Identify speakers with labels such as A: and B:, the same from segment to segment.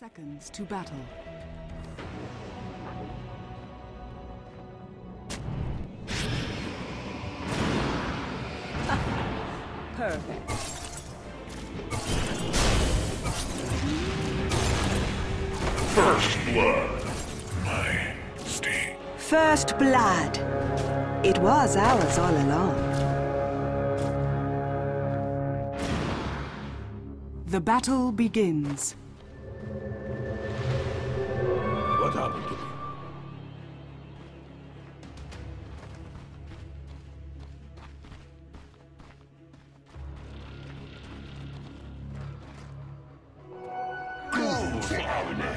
A: Seconds to battle. Perfect.
B: First blood. My sting.
C: First blood. It was ours all along.
A: The battle begins.
B: What happened to me? Go, Starladder.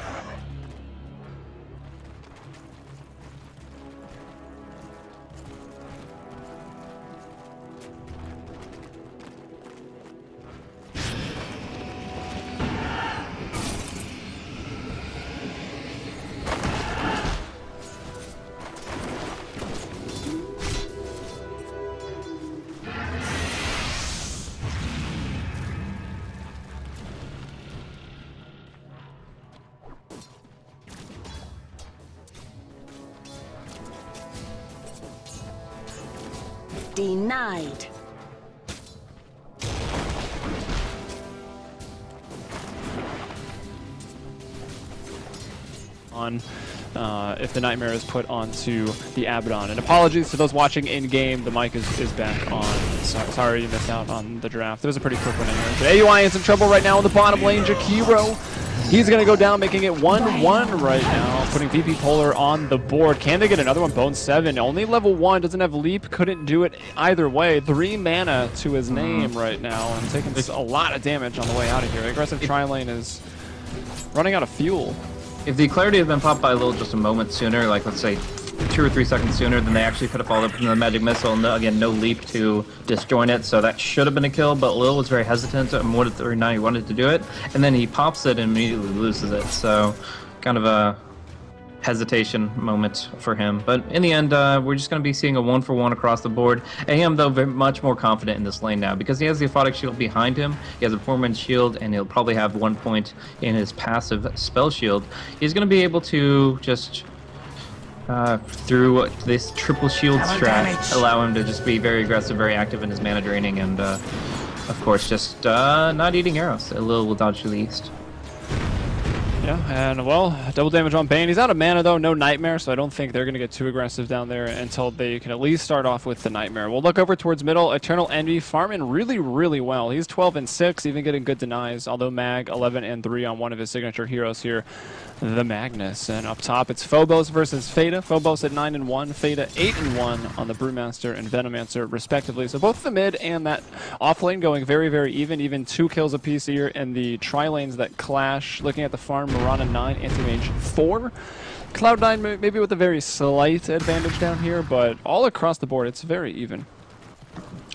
C: Denied.
D: On if the Nightmare is put onto the Abaddon. And apologies to those watching in-game, the mic is back on. Sorry you missed out on the draft. It was a pretty quick one anyway. But AUI is in trouble right now in the bottom lane. Jakiro, he's going to go down, making it 1-1 right now, putting VP Polar on the board. Can they get another one? Bone 7, only level 1, doesn't have leap, couldn't do it either way. 3 mana to his name right now, and taking a lot of damage on the way out of here. Aggressive tri-lane is running out of fuel.
E: If the clarity had been popped by a little just a moment sooner, like let's say 2 or 3 seconds sooner, then they actually could have followed up with the magic missile, and again, no leap to disjoin it, so that should have been a kill, but Lil was very hesitant and he wanted to do it, and then he pops it and immediately loses it, so kind of a hesitation moment for him. But in the end, we're just going to be seeing a 1-for-1 across the board. AM, though, very much more confident in this lane now because he has the Aphotic Shield behind him, he has a Foreman Shield, and he'll probably have 1 point in his passive Spell Shield. He's going to be able to just through this triple shield strat, allow him to just be very aggressive, very active in his mana draining, and of course just not eating arrows. Lil will dodge to the east.
D: Yeah, and well, double damage on Bane. He's out of mana though, no Nightmare, so I don't think they're going to get too aggressive down there until they can at least start off with the Nightmare. We'll look over towards middle. Eternal Envy farming really, really well. He's 12-6, even getting good denies, although Mag 11-3 on one of his signature heroes here, the Magnus. And up top, it's Phobos versus Fada. Phobos at 9-1, Fada 8-1 on the Brewmaster and Venomancer, respectively. So both the mid and that off lane going very, very even 2 kills apiece here in the tri-lanes that clash. Looking at the farm, Mirana 9, Anti-Mage 4. Cloud9 maybe with a very slight advantage down here, but all across the board, it's very even.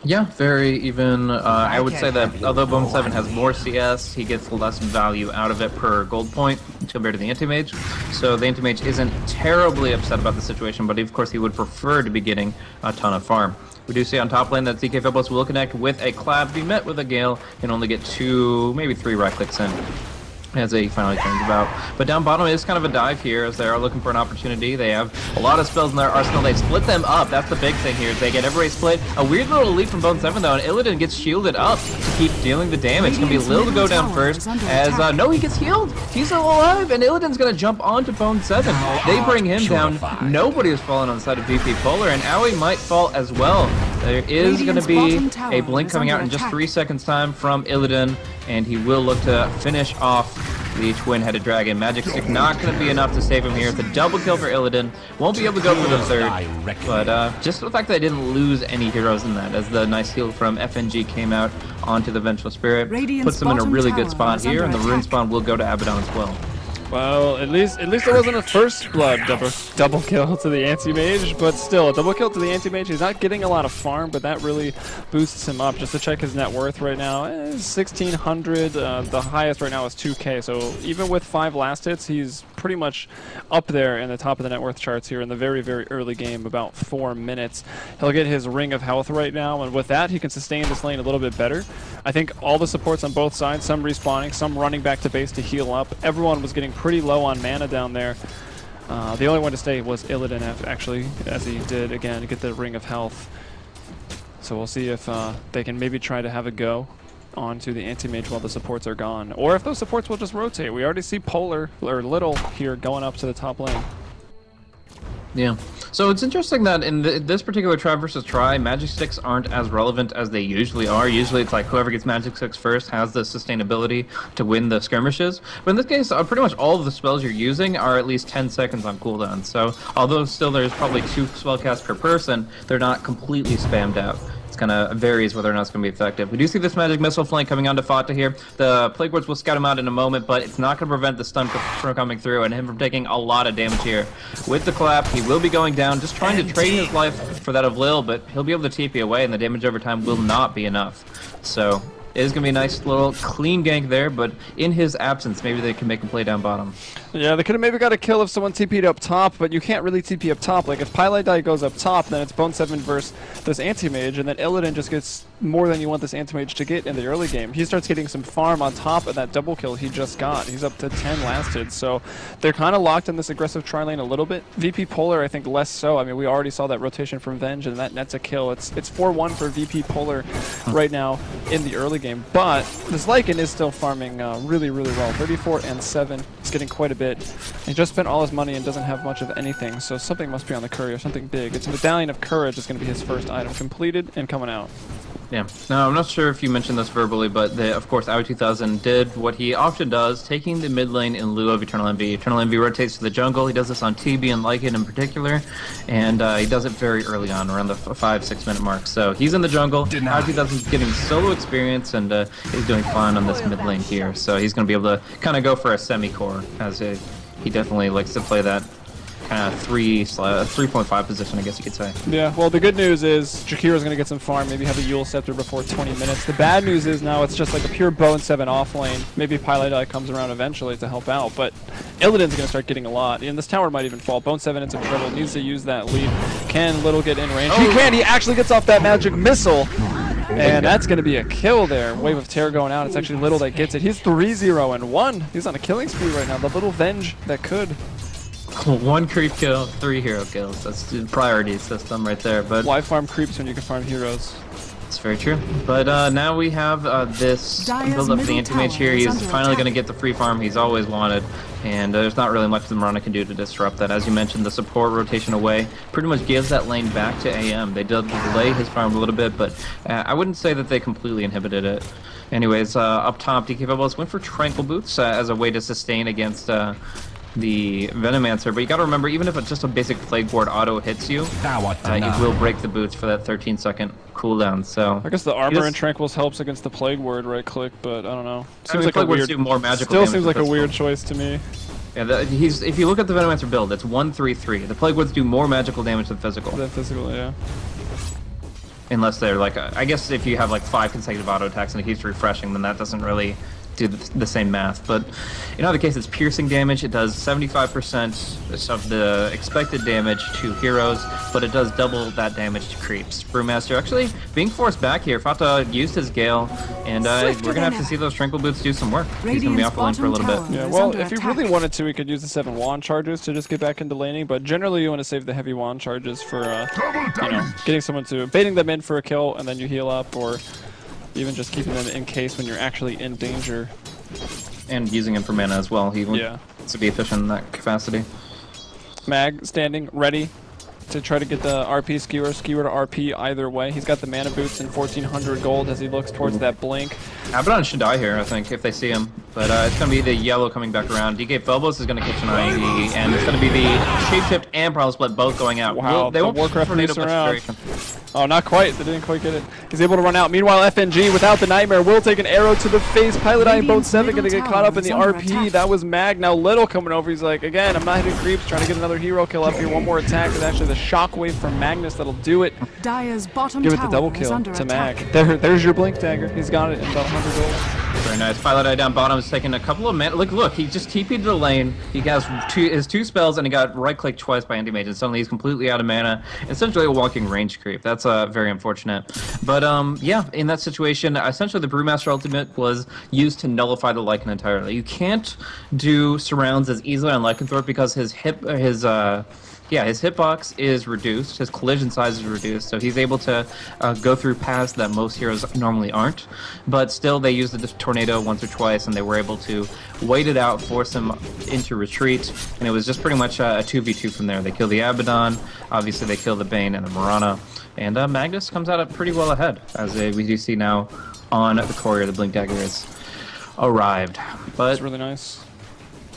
E: Yeah, very even. I would say that although Bone 7 has more CS, he gets less value out of it per gold point compared to the Anti-Mage. So the Anti-Mage isn't terribly upset about the situation, but of course he would prefer to be getting a ton of farm. We do see on top lane that ZK Phobos will connect with a Clav, be met with a Gale, and only get 2, maybe 3 right clicks in as he finally turns about. But down bottom is kind of a dive here as they are looking for an opportunity. They have a lot of spells in their arsenal. They split them up. That's the big thing here. They get everybody split. A weird little leap from Bone 7 though, and Illidan gets shielded up to keep dealing the damage. It's going to be Lil to go down first as, no, he gets healed. He's still alive, and Illidan's going to jump onto Bone 7. They bring him down. Nobody is falling on the side of VP Polar, and Aoi might fall as well. There is going to be a blink coming out in just 3 seconds time from Illidan, and he will look to finish off the twin-headed dragon. Magic Stick not going to be enough to save him here. It's a double kill for Illidan. Won't be able to go for the third, but just the fact that I didn't lose any heroes in that, as the nice heal from FNG came out onto the Vengeful Spirit, puts them in a really good spot here, and the rune spawn will go to Abaddon as well.
D: Well, at least it wasn't a first blood double kill to the Anti-Mage, but still, a double kill to the Anti-Mage. He's not getting a lot of farm, but that really boosts him up. Just to check his net worth right now, 1,600. The highest right now is 2K, so even with 5 last hits, he's pretty much up there in the top of the net worth charts here in the very, very early game, about 4 minutes. He'll get his Ring of Health right now, and with that, he can sustain this lane a little bit better. I think all the supports on both sides, some respawning, some running back to base to heal up. Everyone was getting pretty low on mana down there. The only one to stay was Illidan, actually, as he did, again, get the Ring of Health. So we'll see if they can maybe try to have a go onto the anti-mage while the supports are gone. Or if those supports will just rotate. We already see Polar, or Little, here going up to the top lane.
E: Yeah. So it's interesting that in this particular try versus try, magic sticks aren't as relevant as they usually are. Usually it's like whoever gets magic sticks first has the sustainability to win the skirmishes. But in this case, pretty much all of the spells you're using are at least 10 seconds on cooldown. So although still there's probably 2 spell casts per person, they're not completely spammed out. It's kind of varies whether or not it's going to be effective. We do see this magic missile flank coming onto Fata here. The Plague Wards will scout him out in a moment, but it's not going to prevent the stun from coming through and him from taking a lot of damage here. With the clap, he will be going down, just trying to trade his life for that of Lil, but he'll be able to TP away, and the damage over time will not be enough. So it is going to be a nice little clean gank there, but in his absence, maybe they can make him play down bottom.
D: Yeah, they could have maybe got a kill if someone TP'd up top, but you can't really TP up top. Like, if Pylai goes up top, then it's Bone 7 versus this anti-mage, and then Illidan just gets more than you want this anti-mage to get in the early game. He starts getting some farm on top of that double kill he just got. He's up to 10 lasted, so they're kind of locked in this aggressive tri lane a little bit. VP Polar, I think, less so. I mean, we already saw that rotation from Venge, and that nets a kill. It's 4-1 for VP Polar right now in the early game, but this Lycan is still farming really, really well. 34 and 7. He's getting quite a bit. He just spent all his money and doesn't have much of anything, so something must be on the courier, something big. It's a Medallion of Courage is going to be his first item, completed and coming out.
E: Yeah. Now, I'm not sure if you mentioned this verbally, but of course, Aoi 2000 did what he often does, taking the mid lane in lieu of Eternal Envy. Eternal Envy rotates to the jungle. He does this on TB and Lycan in particular, and he does it very early on, around the 5-6 minute mark. So he's in the jungle. Aoi 2000 is getting solo experience, and he's doing fine on this mid lane here. So he's going to be able to kind of go for a semi-core, as he definitely likes to play that kind of 3.5 position, I guess you could say.
D: Yeah, well, the good news is Jakira's going to get some farm, maybe have a Yule Scepter before 20 minutes. The bad news is now it's just like a pure Bone 7 off lane. Maybe Pylai comes around eventually to help out, but Illidan's going to start getting a lot. And this tower might even fall. Bone 7 in some trouble, needs to use that lead. Can Little get in range? He can! He actually gets off that magic missile! And that's going to be a kill there. Wave of Terror going out. It's actually Little that gets it. He's 3-0-1. He's on a killing spree right now. The little Venge that could.
E: 1 creep kill, 3 hero kills. That's the priority system right there. But
D: why farm creeps when you can farm heroes?
E: It's very true. But now we have this build up the anti-mage here. He's finally going to get the free farm he's always wanted. And there's not really much the Mirana can do to disrupt that. As you mentioned, the support rotation away pretty much gives that lane back to AM. They did delay his farm a little bit, but I wouldn't say that they completely inhibited it. Anyways, up top, DK Bubbles went for Tranquil Boots as a way to sustain against the Venomancer, but you gotta remember, even if it's just a basic Plague Ward auto hits you, it will break the boots for that 13-second cooldown. So
D: I guess the armor and Tranquils helps against the Plague Ward right click, but I don't know.
E: Seems like a weird, do more magical
D: still seems like a weird choice to me.
E: Yeah, if you look at the Venomancer build, it's 1-3-3. The Plague Wards do more magical damage than physical.
D: Than physical, yeah.
E: Unless they're like, I guess if you have like 5 consecutive auto attacks and it keeps refreshing, then that doesn't really do the same math. But in either case, it's piercing damage. It does 75% of the expected damage to heroes, but it does double that damage to creeps. Brewmaster actually being forced back here. Fata used his Gale, and we're going to have to see those Tranquil Boots do some work. He's going to be off the lane for a little bit.
D: Yeah, well, if he really wanted to, he could use the 7 wand charges to just get back into laning, but generally you want to save the heavy wand charges for, you know, getting someone to, baiting them in for a kill, and then you heal up, or even just keeping them in case when you're actually in danger.
E: And using him for mana as well. He wants to be efficient in that capacity.
D: Mag standing ready to try to get the RP skewer to RP either way. He's got the mana boots and 1400 gold as he looks towards that blink.
E: Abaddon should die here, I think, if they see him. But it's going to be the yellow coming back around. DK Phobos is going to catch an IE, and it's going to be the Shapeshift and Problem Split both going out.
D: Wow,
E: they won't
D: Warcraft
E: tornado
D: around.
E: duration.
D: Oh, not quite. They didn't quite get it. He's able to run out. Meanwhile, FNG, without the Nightmare, will take an arrow to the face. Pilot Eye and Bone 7 going to get caught up in the RP. That was Mag. Now Little coming over. He's like, again, I'm not hitting creeps. Trying to get another hero kill up here. One more attack. There's actually the Shockwave from Magnus that'll do it.
A: Dire's bottom
D: Give it the
A: tower
D: double
A: is
D: kill
A: under
D: to
A: attack.
D: Mag. There's your Blink Dagger. He's got it in about 100 gold.
E: Very nice. Pilot Eye down bottom is taking a couple of mana. Look, he just TP'd the lane. He has his 2 spells, and he got right-clicked twice by Anti-Mage, and suddenly he's completely out of mana. Essentially a walking range creep. That's very unfortunate. But yeah, in that situation, essentially the Brewmaster ultimate was used to nullify the Lycan entirely. You can't do surrounds as easily on Lycanthrope because his hitbox is reduced, his collision size is reduced, so he's able to go through paths that most heroes normally aren't. But still, they used the tornado once or twice, and they were able to wait it out, force him into retreat, and it was just pretty much a 2v2 from there. They kill the Abaddon, obviously they kill the Bane and the Mirana, and Magnus comes out pretty well ahead, as we do see now on the Courier. The Blink Dagger is arrived. But
D: That's really nice.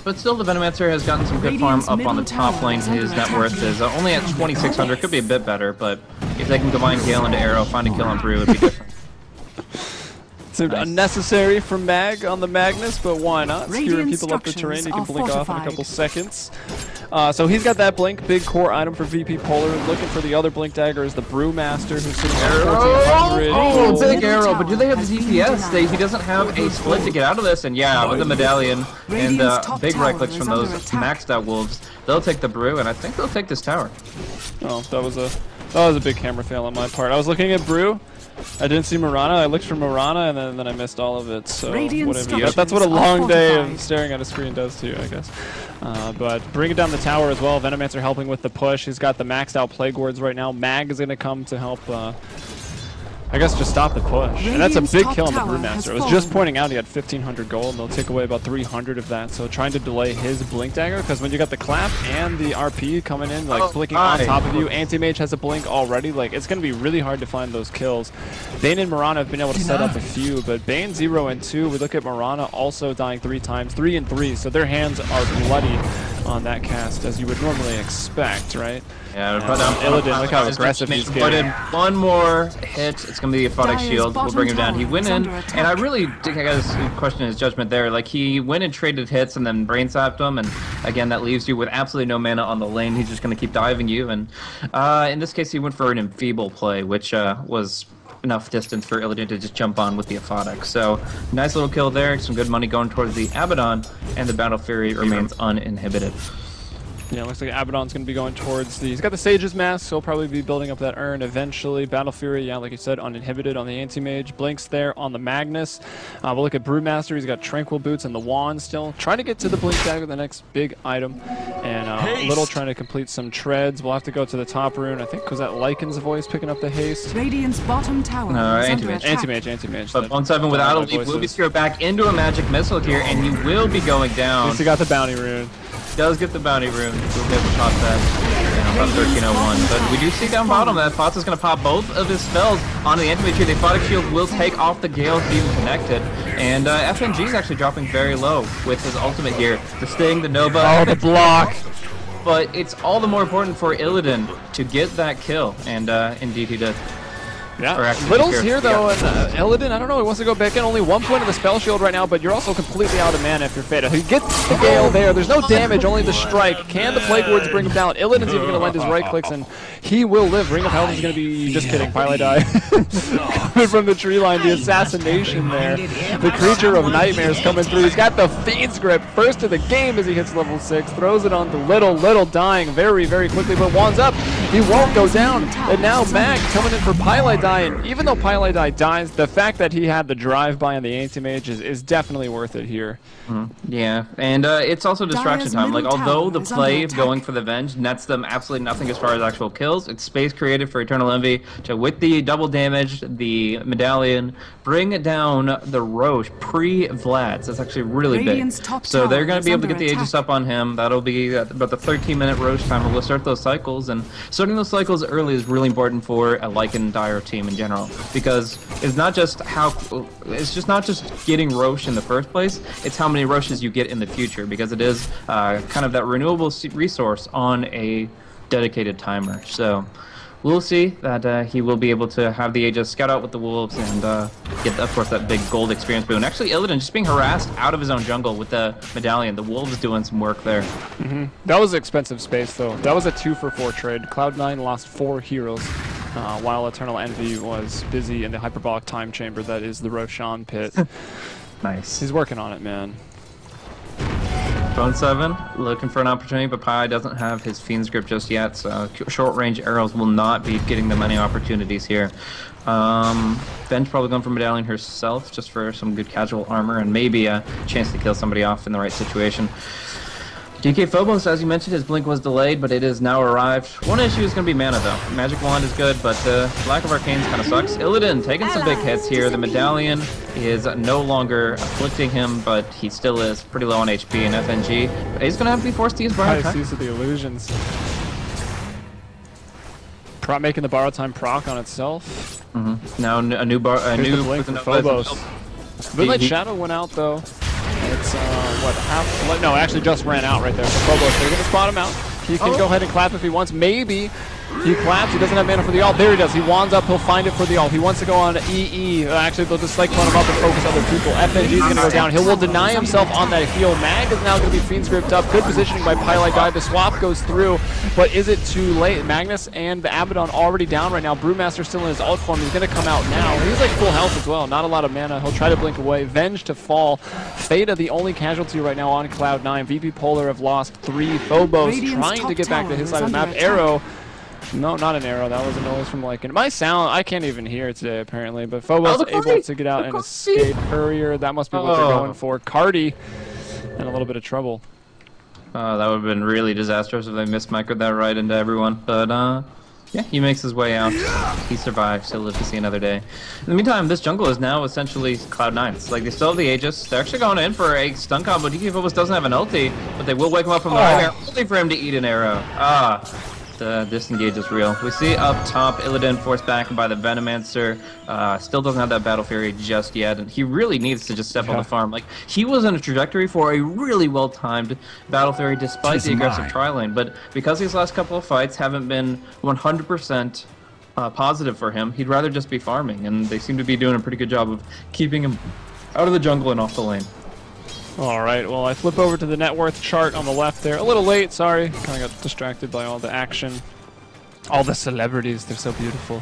E: But still, the Venomancer has gotten some good farm up on the top lane. His net worth is only at 2,600. Could be a bit better, but if they can combine Gale into Arrow, find a kill on Brew, it would be different.
D: Seemed unnecessary for Mag on the Magnus, but why not? Skewering people up the terrain, he can blink off in a couple seconds. So he's got that blink, big core item for VP Polar. Looking for the other blink dagger is the Brewmaster, who's sitting at 1,400.
E: Oh, big arrow, but do they have the DPS? He doesn't have a split to get out of this, and yeah, with the medallion and big right clicks from those maxed out wolves, they'll take the Brew, and I think they'll take this tower.
D: Oh, that was a big camera fail on my part. I was looking at Brew. I didn't see Mirana. I looked for Mirana, and then I missed all of it. So whatever. That's what a long day of staring at a screen does to you, I guess. But bringing down the tower as well. Venomancer helping with the push. He's got the maxed out Plague Wards right now. Mag is going to come to help. I guess just stop the push. And that's a big kill on the Brewmaster. I was just pointing out he had 1,500 gold, and they'll take away about 300 of that. So trying to delay his Blink Dagger, because when you got the clap and the RP coming in, like blinking on top of you, Anti-Mage has a blink already, like it's going to be really hard to find those kills. Bane and Mirana have been able to set up a few, but Bane 0 and 2. We look at Mirana also dying 3 times, 3 and 3, so their hands are bloody on that cast, as you would normally expect, right?
E: Yeah,
D: Illidan, look how aggressive he's getting.
E: One more hit, it's going to be a Photic Shield, we'll bring him down. He went in, and I really think I got to question his judgment there. Like, he went and traded hits and then brain zapped him, and again, that leaves you with absolutely no mana on the lane. He's just going to keep diving you, and in this case, he went for an Enfeeble play, which was enough distance for Illidan to just jump on with the Aphotic. So, nice little kill there, some good money going towards the Abaddon, and the Battle Fury remains uninhibited.
D: Yeah, looks like Abaddon's going to be going towards the... He's got the Sage's Mask, so he'll probably be building up that urn eventually. Battle Fury, yeah, like you said, uninhibited on the Anti-Mage. Blinks there on the Magnus. We'll look at Brewmaster. He's got Tranquil Boots and the Wand still. Trying to get to the Blink Dagger, the next big item. And Little trying to complete some treads. We'll have to go to the top rune. I think, was that Lycan's voice picking up the haste?
A: Radiant's bottom tower
E: Anti-Mage.
D: Anti-Mage.
E: But 1-7 without a leap will be screwed back into a magic missile here, and he will be going down.
D: At least he got the bounty rune.
E: Does get the bounty rune. We'll get to pop that about 1301. But we do see down bottom that Fox is going to pop both of his spells on the Anti-Mage here. The Photic Shield will take off the Gale being connected. And FNG is actually dropping very low with his ultimate here. The Sting, the Nova.
D: Oh, the block!
E: But it's all the more important for Illidan to get that kill. And indeed he did.
D: Yeah, Little's here though, and Illidan, I don't know, he wants to go back in. Only 1 point of the spell shield right now, but you're also completely out of mana if you're Fatal. He gets the Gale there. There's no damage, only the strike. Can the Plague Wards bring him down? Illidan's even going to lend his right clicks, and he will live. Ring of Health is going to be, just kidding, Pilot Die. Coming from the tree line, the assassination there. The Creature of Nightmares coming through. He's got the Fiend's Grip, first of the game as he hits level 6. Throws it on to Little dying very, very quickly, but Wand's up. He won't go down. And now Mag coming in for Pilot Die, and even though Pilot Die dies, the fact that he had the drive-by on the Anti-Mage is definitely worth it here.
E: Yeah, and it's also distraction time. Like, although the play of going for the Venge nets them absolutely nothing as far as actual kills, it's space created for Eternal Envy to, with the double damage, the Medallion, bring down the Roche pre-Vlad's. That's actually really big. So they're going to be able to get the Aegis up on him. That'll be about the 13-minute Roche time. We'll start those cycles, and starting those cycles early is really important for a Lycan Dire team in general, because it's not just not just getting Roche in the first place, it's how many Roches you get in the future, because it is kind of that renewable resource on a dedicated timer. So we'll see that he will be able to have the Aegis, scout out with the wolves, and get, of course, that big gold experience boon. Actually, Illidan just being harassed out of his own jungle with the Medallion. The wolves doing some work there.
D: That was expensive space, though. That was a 2-for-4 trade. Cloud9 lost 4 heroes, while Eternal Envy was busy in the hyperbolic time chamber that is the Roshan pit.
E: Nice.
D: He's working on it, man.
E: Bone 7 looking for an opportunity, but Pi doesn't have his Fiend's Grip just yet, so short-range arrows will not be getting them any opportunities here. Ben's probably going for Medallion herself, just for some good casual armor and maybe a chance to kill somebody off in the right situation. DK Phobos, as you mentioned, his blink was delayed, but it is now arrived. One issue is going to be mana, though. Magic Wand is good, but the lack of Arcanes kind of sucks. Illidan taking some big hits here. The Medallion is no longer afflicting him, but he still is pretty low on HP and FNG. He's going to have to be forced to use Borrowed Time.
D: Use of the illusions. Making the Borrowed Time proc on itself.
E: Now a new
D: blink for Phobos. Moonlight Shadow went out, though. It's, what, half? No, actually just ran out right there. So Phobos, they're going to spot him out. He can go ahead and clap if he wants. Maybe he claps. He doesn't have mana for the ult. There he does. He wands up. He'll find it for the ult. He wants to go on EE. Actually, they'll just like run him up and focus other people. FNG is going to go down. He will deny himself on that heal. Mag is now going to be Fiend's Gripped up. Good positioning by Pylite Dive. The swap goes through, but is it too late? Magnus and the Abaddon already down right now. Brewmaster still in his ult form. He's going to come out now. He's like full health as well. Not a lot of mana. He'll try to blink away. Venge to fall. Theta, the only casualty right now on Cloud9. VP Polar have lost 3. Phobos trying to get back to his side of the map. Arrow. No, not an arrow. That was a noise from Lycan. My sound, I can't even hear it today, apparently. But Phobos able to get out and escape. Courier, that must be what they're going for. Cardi, in a little bit of trouble.
E: That would have been really disastrous if they mismicroed that right into everyone. But, yeah, he makes his way out. He survives. He'll live to see another day. In the meantime, this jungle is now essentially Cloud9's. Like, they still have the Aegis. They're actually going in for a stun combo. DK Phobos doesn't have an ulti, but they will wake him up from the nightmare, only for him to eat an arrow. The disengage is real. We see up top, Illidan forced back by the Venomancer. Still doesn't have that Battle Fury just yet, and he really needs to just step on the farm. Like, he was on a trajectory for a really well-timed Battle Fury despite the aggressive tri-lane, but because these last couple of fights haven't been 100% positive for him, he'd rather just be farming, and they seem to be doing a pretty good job of keeping him out of the jungle and off the lane.
D: Alright, well I flip over to the net worth chart on the left there. A little late, sorry. Kind of got distracted by all the action. All the celebrities, they're so beautiful.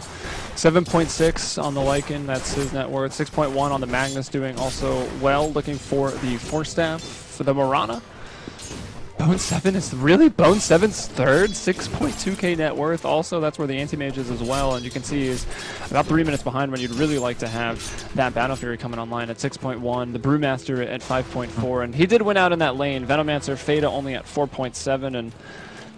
D: 7.6 on the Lycan, that's his net worth. 6.1 on the Magnus, doing also well. Looking for the Force Staff for the Morana. Bone 7 is really Bone 7's third, 6.2k net worth. Also, that's where the anti-mage is as well, and you can see he's about 3 minutes behind when you'd really like to have that Battle Fury coming online at 6.1, the Brewmaster at 5.4, and he did win out in that lane. Venomancer, Fada only at 4.7, and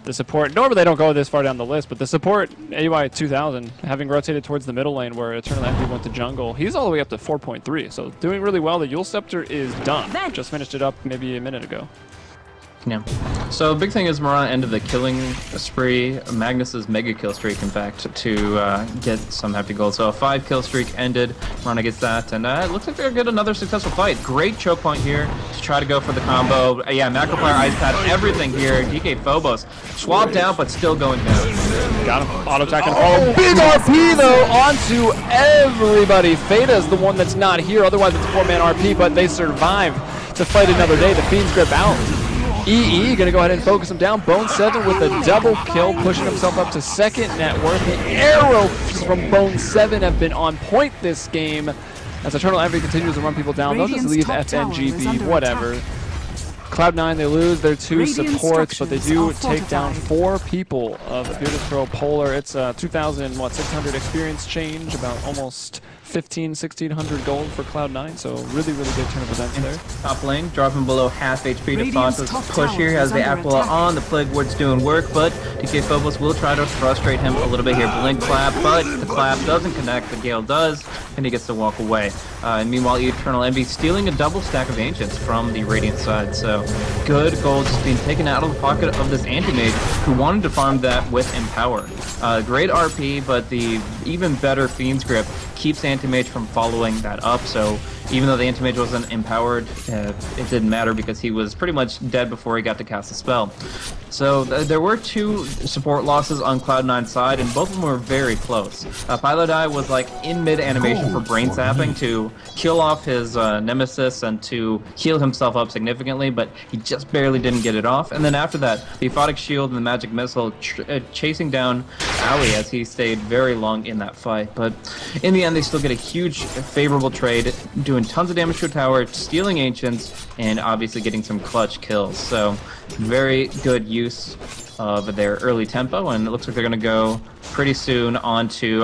D: the support, normally they don't go this far down the list, but the support, AUI 2000, having rotated towards the middle lane where Eternal Envy went to jungle, he's all the way up to 4.3, so doing really well. The Yule Scepter is done. Just finished it up maybe a minute ago.
E: Yeah. So big thing is Morana ended the killing spree, Magnus's mega kill streak, in fact, to get some hefty gold. So a 5 kill streak ended. Morana gets that, and it looks like they're gonna get another successful fight. Great choke point here to try to go for the combo. Yeah, Macropire, Ice Pad, everything here. DK Phobos swapped out, but still going down.
D: Got him. Auto attack and follow. Big RP though onto everybody. Fada's the one that's not here. Otherwise, it's a 4-man RP, but they survive to fight another day. The Fiend's Grip out. EE gonna go ahead and focus him down. Bone 7 with a double kill, pushing himself up to second net worth. The arrows from Bone 7 have been on point this game. As Eternal Envy continues to run people down, they'll just leave FNG be, whatever. Cloud9, they lose their 2 supports, but they do take down 4 people of Virtus Pro Polar. It's 2,600 experience change, about almost 1,1600 gold for Cloud9, so really good turn of events there.
E: Top lane, dropping below half HP to Fonta's push here. Has the Aquila on, the Plague Ward's doing work, but DK Phobos will try to frustrate him a little bit here. Blink clap, but the clap doesn't connect, the Gale does, and he gets to walk away. And meanwhile, Eternal Envy stealing a double stack of Ancients from the Radiant side, so good gold just being taken out of the pocket of this anti-mage who wanted to farm that with Empower. Great RP, but the even better Fiend's Grip keeps Anti-Mage from following that up, so even though the Anti-Mage wasn't empowered, it didn't matter because he was pretty much dead before he got to cast the spell. So there were 2 support losses on Cloud9's side, and both of them were very close. Pylodai was like in mid-animation for brain zapping to kill off his nemesis and to heal himself up significantly, but he just barely didn't get it off. And then after that, the Aphotic Shield and the Magic Missile chasing down Ali as he stayed very long in that fight. But in the end, they still get a huge favorable trade, doing doing tons of damage to a tower, stealing Ancients, and obviously getting some clutch kills. So very good use of their early tempo, and it looks like they're going to go pretty soon onto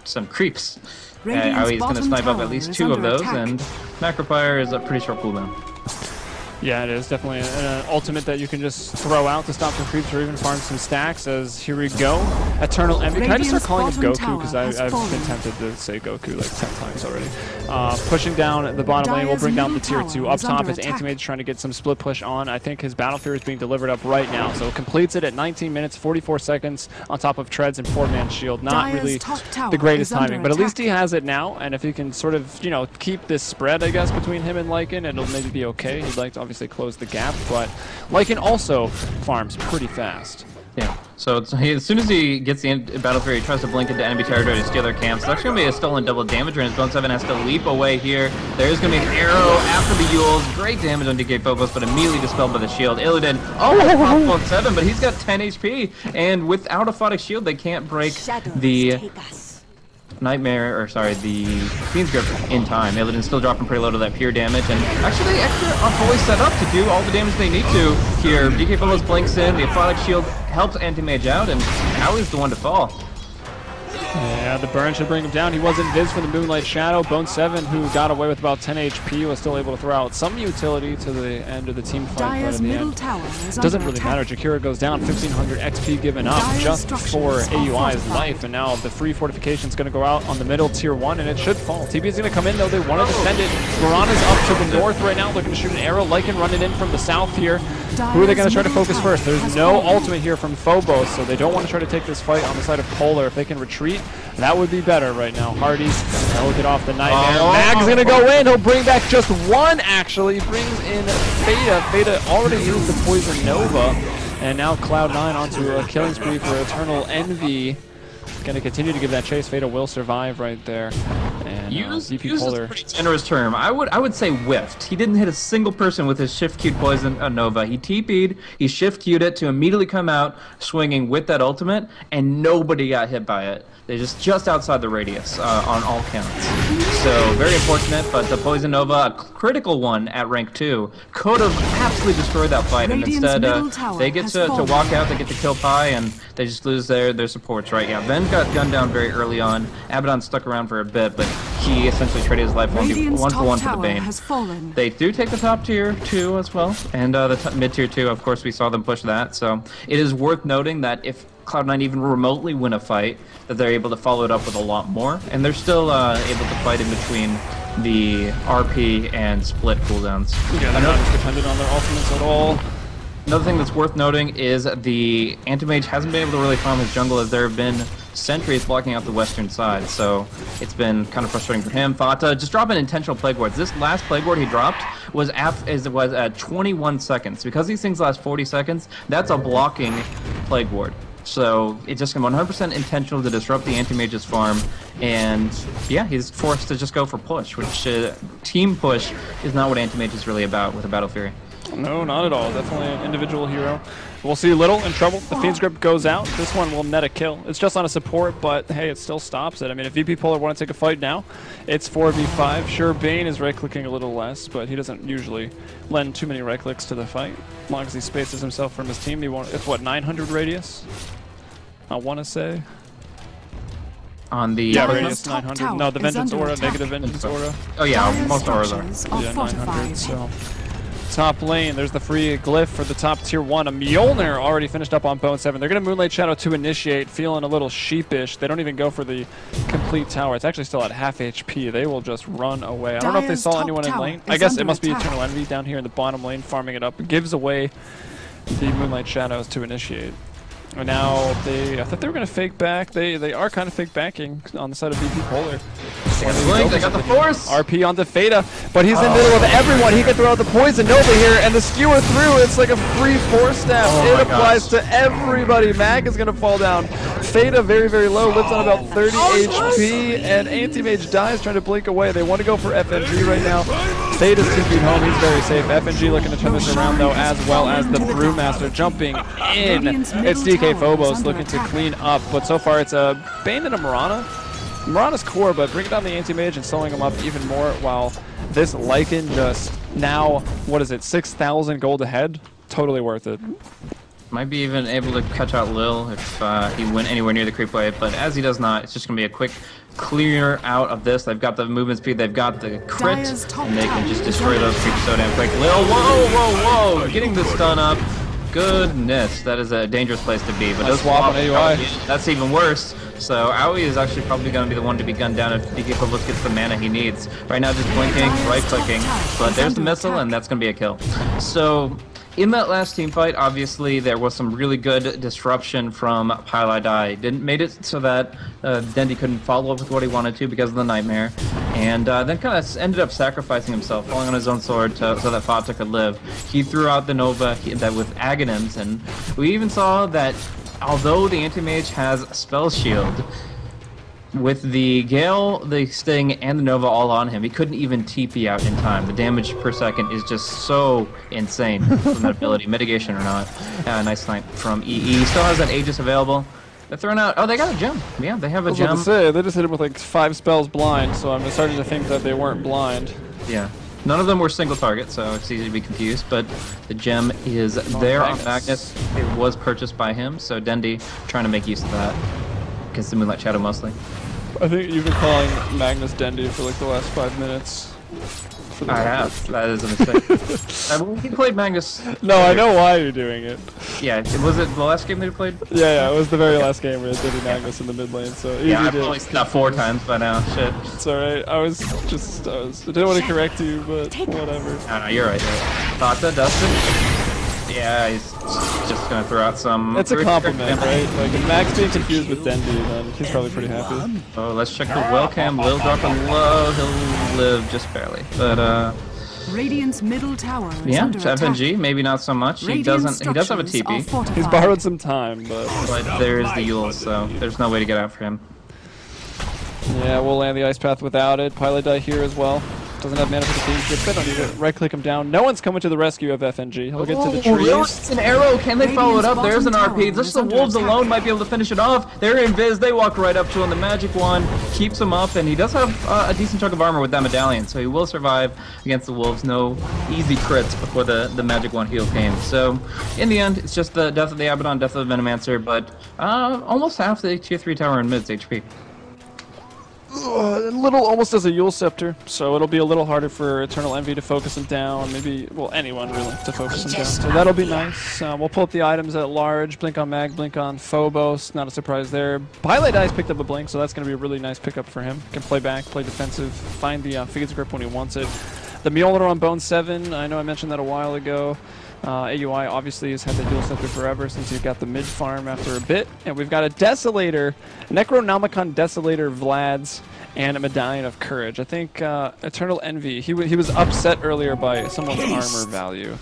E: some creeps. He's going to snipe up at least 2 of those, and Macropire is a pretty short cooldown.
D: Yeah, it is definitely an ultimate that you can just throw out to stop the creeps or even farm some stacks. As here we go, Eternal Envy. Can I just start calling him Goku? Because I've been tempted to say Goku like 10 times already. Pushing down the bottom lane will bring down the tier 2. Up top is Antimage trying to get some split push on. I think his Battle Fury is being delivered up right now. So completes it at 19 minutes, 44 seconds on top of Treads and 4-man shield. Not really the greatest timing, but at least he has it now. And if he can sort of, you know, keep this spread, I guess, between him and Lycan, it'll maybe be okay. He'd like to obviously close the gap, but Lycan also farms pretty fast.
E: Yeah, so as soon as he gets the Battle Fury, he tries to blink into enemy territory to steal their camps. It's actually going to be a stolen double damage range. Bone 7 has to leap away here. There's going to be an arrow after the Yules. Great damage on DK Phobos, but immediately dispelled by the shield. Illidan, popped Bone 7, but he's got 10 HP, and without a Photic Shield, they can't break the Nightmare, or sorry, the Fiend's Grip in time. Illidan's still dropping pretty low to that pure damage, and actually they are fully set up to do all the damage they need to here. DK Phobos blinks in, the Photic Shield helps Anti-Mage out, and Owie's the one to fall.
D: Yeah, the burn should bring him down. He wasn't Viz for the Moonlight Shadow. Bone 7, who got away with about 10 HP, was still able to throw out some utility to the end of the team fight, but in the end, doesn't really matter. Jakira goes down, 1,500 XP given up just for AUI's life, and now the free fortification is going to go out on the middle tier 1, and it should fall. TP is going to come in, though. They want to defend it. Morana's up to the north right now, looking to shoot an arrow. Lycan running in from the south here. Who are they going to try to focus first? There's no ultimate here from Phobos, so they don't want to try to take this fight on the side of Polar. If they can retreat, that would be better right now. Hardy, he'll get off the Nightmare. Mag's going to go in. He'll bring back just 1, actually. He brings in Theta. Theta already used the Poison Nova. And now Cloud9 onto a killing spree for Eternal Envy. Going to continue to give that chase. Theta will survive right there. And VP Polar.
E: Is a pretty generous term. I would say whiffed. He didn't hit a single person with his shift Q'd Poison Nova. He TP'd, he shift Q'd it to immediately come out swinging with that ultimate, and nobody got hit by it. They're just outside the radius on all counts. So very unfortunate, but the Poison Nova, a critical one at rank 2, could have absolutely destroyed that fight, and instead they get to walk out, they get to kill Pi, and they just lose their supports, right? Yeah, Ben got gunned down very early on. Abaddon stuck around for a bit, but he essentially traded his life one for one for the Bane. They do take the top tier 2 as well, and the mid tier 2, of course, we saw them push that. So it is worth noting that if Cloud9 even remotely win a fight, that they're able to follow it up with a lot more, and they're still able to fight in between the RP and split cooldowns.
D: Yeah, they're not dependent on their ultimates at all.
E: Another thing that's worth noting is the Anti-Mage hasn't been able to really farm his jungle, as there have been sentries blocking out the western side, so it's been kind of frustrating for him. Fata just dropping intentional plague wards. This last plague ward he dropped was at 21 seconds. Because these things last 40 seconds, that's a blocking plague ward. So it's just 100% intentional to disrupt the Anti-Mage's farm, and yeah, he's forced to just go for push, which team push is not what Anti-Mage is really about with a Battle Fury.
D: No, not at all. Definitely an individual hero. We'll see Little in trouble. The Fiend's Grip goes out. This one will net a kill. It's just on a support, but hey, it still stops it. I mean, if VP Polar want to take a fight now, it's 4v5. Sure, Bane is right-clicking a little less, but he doesn't usually lend too many right-clicks to the fight. As long as he spaces himself from his team, it's what, 900 radius? I want to say.
E: On the
D: radius 900. No, the Vengeance Aura, negative Vengeance Aura.
E: Oh yeah, most auras are.
D: Yeah, 900, so. Top lane, there's the free glyph for the top tier 1. A Mjolnir already finished up on Bone 7. They're going to Moonlight Shadow to initiate, feeling a little sheepish. They don't even go for the complete tower. It's actually still at half HP. They will just run away. I don't know if they saw anyone in lane. I guess it must be Eternal Envy down here in the bottom lane, farming it up. It gives away the Moonlight Shadows to initiate. And now I thought they were going to fake back. They are kind of fake backing on the side of VP Polar.
E: They got the force!
D: RP onto Theta, but he's in the middle of everyone. He can throw out the Poison Nova here, and the skewer through. It's like a free force step. It applies to everybody. Mag is going to fall down. Theta very, very low, lives on about 30 HP, and Anti-Mage dies trying to blink away. They want to go for FNG right now. Theta's TP'd home. He's very safe. FNG looking to turn this around, though, as well as the Brewmaster jumping in. It's DK Phobos looking to clean up, but so far it's a Bane and a Morana. Morana's core, but bringing down the Anti-Mage and slowing him up even more, while this Lycan just now, what is it, 6,000 gold ahead? Totally worth it.
E: Might be even able to catch out Lil if he went anywhere near the creep wave, but as he does not, it's just going to be a quick clear out of this. They've got the movement speed, they've got the crit, and they can just destroy those creeps so damn quick. Lil, whoa! Getting the stun up. Goodness, that is a dangerous place to be. But
D: swap on AUI.
E: That's even worse. So Aoi is actually probably going to be the one to be gunned down if DK Phobos gets the mana he needs. Right now just blinking, right-clicking, but there's the missile, and that's going to be a kill. So in that last team fight, obviously there was some really good disruption from Pilai. Made it so that Dendi couldn't follow up with what he wanted to because of the Nightmare, and then kind of ended up sacrificing himself, falling on his own sword so that Fata could live. He threw out the Nova with Aghanims, and we even saw that although the Anti-Mage has Spell Shield, with the Gale, the Sting, and the Nova all on him, he couldn't even TP out in time. The damage per second is just so insane from that ability, mitigation or not. Nice snipe from EE. He still has that Aegis available. They're throwing out... Oh, they got a gem. Yeah, they have a gem.
D: I was about to say, they just hit him with like 5 spells blind, so I'm starting to think that they weren't blind.
E: Yeah. None of them were single target, so it's easy to be confused, but the gem is there on Magnus. It was purchased by him, so Dendi trying to make use of that against the Moonlight Shadow mostly.
D: I think you've been calling Magnus Dendi for like the last 5 minutes.
E: I have. That is a mistake. He played Magnus.
D: No, I know why you're doing it.
E: Yeah, was it the last game that he played?
D: Yeah, it was the very last game where it did Magnus in the mid lane, so easy.
E: Yeah, I've probably not 4 times by now. Shit.
D: It's alright. I didn't want to correct you, but whatever.
E: No, you're right. Tata, Dustin? Yeah, he's just gonna throw out some...
D: It's a compliment, right? Like, if Max being confused with Dendi, then he's probably pretty happy.
E: Oh, let's check the well cam. Lil dropping low. He'll live just barely. But,
A: Radiant's middle tower is
E: yeah,
A: under
E: FNG,
A: attack.
E: maybe not so much. He does have a TP.
D: He's borrowed some time, but
E: there is the Yule, so there's no way to get out for him.
D: Yeah, we'll land the Ice Path without it. Pilot here as well. Doesn't have mana for the team. Gets don't need it. Right click him down. No one's coming to the rescue of FNG. He'll get to the trees.
E: It's an arrow. Can they follow it up? There's an RP. Just the wolves alone might be able to finish it off. They're invis. They walk right up to him. The magic wand keeps him up, and he does have a decent chunk of armor with that medallion, so he will survive against the wolves. No easy crits before the magic wand heal came. So in the end, it's just the death of the Abaddon, death of the Venomancer, but almost half the tier 3 tower in mid's HP.
D: Little almost as a Yule Scepter, so it'll be a little harder for Eternal Envy to focus him down, maybe, well, anyone really, to focus him down. So that'll be nice. We'll pull up the items at large, blink on Mag, blink on Phobos, not a surprise there. Pilot Eyes picked up a blink, so that's going to be a really nice pickup for him. Can play back, play defensive, find the Figur's Grip when he wants it. The Mjolnir on Bone 7, I know I mentioned that a while ago. AUI obviously has had the Dual Scepter forever since he got the mid farm after a bit. And we've got a Desolator, Necronomicon Desolator Vlad's, and a Medallion of Courage. I think Eternal Envy, he was upset earlier by someone's armor value.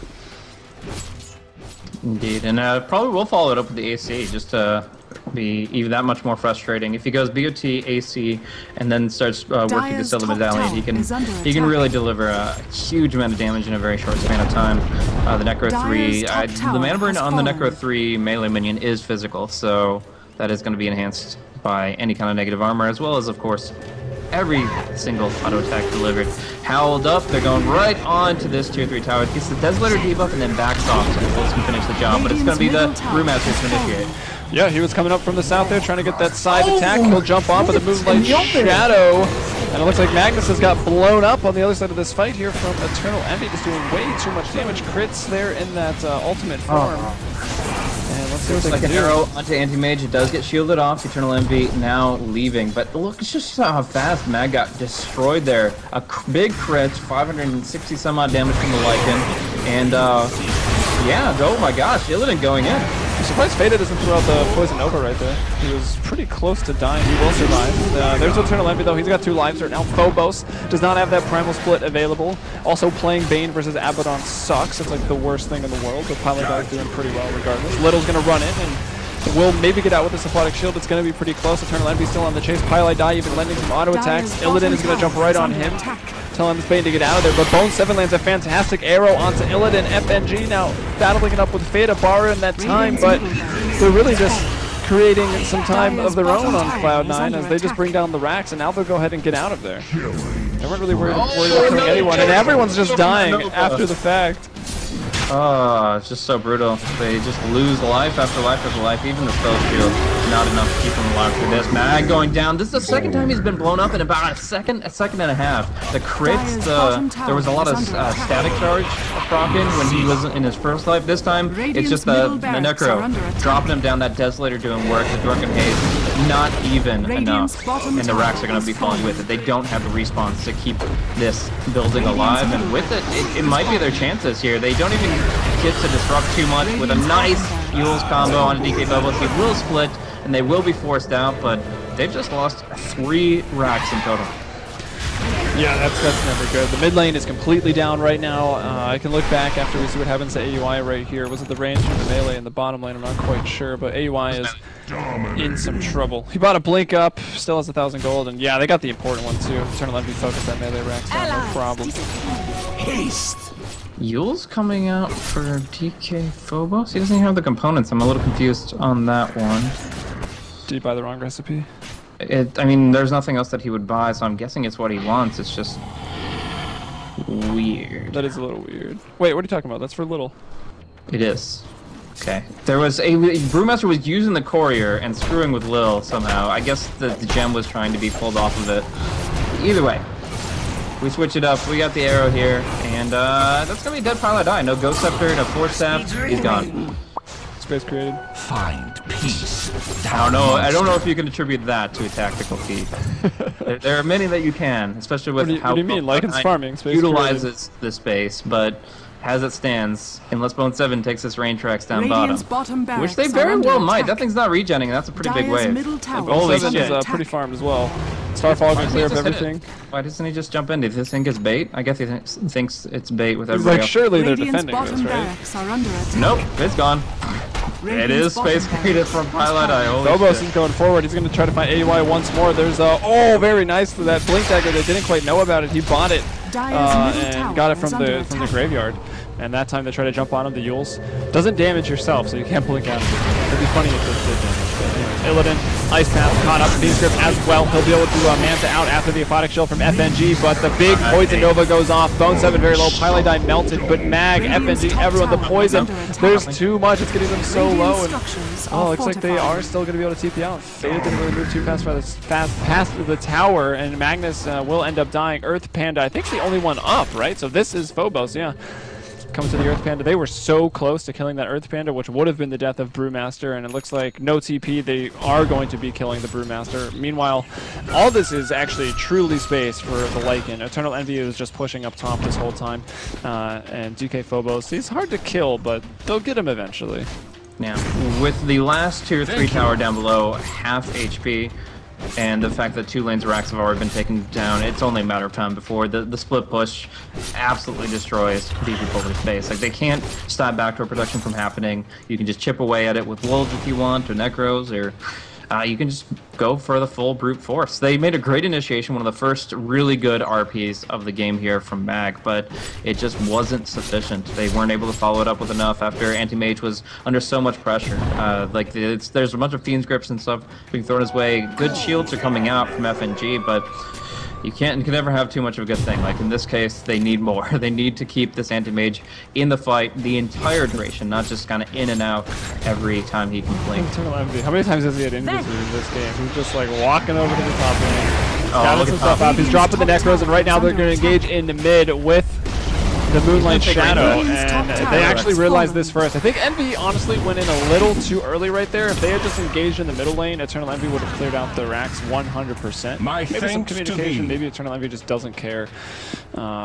E: Indeed, and probably will follow it up with the AC just to be even that much more frustrating. If he goes BOT, AC, and then starts working to sell the medallion, he can really deliver a huge amount of damage in a very short span of time. The Necro 3, the mana burn on the Necro 3 melee minion is physical, so that is going to be enhanced by any kind of negative armor, as well as, of course, every single auto attack delivered. Howled up, they're going right on to this tier 3 tower. It gets the Desolator debuff and then backs off so the Wolves can finish the job, but it's going to be the Brewmaster to initiate.
D: Yeah, he was coming up from the south there trying to get that side attack. He'll jump off of the Moonlight Shadow. And it looks like Magnus has got blown up on the other side of this fight here from Eternal Envy, just doing way too much damage. Crits there in that ultimate form. And let's see what they can do.
E: Arrow onto Anti-Mage. It does get shielded off. Eternal Envy now leaving. But look, it's just how fast Mag got destroyed there. A big crit, 560 some odd damage from the Lycan. And yeah, oh my gosh, Illidan going in.
D: I'm surprised Fada doesn't throw out the Poison Nova right there. He was pretty close to dying. He will survive. There's Eternal Envy though. He's got 2 lives right now. Phobos does not have that Primal Split available. Also playing Bane versus Abaddon sucks. It's like the worst thing in the world. But Pilot Dog's doing pretty well regardless. Little's going to run in and will maybe get out with the Cephalic Shield. It's going to be pretty close. Eternal Envy still on the chase. Pilot Die even lending some auto attacks. Illidan is going to jump right on him, telling this Bane to get out of there. But Bone 7 lands a fantastic arrow onto Illidan. FNG now battling it up with Fada, borrowing that time, but they're really just creating some time of their own on Cloud9 as they just bring down the racks, and now they'll go ahead and get out of there. They weren't really worried about killing anyone, and everyone's just dying after the fact.
E: Oh, it's just so brutal. They just lose life after life after life. Even the spell shield, not enough to keep them alive through this. Mag going down. This is the second time he's been blown up in about a second and a half. The crits, there was a lot of static charge proccing when he was in his first life. This time, it's just the Necro dropping him down, that Desolator doing work, the Drunken Haze, not even enough. And the racks are going to be falling with it. They don't have the respawns to keep this building alive, and with it, it might be their chances here. They don't even get to disrupt too much with a nice Yule's combo on a DK Phobos. He will split, and they will be forced out, but they've just lost 3 racks in total.
D: Yeah, that's never good. The mid lane is completely down right now. I can look back after we see what happens to AUI right here. Was it the range or the melee in the bottom lane? I'm not quite sure, but AUI is in some trouble. He bought a blink up, still has 1,000 gold, and yeah, they got the important one too. Eternal Envy focused that melee rack, so no problem.
B: Haste.
E: Yule's coming out for DK Phobos? He doesn't even have the components. I'm a little confused on that one.
D: Did he buy the wrong recipe?
E: I mean, there's nothing else that he would buy, so I'm guessing it's what he wants. It's just weird.
D: That is a little weird. Wait, what are you talking about? That's for little.
E: It is. Okay. There was Brewmaster was using the courier and screwing with Lil somehow. I guess the gem was trying to be pulled off of it. Either way, we switch it up. We got the arrow here, and that's gonna be a dead pile of die. No Ghost Scepter, no Force Staff. He's gone.
D: Space created.
B: Find peace.
E: I don't know if you can attribute that to a tactical feat. there are many that you can, especially with how
D: what do you mean? Lycan's farming. Space
E: utilizes the space, but as it stands, unless Bone 7 takes this rain tracks down bottom, which they very well might. That thing's not regenning, and that's a pretty big wave.
D: Holy shit. Is pretty farmed as well. Starfall can clear up everything.
E: Why doesn't he just jump in? Do you think it's bait? I guess he thinks it's bait with
D: He's
E: everybody
D: like,
E: else.
D: surely they're defending this, right?
E: Nope, it's gone. It is space created from Pilot Eye.
D: Phobos is going forward. He's going to try to find AUI once more. There's a very nice for that blink dagger. They didn't quite know about it. He bought it and got it from the graveyard. And that time they try to jump on him. The Yules doesn't damage yourself, so you can't blink out. It'd be funny if it did damage. Illidan, Ice Path, caught up. Fiend Grip as well. He'll be able to Manta out after the Aphotic Shield from FNG, but the big Poison Nova goes off. Bone 7 very low. Pilot Die melted, but Mag, FNG, everyone, the poison. There's too much. It's getting them so low. And, looks like they are still going to be able to TP out. Faded didn't really move too fast past the tower, and Magnus will end up dying. Earth Panda, I think, is the only one up, right? So this is Phobos, yeah. Comes to the Earth Panda. They were so close to killing that Earth Panda, which would have been the death of Brewmaster, and it looks like no TP. They are going to be killing the Brewmaster. Meanwhile, all this is actually truly space for the Lycan. Eternal Envy is just pushing up top this whole time, and DK Phobos, he's hard to kill, but they'll get him eventually.
E: Yeah, with the last tier 3 tower down below, half HP, and the fact that 2 lanes of racks have already been taken down, it's only a matter of time before the split push absolutely destroys DP Polar's base. Like, they can't stop backdoor production from happening. You can just chip away at it with wolves if you want, or necros, or you can just go for the full brute force. They made a great initiation, one of the first really good RPs of the game here from Mag, but it just wasn't sufficient. They weren't able to follow it up with enough after Anti-Mage was under so much pressure. There's a bunch of Fiend's Grips and stuff being thrown his way. Good shields are coming out from FNG, but you can never have too much of a good thing. Like in this case, they need more. They need to keep this Anti-Mage in the fight the entire duration, not just kind of in and out every time he can blink.
D: Eternal Envy. How many times has he had injuries in this game? He's just like walking over to the top lane. Got some stuff up. He's dropping the Necros, and right now they're going to engage in the mid with the Moonlight Shadow, and they actually realized this first. I think Envy honestly went in a little too early right there. If they had just engaged in the middle lane, Eternal Envy would have cleared out the racks 100%. Maybe some communication, maybe Eternal Envy just doesn't care.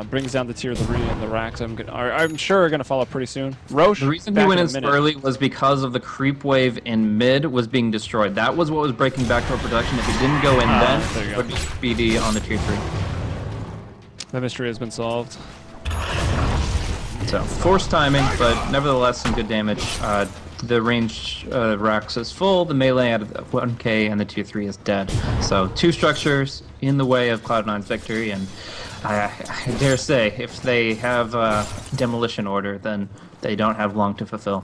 D: Brings down the tier 3 and the racks I'm sure are going to follow pretty soon. Roche,
E: the reason he went in early was because of the creep wave in mid was being destroyed. That was what was breaking backdoor production. If he didn't go in then, it would be BD on the tier 3.
D: The mystery has been solved.
E: So, forced timing, but nevertheless some good damage. The range racks is full, the melee out of 1k, and the tier 3 is dead. So, 2 structures in the way of Cloud9's victory, and I dare say, if they have a demolition order, then they don't have long to fulfill.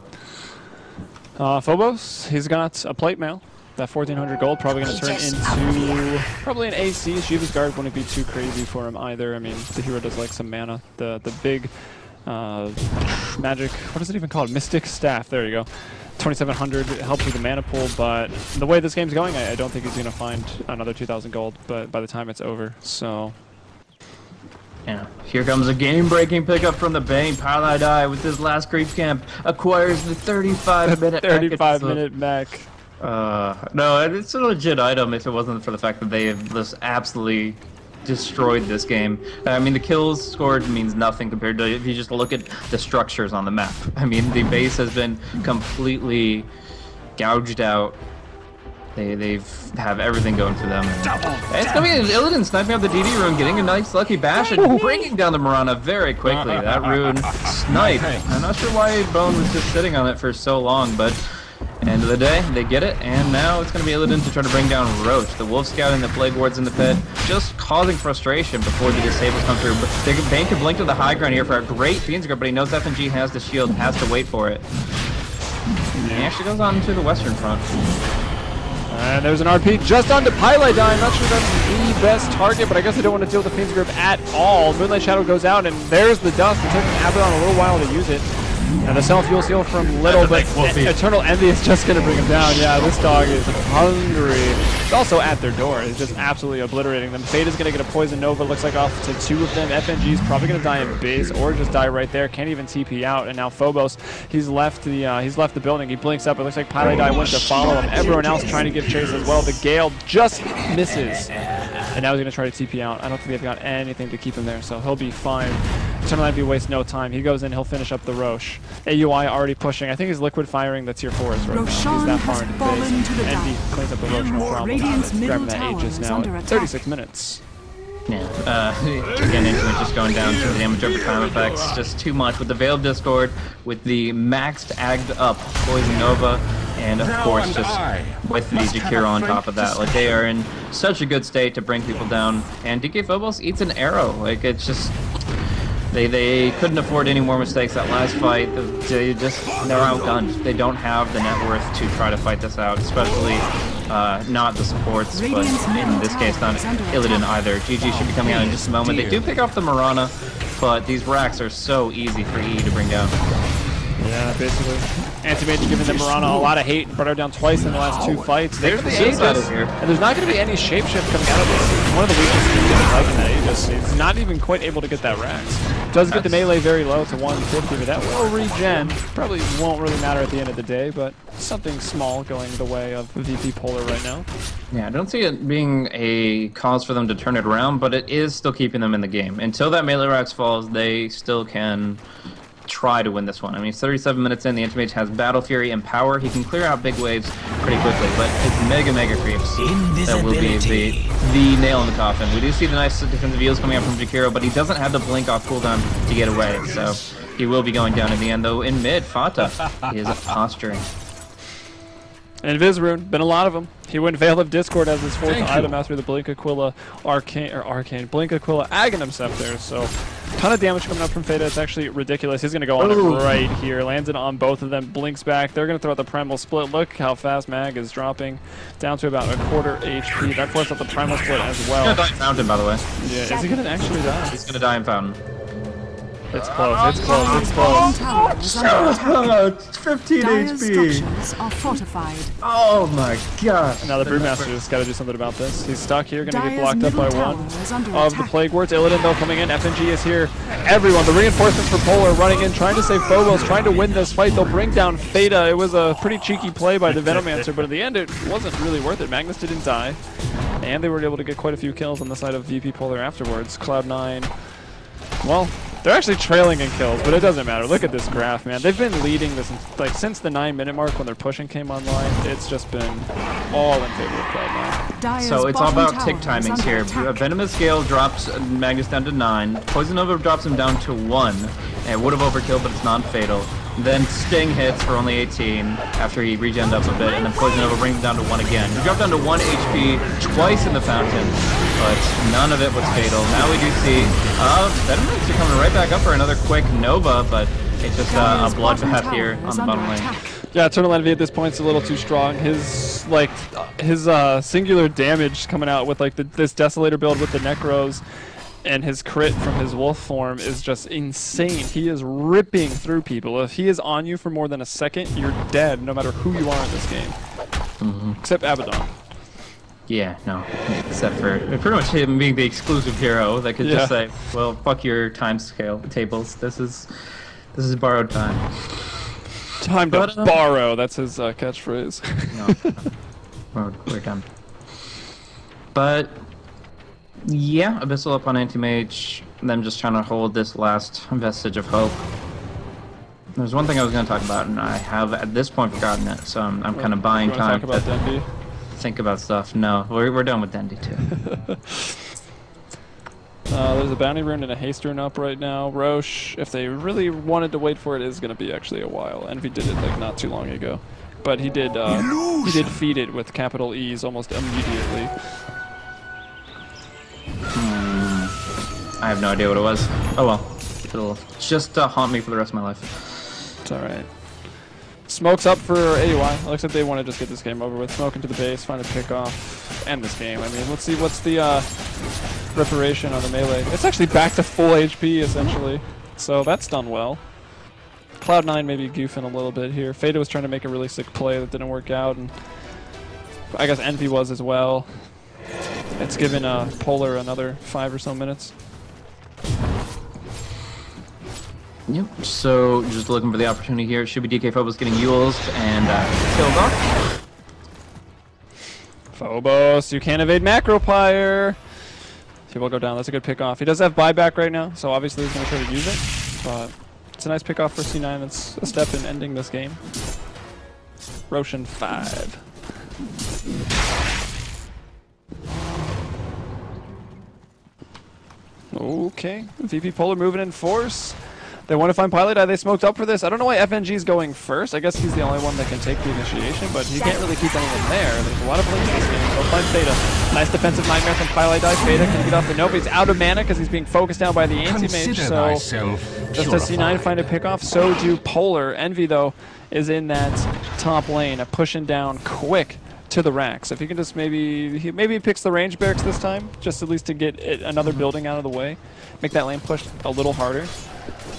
D: Phobos, he's got a plate mail. That 1,400 gold probably going to turn into probably an AC. Shiva's Guard wouldn't be too crazy for him either. I mean, the hero does like some mana. The big magic, what is it even called? Mystic Staff. There you go. 2,700 helps with the mana pool, but the way this game's going, I don't think he's going to find another 2,000 gold. But by the time it's over, so.
E: Yeah, here comes a game-breaking pickup from the Bane. Starladder with his last creep camp acquires the 35-minute
D: 35-minute mech.
E: No, it's a legit item if it wasn't for the fact that they have just absolutely destroyed this game. I mean, the kills scored means nothing compared to if you just look at the structures on the map. I mean, the base has been completely gouged out. They have everything going for them. It's gonna be Illidan sniping out the DD rune, getting a nice lucky bash, and bringing down the Mirana very quickly. That rune snipe. I'm not sure why Bone was just sitting on it for so long, but end of the day, they get it, and now it's gonna be Illidan to try to bring down Roach. The Wolf Scout and the Plague Wards in the pit, just causing frustration before the disables come through. But Bane can blink to the high ground here for a great Fiend's Grip, but he knows FNG has the shield, has to wait for it. And he actually goes on to the western front.
D: And there's an RP just onto Pilot. I'm not sure that's the best target, but I guess I don't want to deal with the Fiend's Grip at all. Moonlight Shadow goes out, and there's the dust. It took Abaddon a little while to use it. And the self-fuel seal from Little, but Eternal Envy is just going to bring him down. Yeah, this dog is hungry. It's also at their door. It's just absolutely obliterating them. Fate is going to get a Poison Nova. Looks like off to 2 of them. FNG is probably going to die in base or just die right there. Can't even TP out. And now Phobos, he's left the building. He blinks up. It looks like Pilot went to follow him. Everyone else trying to give chase as well. The Gale just misses. And now he's going to try to TP out. I don't think they've got anything to keep him there, so he'll be fine. Eternal Envy wastes no time. He goes in, he'll finish up the Roche. AUI already pushing. I think he's liquid firing the tier 4s right now. He's that far into base. Envy cleans up the Roche, no problem. Grabbing that Aegis now at 36 minutes.
E: Yeah, again, Antimage just going down to the damage over time effects, just too much with the Veiled Discord, with the maxed agged up Poison Nova, and of course just with the Jakira on top of that. Like, they are in such a good state to bring people down, and DK Phobos eats an arrow. Like, it's just, they couldn't afford any more mistakes that last fight. They're outgunned. They don't have the net worth to try to fight this out, especially not the supports, but in this case not Illidan either. GG should be coming out in just a moment. They do pick off the Mirana, but these racks are so easy for EE to bring down.
D: Yeah, basically. Anti-Mage giving the Mirana a lot of hate and brought her down twice in the last 2 fights. There's the Aegis, and there's not going to be any shapeshift coming out of this. One of the weaknesses he's liking that Aegis. He's not even quite able to get that Rax. Does get the melee very low to 150, but that will regen. Probably won't really matter at the end of the day, but something small going the way of VP Polar right now.
E: Yeah, I don't see it being a cause for them to turn it around, but it is still keeping them in the game. Until that melee Rax falls, they still can try to win this one. I mean, it's 37 minutes in, the Antimage has Battle Fury and Power. He can clear out big waves pretty quickly, but it's mega creeps that will be the nail in the coffin. We do see the nice defensive heals coming out from Jakiro, but he doesn't have the blink off cooldown to get away, so he will be going down in the end, though in mid, Fata is posturing.
D: And Vizrune, been a lot of them. He went Veil of Discord as his 4th item after the Blink Aquila Blink Aquila Aghanim Scepter, so ton of damage coming up from Fata. It's actually ridiculous. He's going to go on it right here. Lands it on both of them. Blinks back. They're going to throw out the Primal Split. Look how fast Mag is dropping down to about a quarter HP. That forced out the Primal Split as well.
E: He's going to die in Fountain, by the way.
D: Yeah, is he going to actually die?
E: He's going to die in Fountain.
D: It's close, it's close, it's close.
E: It's 15 HP.
A: Are fortified.
E: Oh my gosh.
D: Now the Brewmaster just got to do something about this. He's stuck here, going to get blocked up by one of the Plague Wards. Illidan, though, coming in. FNG is here. Everyone, the reinforcements for Polar running in, trying to save Phobos, trying to win this fight. They'll bring down Fata. It was a pretty cheeky play by the Venomancer, but in the end, it wasn't really worth it. Magnus didn't die, and they were able to get quite a few kills on the side of VP Polar afterwards. Cloud9, well, they're actually trailing in kills, but it doesn't matter. Look at this graph, man. They've been leading this like since the 9-minute mark when their pushing came online. It's just been all in favor of Cloud9.
E: So it's all about tick timings here. Venomous Gale drops Magnus down to 9. Poison Nova drops him down to 1. And it would have overkilled, but it's non-fatal. Then Sting hits for only 18 after he regened up a bit, and then Poison Nova brings him down to 1 again. He dropped down to 1 HP twice in the Fountain, but none of it was fatal. Now we do see Venomancer coming right back up for another quick Nova, but It's just a bloodbath here on the bottom lane.
D: Yeah, Eternal Envy at this point is a little too strong. His singular damage coming out with like this Desolator build with the Necros and his crit from his wolf form is just insane. He is ripping through people. If he is on you for more than a second, you're dead no matter who you are in this game. Except Abaddon.
E: Yeah, no, except for pretty much him being the exclusive hero that could just say, well, fuck your time scale tables. This is borrowed time.
D: Time to borrow. That's his catchphrase.
E: No, we're done. But yeah, Abyssal up on Anti-Mage. Them just trying to hold this last vestige of hope. There's one thing I was going to talk about, and I have at this point forgotten it. So I'm kind of buying time
D: to talk about Dendy?
E: Think about stuff. No, we're done with Dendy too.
D: There's a bounty rune and a haste rune up right now. Roche, if they really wanted to wait for it, is going to be actually a while. Envy did it like not too long ago, but he did feed it with capital E's almost immediately.
E: I have no idea what it was. Oh well, it'll just haunt me for the rest of my life.
D: It's all right. Smoke's up for AUI. Looks like they want to just get this game over with. Smoke into the base, find a pick off, end this game. I mean, let's see what's the reparation on the melee. It's actually back to full HP, essentially. So that's done well. Cloud9 maybe goofing a little bit here. Fada was trying to make a really sick play that didn't work out, and I guess Envy was as well. It's given Polar another 5 or so minutes.
E: Yep, so just looking for the opportunity here. It should be DK Phobos getting Yules and killed off.
D: Phobos, you can't evade Macropire. He will go down. That's a good pick off. He does have buyback right now, so obviously he's going to try to use it. But it's a nice pick off for C9. It's a step in ending this game. Roshan 5. Okay, VP Polar moving in force. They want to find Pilot Eye. They smoked up for this. I don't know why FNG is going first. I guess he's the only one that can take the initiation, but he can't really keep anyone there. There's a lot of blinks in this game. They'll find Fada. Nice defensive nightmare from Pilot Eye. Fada can get off the nope. He's out of mana because he's being focused down by the anti-mage. So just as C9 find a pick off, so do Polar. Envy, though, is in that top lane, pushing down quick to the racks. If he can just maybe he picks the range barracks this time, just at least to get another building out of the way, make that lane push a little harder.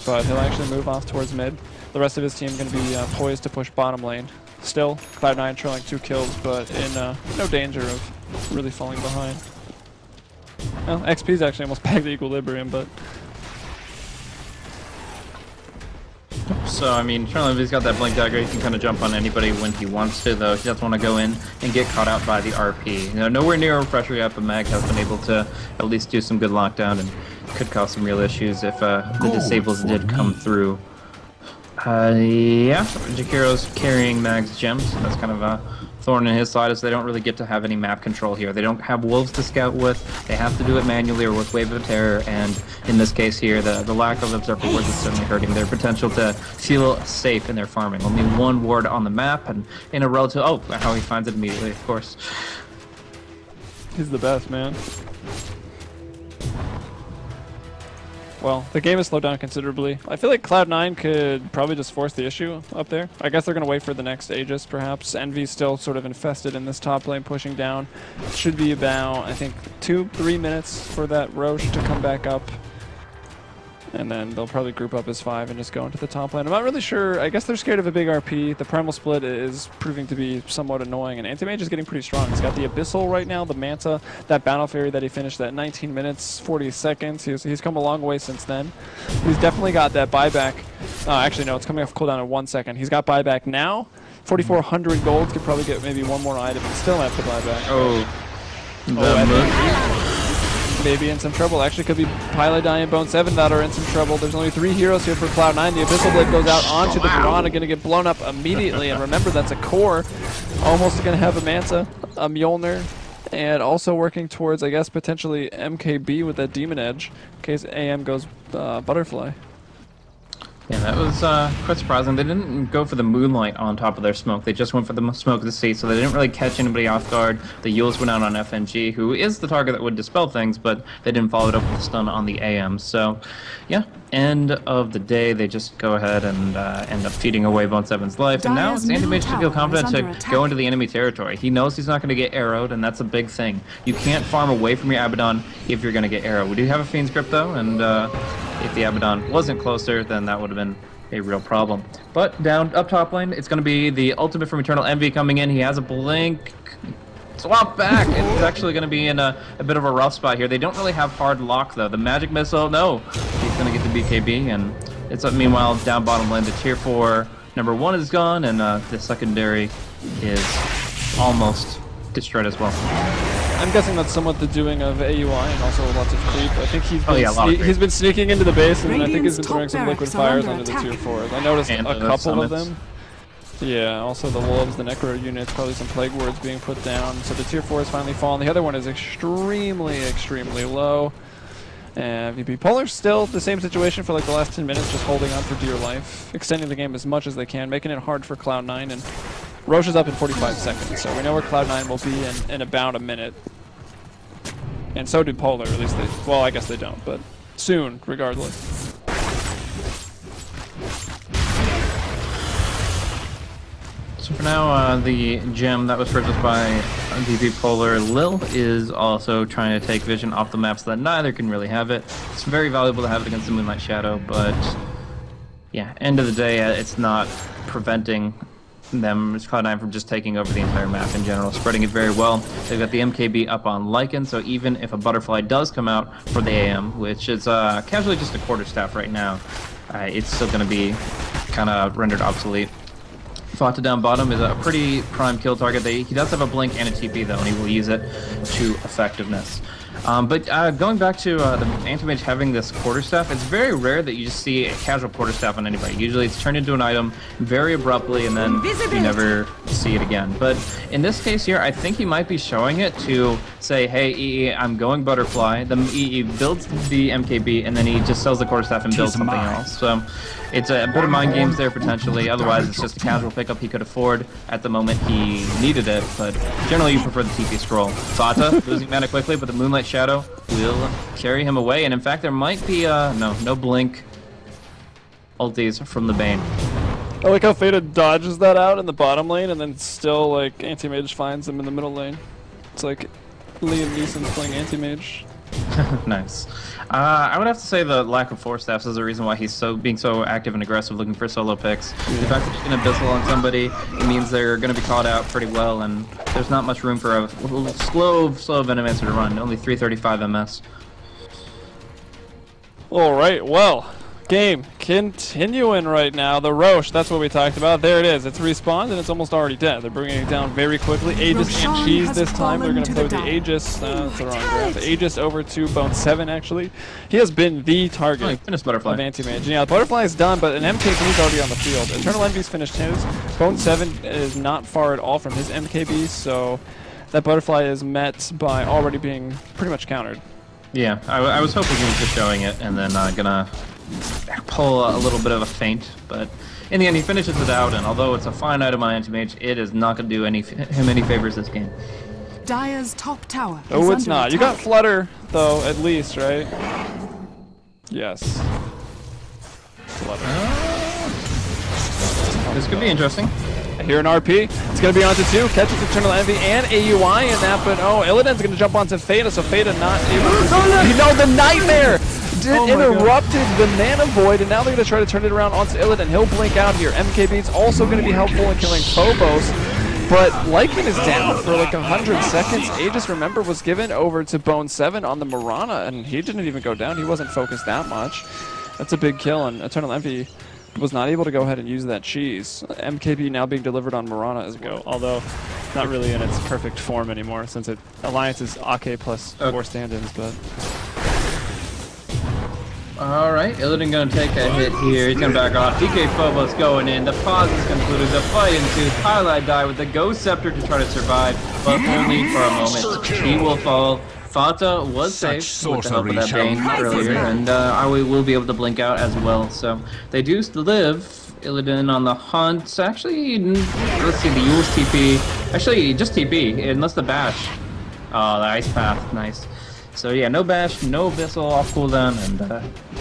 D: But he'll actually move off towards mid. The rest of his team going to be poised to push bottom lane. Still, Cloud9 trailing 2 kills, but in no danger of really falling behind. Well, XP's actually almost back to equilibrium, but
E: so, I mean, Charlie, he's got that Blink Dagger. He can kind of jump on anybody when he wants to, though. He doesn't want to go in and get caught out by the RP. You know, nowhere near pressure yet, but Mag has been able to at least do some good lockdown and could cause some real issues if the disables did come through. Yeah, Jakiro's carrying Mag's gems. That's kind of a thorn in his side, is they don't really get to have any map control here. They don't have wolves to scout with. They have to do it manually or with Wave of Terror, and in this case here, the lack of Observer Wards is certainly hurting their potential to feel safe in their farming. Only one ward on the map, and in a relative... Oh, how he finds it immediately, of course.
D: He's the best, man. Well, the game has slowed down considerably. I feel like Cloud9 could probably just force the issue up there. I guess they're going to wait for the next Aegis, perhaps. Envy's still sort of infested in this top lane, pushing down. It should be about, I think, 2-3 minutes for that Roche to come back up. And then they'll probably group up as 5 and just go into the top lane. I'm not really sure. I guess they're scared of a big RP. The Primal Split is proving to be somewhat annoying, and Anti-Mage is getting pretty strong. He's got the Abyssal right now, the Manta, that Battle Fairy that he finished at 19 minutes, 40 seconds. He's come a long way since then. He's definitely got that buyback. Actually, no, it's coming off cooldown in 1 second. He's got buyback now. 4,400 gold. Could probably get maybe one more item and still have the buyback. Maybe in some trouble. Actually, could be Pilot Eye and Bone 7 that are in some trouble. There's only 3 heroes here for Cloud9. The Abyssal Blade goes out onto the Piranha, going to get blown up immediately. And remember, that's a core. Almost going to have a Manta, a Mjolnir, and also working towards, I guess, potentially MKB with that Demon Edge in case AM goes Butterfly.
E: Yeah, that was quite surprising. They didn't go for the Moonlight on top of their smoke. They just went for the smoke of the sea, so they didn't really catch anybody off guard. The Yules went out on FNG, who is the target that would dispel things, but they didn't follow it up with a stun on the AM. So, yeah, end of the day, they just go ahead and end up feeding away Bone 7's life. And now it's Anti-Mage to feel confident to go into the enemy territory. He knows he's not going to get arrowed, and that's a big thing. You can't farm away from your Abaddon if you're going to get arrowed. We do have a Fiend's Grip, though, and if the Abaddon wasn't closer, then that would have been a real problem. But down up top lane, it's going to be the ultimate from Eternal Envy coming in. He has a blink. Swap back. It's actually going to be in a bit of a rough spot here. They don't really have hard lock, though. The magic missile, no. He's going to get the BKB, and it's meanwhile down bottom lane. The tier 4 #1 is gone, and the secondary is almost destroyed as well.
D: I'm guessing that's somewhat the doing of AUI and also lots of creep. I think he's been sneaking into the base, and I think he's been throwing some liquid fires onto the tier 4s. I noticed a couple of them. Yeah, also the wolves, the necro units, probably some plague wards being put down. So the tier 4 is finally fallen. The other one is extremely low. And VP Polar still the same situation for like the last 10 minutes, just holding on for dear life, extending the game as much as they can, making it hard for Cloud9. And Roche is up in 45 seconds, so we know where Cloud9 will be in about a minute. And so did Polar, at least they, well, I guess they don't, but soon, regardless.
E: So for now, the gem that was purchased by VP Polar Lil is also trying to take vision off the map so that neither can really have it. It's very valuable to have it against the Moonlight Shadow, but yeah, end of the day, it's not preventing them, Cloud9, from just taking over the entire map in general, spreading it very well. They've got the MKB up on Lycan, so even if a Butterfly does come out for the AM, which is casually just a quarterstaff right now, it's still going to be kind of rendered obsolete. Fata down bottom is a pretty prime kill target. He does have a blink and a TP though, and he will use it to effectiveness. But going back to the Antimage having this quarterstaff, it's very rare that you just see a casual quarterstaff on anybody. Usually it's turned into an item very abruptly and then you never see it again. But in this case here, I think he might be showing it to say, hey, EE, I'm going Butterfly. The EE builds the MKB and then he just sells the quarterstaff and builds something else. So it's a bit of mind games there potentially. Otherwise, it's just a casual pickup he could afford at the moment he needed it. But generally, you prefer the TP scroll. Fata losing mana quickly, but the Moonlight Shadow will carry him away. And in fact, there might be no blink ultis from the Bane.
D: I like how Fata dodges that out in the bottom lane, and then still like Anti-Mage finds him in the middle lane. It's like Liam Neeson's playing Anti-Mage.
E: Nice. I would have to say the lack of force staffs is the reason why he's being so active and aggressive looking for solo picks. Yeah. The fact that you can abyssal on somebody, it means they're going to be caught out pretty well, and there's not much room for a slow Venomancer to run. Only 335 MS. Alright, well, game continuing right now. The Roche, that's what we talked about. There it is. It's respawned and it's almost already dead. They're bringing it down very quickly. Aegis and Cheese this time. They're going to throw the Aegis. That's the wrong graph. The Aegis over to Bone 7 actually. He has been the target of Anti-Mage. Yeah, the Butterfly is done, but an MKB is already on the field. Eternal Envy's finished his. Bone 7 is not far at all from his MKB, so that Butterfly is met by already being pretty much countered. Yeah, I was hoping he was just showing it and then gonna pull a little bit of a feint, but in the end he finishes it out, and although it's a fine item on Anti-Mage, it is not going to do him any favors this game.
A: Dire's top tower.
D: Oh, it's not. You got Flutter, though, at least, right? Yes. Flutter.
E: This could be interesting.
D: Here in RP, it's going to be onto 2, catches Eternal Envy and AUI in that, but oh, Illidan's going to jump onto Fata, so Fata not able to... You know, the Nightmare! Interrupted the Mana Void, and now they're going to try to turn it around onto Illidan. He'll blink out here. MKB's also going to be helpful in killing Phobos, but Lycan is down for like 100 seconds. Aegis, remember, was given over to Bone 7 on the Mirana, and he didn't even go down. He wasn't focused that much. That's a big kill, and Eternal Envy was not able to go ahead and use that cheese. MKB now being delivered on Mirana as go, although not really in its perfect form anymore, since Alliance is AK plus 4 stand-ins, but...
E: Alright, Illidan gonna take a hit here. He's gonna back off. DK Phobos going in. The pause is concluded. The fight ensues. Highlight die with the Ghost Scepter to try to survive, but only for a moment. He will fall. Fata was saved with the help of that Bane earlier, and we will be able to blink out as well. So they do live. Illidan on the hunt. Actually, let's see, the Yule's TP. Actually, just TP, unless the Bash. Oh, the Ice Path, nice. So yeah, no bash, no Abyssal off cooldown, and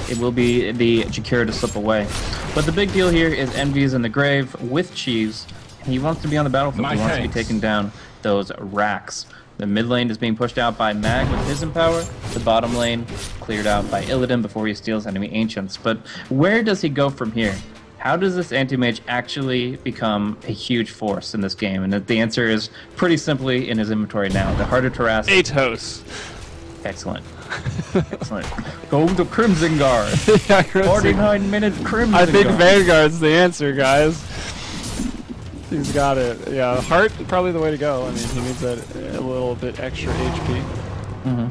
E: it will be the Jakira to slip away. But the big deal here is Envy's in the grave with Cheese, and he wants to be on the battlefield. He wants to be taking down those racks. The mid lane is being pushed out by Mag with his Empower. The bottom lane cleared out by Illidan before he steals enemy Ancients. But where does he go from here? How does this anti-mage actually become a huge force in this game? And the answer is pretty simply in his inventory now. The harder to harass.
D: Atos.
E: Excellent. Excellent. Going to Crimson Guard.
D: Yeah,
E: 49 minutes Crimson
D: I think
E: Guard.
D: Vanguard's the answer, guys. He's got it. Yeah, Heart probably the way to go. I mean, he needs that a little bit extra HP.
E: Mm-hmm.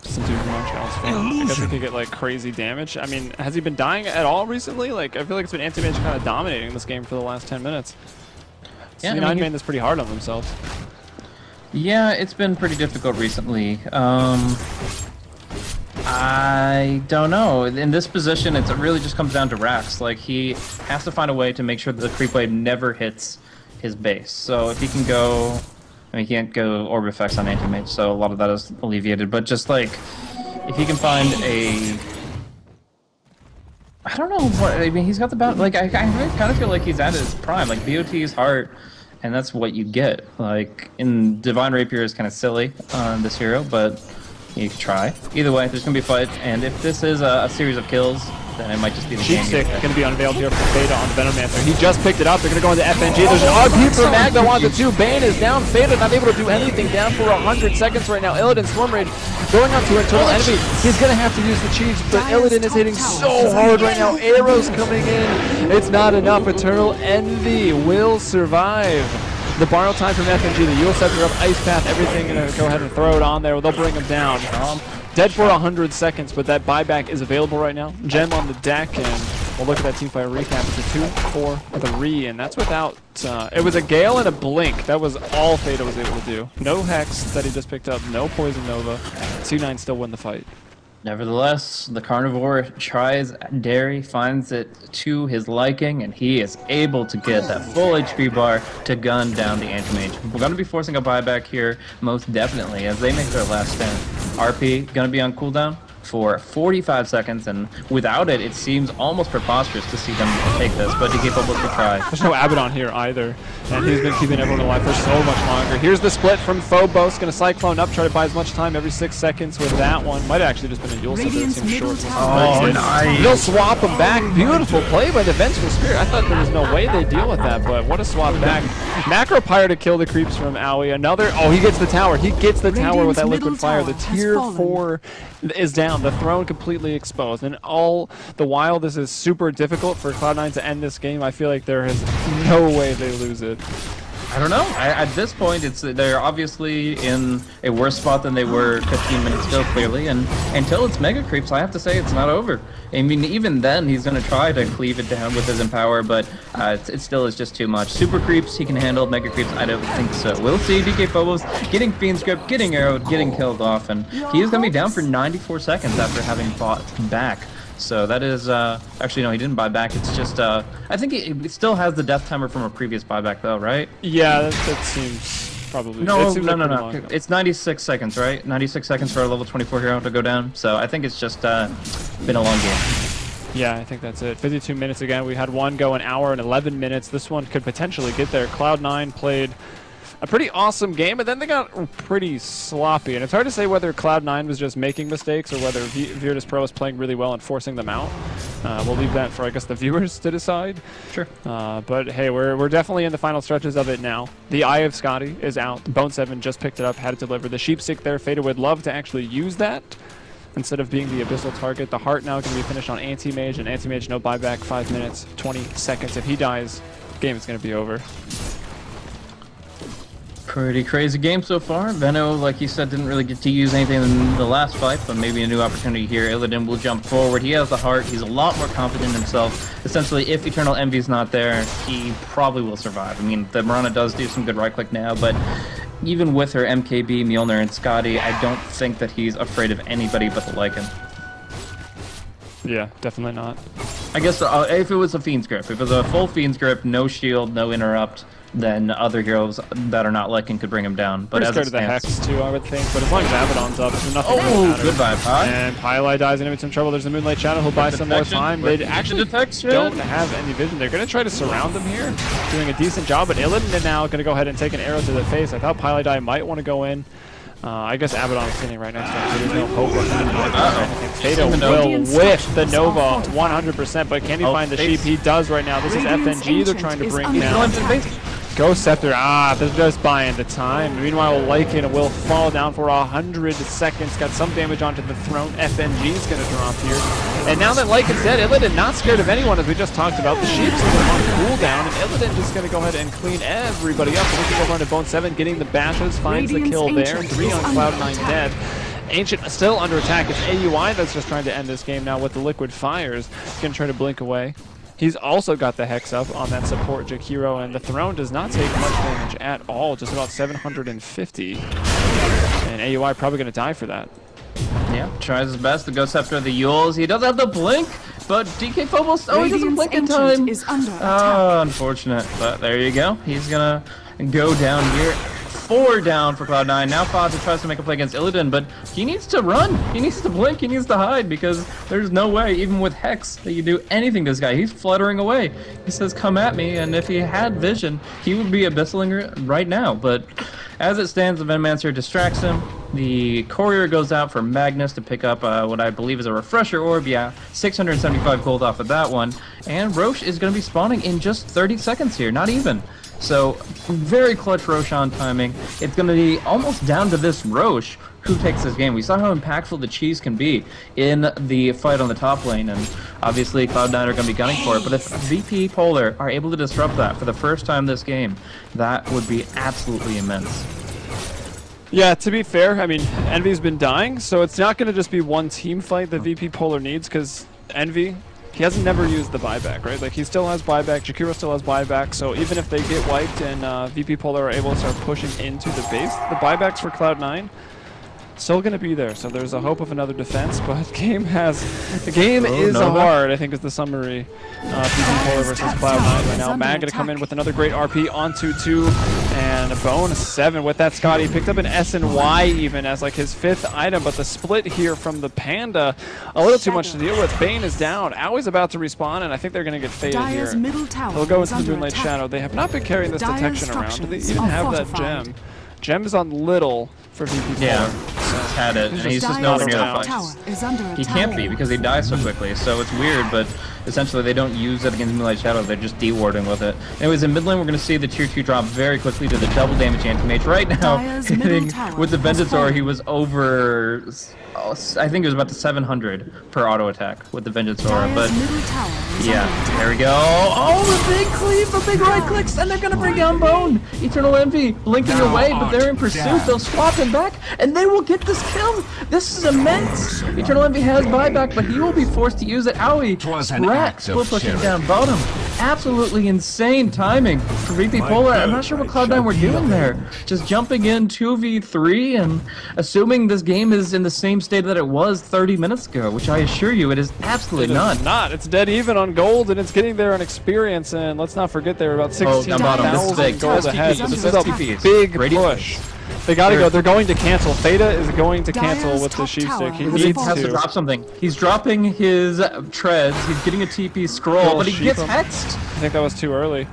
D: Some dude from Montreal's fan. I guess he could get like crazy damage. I mean, has he been dying at all recently? Like, I feel like it's been anti-mage kind of dominating this game for the last 10 minutes.
E: Yeah,
D: C9 made this pretty hard on themselves.
E: Yeah, it's been pretty difficult recently. I don't know. In this position, it really just comes down to racks. Like, he has to find a way to make sure that the creep wave never hits his base. So if he can go... I mean, he can't go orb effects on anti-mage, so a lot of that is alleviated. But just, like, if he can find a... I don't know what... I mean, he's got the... Like, I really kind of feel like he's at his prime. Like, BOT's heart, and that's what you get. Like, in Divine Rapier is kind of silly on this hero, but... You can try. Either way, there's going to be a fight, and if this is a series of kills, then it might just be the
D: Cheap
E: game.
D: stick going to be unveiled here for Fada on the Venomancer. He just picked it up. They're going to go into FNG. There's an RP for Mag that wants it too. Bane is down. Fada not able to do anything. Down for 100 seconds right now. Illidan Storm Rage going on to Eternal Enemy. He's going to have to use the cheese, but Illidan is hitting so hard right now. Arrows coming in. It's not enough. Eternal Envy will survive. The borrow time from FNG, the Yule Scepter up, Ice Path, everything, gonna go ahead and throw it on there. They'll bring him down. Dead for 100 seconds, but that buyback is available right now. Gem on the deck, and we'll look at that teamfight recap. It's a 2-4-3, and that's without... it was a Gale and a Blink. That was all Fada was able to do. No Hex that he just picked up, no Poison Nova. C9 still win the fight.
E: Nevertheless, the Carnivore tries dairy, finds it to his liking, and he is able to get that full HP bar to gun down the Antimage. We're going to be forcing a buyback here, most definitely, as they make their last stand. RP going to be on cooldown for 45 seconds, and without it, it seems almost preposterous to see them take this, but he gave up with the try.
D: There's no Abaddon here either, and he's been keeping everyone alive for so much longer. Here's the split from Phobos, going to Cyclone up, try to buy as much time every 6 seconds with that one. Might have actually just been a Yule Scepter, it seems short.
E: Oh, nice.
D: They'll swap him back. Beautiful play by the Vengeful Spirit. I thought there was no way they'd deal with that, but what a swap back. Macro Pyre to kill the creeps from Owie. Another, oh, he gets the tower. He gets the tower with that liquid fire. The tier 4 is down. The throne completely exposed, and all the while this is super difficult for Cloud9 to end this game. I feel like there is no way they lose it.
E: I don't know. At this point, they're obviously in a worse spot than they were 15 minutes ago, clearly. And until it's Mega Creeps, I have to say it's not over. I mean, even then, he's going to try to cleave it down with his Empower, but it still is just too much. Super Creeps, he can handle. Mega Creeps, I don't think so. We'll see. DK Phobos getting Fiend Script, getting arrowed, getting killed off, and he is going to be down for 94 seconds after having fought back. So that is, actually no, he didn't buy back. It's just, I think it still has the death timer from a previous buyback though, right?
D: Yeah, that seems probably.
E: No,
D: no.
E: It's 96 seconds, right? 96 seconds for a level 24 hero to go down. So I think it's just been a long game.
D: Yeah, I think that's it. 52 minutes again. We had one go an hour and 11 minutes. This one could potentially get there. Cloud9 played a pretty awesome game, and then they got pretty sloppy. And it's hard to say whether Cloud9 was just making mistakes or whether Virtus Pro was playing really well and forcing them out. We'll leave that for, I guess, the viewers to decide.
E: Sure.
D: But hey, we're definitely in the final stretches of it now. The Eye of Scotty is out. Bone 7 just picked it up, had it delivered. The Sheepstick there, Fada would love to actually use that instead of being the Abyssal target. The Heart now can be finished on Anti-Mage, and Anti-Mage no buyback, 5 minutes, 20 seconds. If he dies, the game is going to be over.
E: Pretty crazy game so far. Veno, like you said, didn't really get to use anything in the last fight, but maybe a new opportunity here. Illidan will jump forward. He has the heart. He's a lot more confident in himself. Essentially, if Eternal Envy's not there, he probably will survive. I mean, the Mirana does do some good right-click now, but even with her MKB, Mjolnir, and Scotty, I don't think that he's afraid of anybody but the Lycan.
D: Yeah, definitely not.
E: I guess if it was a Fiend's Grip, if it was a full Fiend's Grip, no shield, no interrupt, then other heroes that are not Lycan could bring him down. But as
D: scared
E: it
D: of the
E: stands,
D: Hex too, I would think. But as long as Abaddon's up, so nothing really
E: oh,
D: matters.
E: goodbye, Pi.
D: And Pylai dies and in some trouble. There's the Moonlight Shadow. He'll buy some more time. They actually don't have any vision. They're going to try to surround them here, doing a decent job. But Illidan now going to go ahead and take an arrow to the face. I thought Pylai might want to go in. I guess Abaddon is sitting right next to him, so there's no hope of anything. Fado will whiff the Nova 100%, but can he find the sheep? He does right now. This is FNG they're trying to bring down. Ghost Scepter, they're just buying the time. Meanwhile, Lycan will fall down for 100 seconds. Got some damage onto the throne. FNG is going to drop here. And now that Lycan's dead, Illidan not scared of anyone, as we just talked about. The sheep's on cooldown, and Illidan just going to go ahead and clean everybody up. Looking over onto Bone 7, getting the bashes, finds the kill there. 3 on Cloud9 dead. Ancient still under attack. It's AUI that's just trying to end this game now with the Liquid Fires. He's going to try to blink away. He's also got the Hex up on that support Jakiro, and the Throne does not take much damage at all, just about 750. And AUI probably going to die for that.
E: Yeah, tries his best to go Scepter the Yules. He does have the blink, but DK Phobos, he doesn't blink in time. Oh, unfortunate, but there you go. He's going to go down here. 4 down for Cloud9. Now Fozzy tries to make a play against Illidan, but he needs to run. He needs to blink. He needs to hide, because there's no way, even with Hex, that you do anything to this guy. He's fluttering away. He says, come at me, and if he had vision, he would be abyssling right now. But as it stands, the Venomancer distracts him. The Courier goes out for Magnus to pick up what I believe is a Refresher Orb. Yeah, 675 gold off of that one. And Roche is going to be spawning in just 30 seconds here, not even. So, very clutch Roshan timing. It's going to be almost down to this Roche who takes this game. We saw how impactful the cheese can be in the fight on the top lane, and obviously Cloud9 are going to be gunning for it. But if VP Polar are able to disrupt that for the first time this game, that would be absolutely immense.
D: Yeah, to be fair, I mean, Envy's been dying, so it's not going to just be one team fight that VP Polar needs, because Envy, he hasn't never used the buyback, right? Like, he still has buyback, Jakiro still has buyback, so even if they get wiped and VP Polar are able to start pushing into the base, the buybacks for Cloud9 still going to be there, so there's a hope of another defense, but the game is hard, I think is the summary. VP Polar versus Cloud9 right now. Mag going to come in with another great RP onto 2, and a Bone 7 with that Scott. He picked up an S and Y even as like his 5th item, but the split here from the Panda, a little too much to deal with. Bane is down. Aui's about to respawn, and I think they're going to get faded here. They'll go into the Moonlight Shadow. They have not been carrying this detection around. They even have that gem. Gem is on little for VP.
E: Yeah, he's had it, and he's just nowhere near the fight. He can't be, because he dies so quickly, so it's weird, but essentially they don't use it against Moonlight Shadow, they're just de-warding with it. Anyways, in mid lane, we're going to see the tier 2 drop very quickly to the double damage anti-mage. Right now, hitting with the Vengeance, he was over, I think it was about to 700 per auto attack with the Vengeance Aura, but yeah, there we go. Oh, the big cleave, the big right clicks, and they're going to bring down Bone. Eternal Envy blinking away, but they're in pursuit. They'll swap him back, and they will get this kill. This is immense. Eternal Envy has buyback, but he will be forced to use it. Aoi, Sprat, split pushing down bottom. Absolutely insane timing for VP Polar. I'm not sure what Cloud9 were doing there. Just jumping in 2v3 and assuming this game is in the same state that it was 30 minutes ago, which I assure you it is absolutely not.
D: It's dead even on gold, and it's getting there on experience, and let's not forget they were about 16,000 gold ahead. This is a big push. They gotta go. They're going to cancel. Theta is going to cancel with the sheep stick. He needs
E: to drop something. He's dropping his treads. He's getting a TP scroll, but he gets hexed.
D: I think that was too early.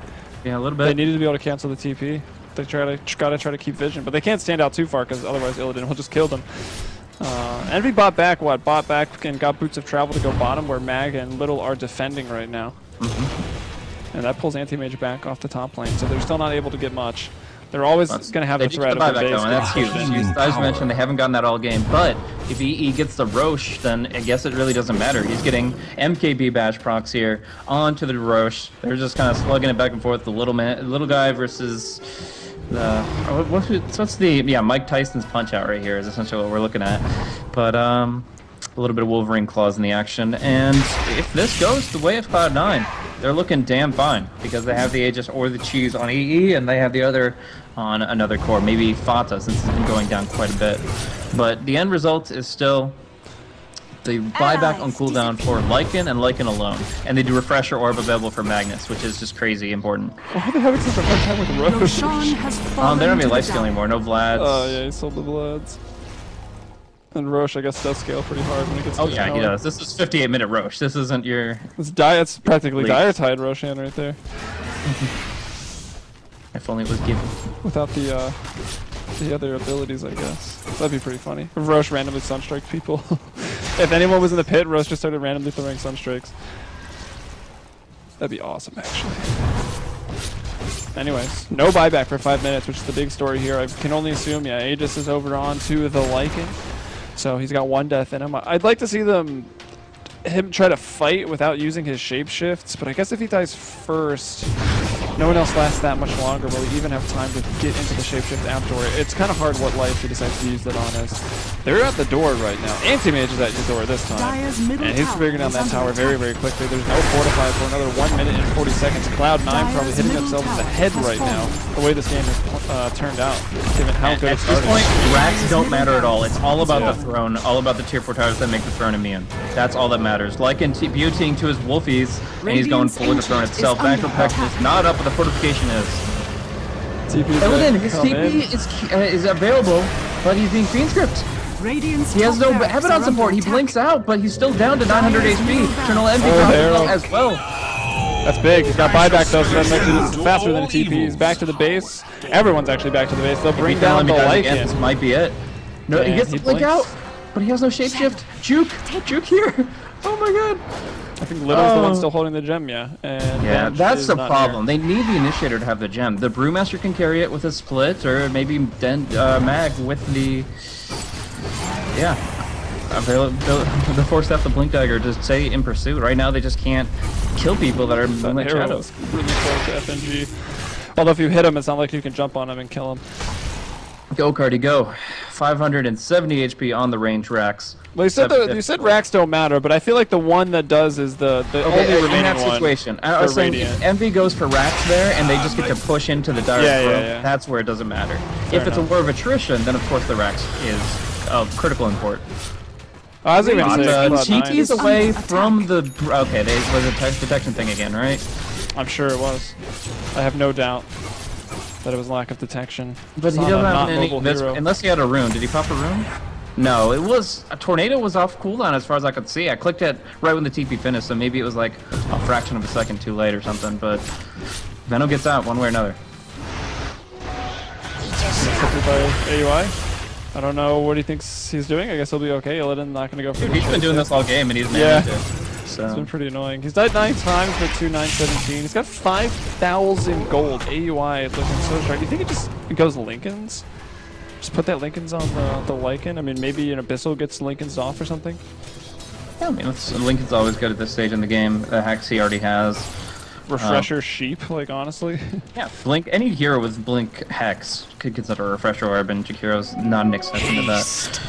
E: Yeah, a little bit.
D: They needed to be able to cancel the TP. They gotta try to keep vision, but they can't stand out too far because otherwise Illidan will just kill them. Envy bought back and got Boots of Travel to go bottom, where Mag and Little are defending right now. And that pulls Anti-Mage back off the top lane, so they're still not able to get much. They're always going to have the threat of the base.
E: That's huge. As mentioned, they haven't gotten that all game, but if EE gets the Roche, then I guess it really doesn't matter. He's getting MKB bash procs here onto the Roche. They're just kind of slugging it back and forth. The little guy versus the Mike Tyson's punch out right here is essentially what we're looking at. But a little bit of Wolverine claws in the action, and if this goes the way of Cloud9, they're looking damn fine, because they have the Aegis or the Cheese on EE, and they have the other on another core, maybe Fata, since it's been going down quite a bit. But the end result is still They buy back on cooldown for Lycan and Lycan alone, and they do refresher orb available for Magnus, which is just crazy important.
D: Why are they having such a hard time with Roche?
A: Roshan has fallen
E: They don't have any
A: to the
E: lifesteal anymore, no Vlads.
D: Oh yeah, he sold the Vlads. And Roche, I guess, does scale pretty hard when he gets to his
E: Yeah, he
D: power.
E: does. This is 58-minute Roche. This isn't your...
D: It's practically Dire Tide Roshan right there.
E: If only it was given.
D: Without the other abilities, I guess. That'd be pretty funny. If Roche randomly sunstriked people. If anyone was in the pit, Roche just started randomly throwing sunstrikes. That'd be awesome, actually. Anyways, no buyback for 5 minutes, which is the big story here. I can only assume, yeah, Aegis is over on to the Lycan. So he's got 1 death in him. I'd like to see him try to fight without using his shapeshifts, but I guess if he dies first, no one else lasts that much longer. Will he even have time to get into the shapeshift afterward? It's kind of hard what life he decides to use that on as. They're at the door right now. Anti-mage is at your door this time. And he's figuring out that tower very, very quickly. There's no fortify for another 1 minute and 40 seconds. Cloud9 probably hitting themselves in the head right now, the way this game has turned out, given how good it's
E: At this
D: started.
E: point, racks don't matter at all. It's all about the throne, all about the tier 4 towers that make the throne immune. That's all that matters. Lycan beautying to his wolfies, and he's going for the throne itself. Back protection is not up, but the fortification is. Illidan, his TP is available, but he's being fiend script. He has no Abaddon support. He blinks out, but he's still down to 900 HP. Eternal Envy as well.
D: That's big. He's got buyback though, so that makes it faster than a TP. He's back to the base. Everyone's actually back to the base. They'll bring down the Lycan.
E: This might be it. No, he gets the blink out, but he has no shapeshift. Juke here. Oh my god.
D: I think Little's the one still holding the gem, yeah. And
E: yeah, that's the problem.
D: Here.
E: They need the Initiator to have the gem. The Brewmaster can carry it with a split, or maybe Mag with the... Yeah. The force out the Blink Dagger to stay in pursuit. Right now they just can't kill people that are Moonlight Shadows.
D: Really close to FNG. Although if you hit him, it's not like you can jump on him and kill him.
E: Go, Cardi, go. 570 HP on the range racks.
D: Well, you said racks don't matter, but I feel like the one that does is the only remaining one.
E: In that situation, I was saying if Envy goes for racks there, and they just get to push into the Dire Throat, that's where it doesn't matter. If it's a war of attrition, then of course the racks is of critical import.
D: I was even
E: TP's away from the... Okay, it was a text detection thing again, right?
D: I'm sure it was. I have no doubt that it was lack of detection.
E: But he doesn't have any... Unless he had a rune. Did he pop a rune? No, it was... A tornado was off cooldown as far as I could see. I clicked it right when the TP finished, so maybe it was like a fraction of a second too late or something, but... Venom gets out one way or another.
D: Accepted by AUI. I don't know what he thinks he's doing. I guess he'll be okay. Illidan not going to go for
E: He's been doing this all game and he's managed it. So.
D: It's been pretty annoying. He's died 9 times for 2,917. He's got 5,000 gold. AUI looking so strong. Do you think it just goes Lincolns? Just put that Lincolns on the Lycan? I mean, maybe an Abyssal gets Lincolns off or something?
E: Yeah, I mean, Lincoln's always good at this stage in the game. The Hex he already has.
D: Refresher sheep, like, honestly.
E: Yeah, Blink, any hero with Blink Hex could consider a Refresher Orb, and Jakiro's not an exception to that.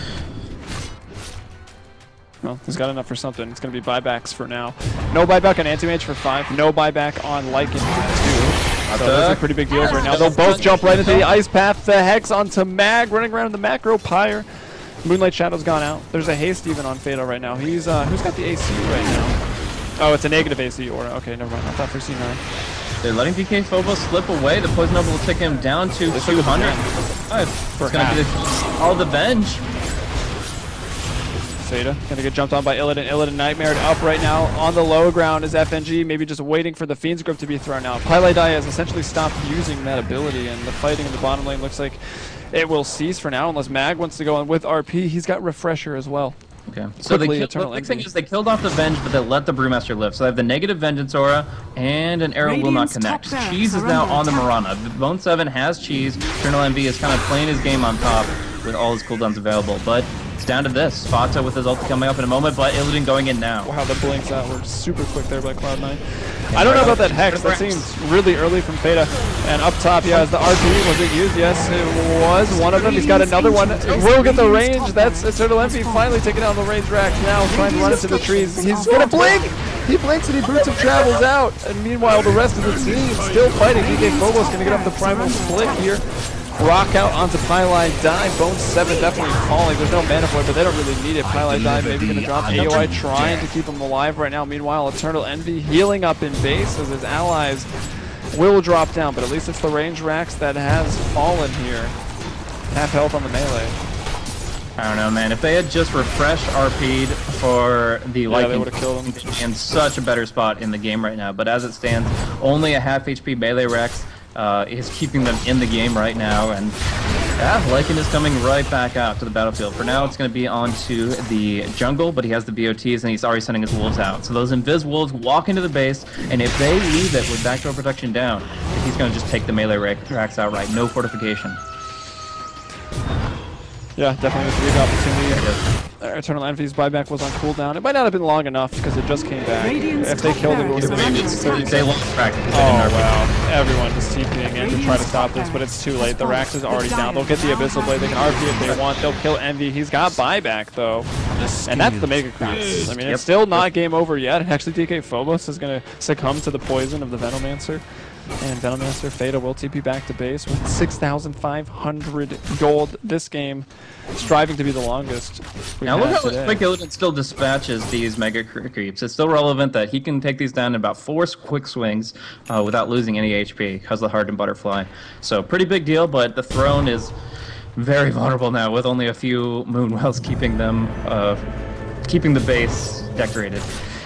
D: Well, he's got enough for something. It's going to be buybacks for now. No buyback on Antimage for 5. No buyback on Lycan for 2. So those are pretty big deals right now. They'll both jump right into the Ice Path. The Hex onto Mag, running around in the Macro Pyre. Moonlight Shadow's gone out. There's a haste even on Fatal right now. He's who's got the AC right now? Oh, it's a negative AC aura. Okay, never mind. I thought for C9.
E: They're letting DK Phobos slip away. The Poison Noble will take him down to 200. It's going to be all the Venge.
D: Theta gonna get jumped on by Illidan. Illidan nightmared up right now on the low ground is FNG, maybe just waiting for the Fiend's Grip to be thrown out. Pylai has essentially stopped using that ability, and the fighting in the bottom lane looks like it will cease for now unless Mag wants to go on with RP. He's got Refresher as well.
E: Okay, so the big thing is they killed off the Venge, but they let the Brewmaster live. So they have the negative Vengeance aura, and an arrow will not connect. Cheese is now on the Mirana. Bone 7 has Cheese. Eternal Envy is kind of playing his game on top with all his cooldowns available, but it's down to this. Fata with his ult coming up in a moment, but Illidan going in now.
D: Wow, the blinks out were super quick there by Cloud9. I don't know about that Hex. That seems really early from Theta. And up top, yeah, is the RP. Was it used? Yes, it was. One of them. He's got another one. Will get the range. That's Eternal Envy finally taking down the range rack now, trying to run into the trees. He's going to blink! He blinks and he boots and travels out. And meanwhile, the rest of the team still fighting. DK Phobos going to get up the primal split here. Rock out onto Pylai Die. Bone 7 definitely falling. There's no mana for it, but they don't really need it. Pylai Die maybe going to drop. AOI trying to keep him alive right now. Meanwhile, Eternal Envy healing up in base as his allies will drop down, but at least it's the range racks that has fallen here. Half health on the melee.
E: I don't know, man. If they had just refreshed RP'd for the Lightning,
D: they would have killed him.
E: In such a better spot in the game right now. But as it stands, only a half HP melee Rex is keeping them in the game right now. And yeah, Lycan is coming right back out to the battlefield. For now, it's going to be on to the jungle, but he has the BOTs and he's already sending his wolves out. So those Invis wolves walk into the base, and if they leave it with backdoor protection down, he's going to just take the melee racks outright. No fortification.
D: Yeah, definitely a big opportunity. Eternal Envy's buyback was on cooldown. It might not have been long enough because it just came back. If they killed it, it would have been 30
E: They lost practice.
D: Oh, wow. Everyone just TPing in to try to stop this, but it's too late. The Rax is already down. They'll get the Abyssal Blade. They can RP if they want. They'll kill Envy. He's got buyback, though. And that's the Mega Creeps. I mean, it's still not game over yet. Actually, DK Phobos is going to succumb to the poison of the Venomancer. And Venomancer Fada will TP back to base with 6,500 gold this game, striving to be the longest.
E: Now look how quick Illidan still dispatches these Mega Creeps. It's still relevant that he can take these down in about 4 quick swings without losing any HP because of the Hardened Butterfly. So pretty big deal, but the throne is very vulnerable now with only a few Moonwells keeping them, keeping the base decorated.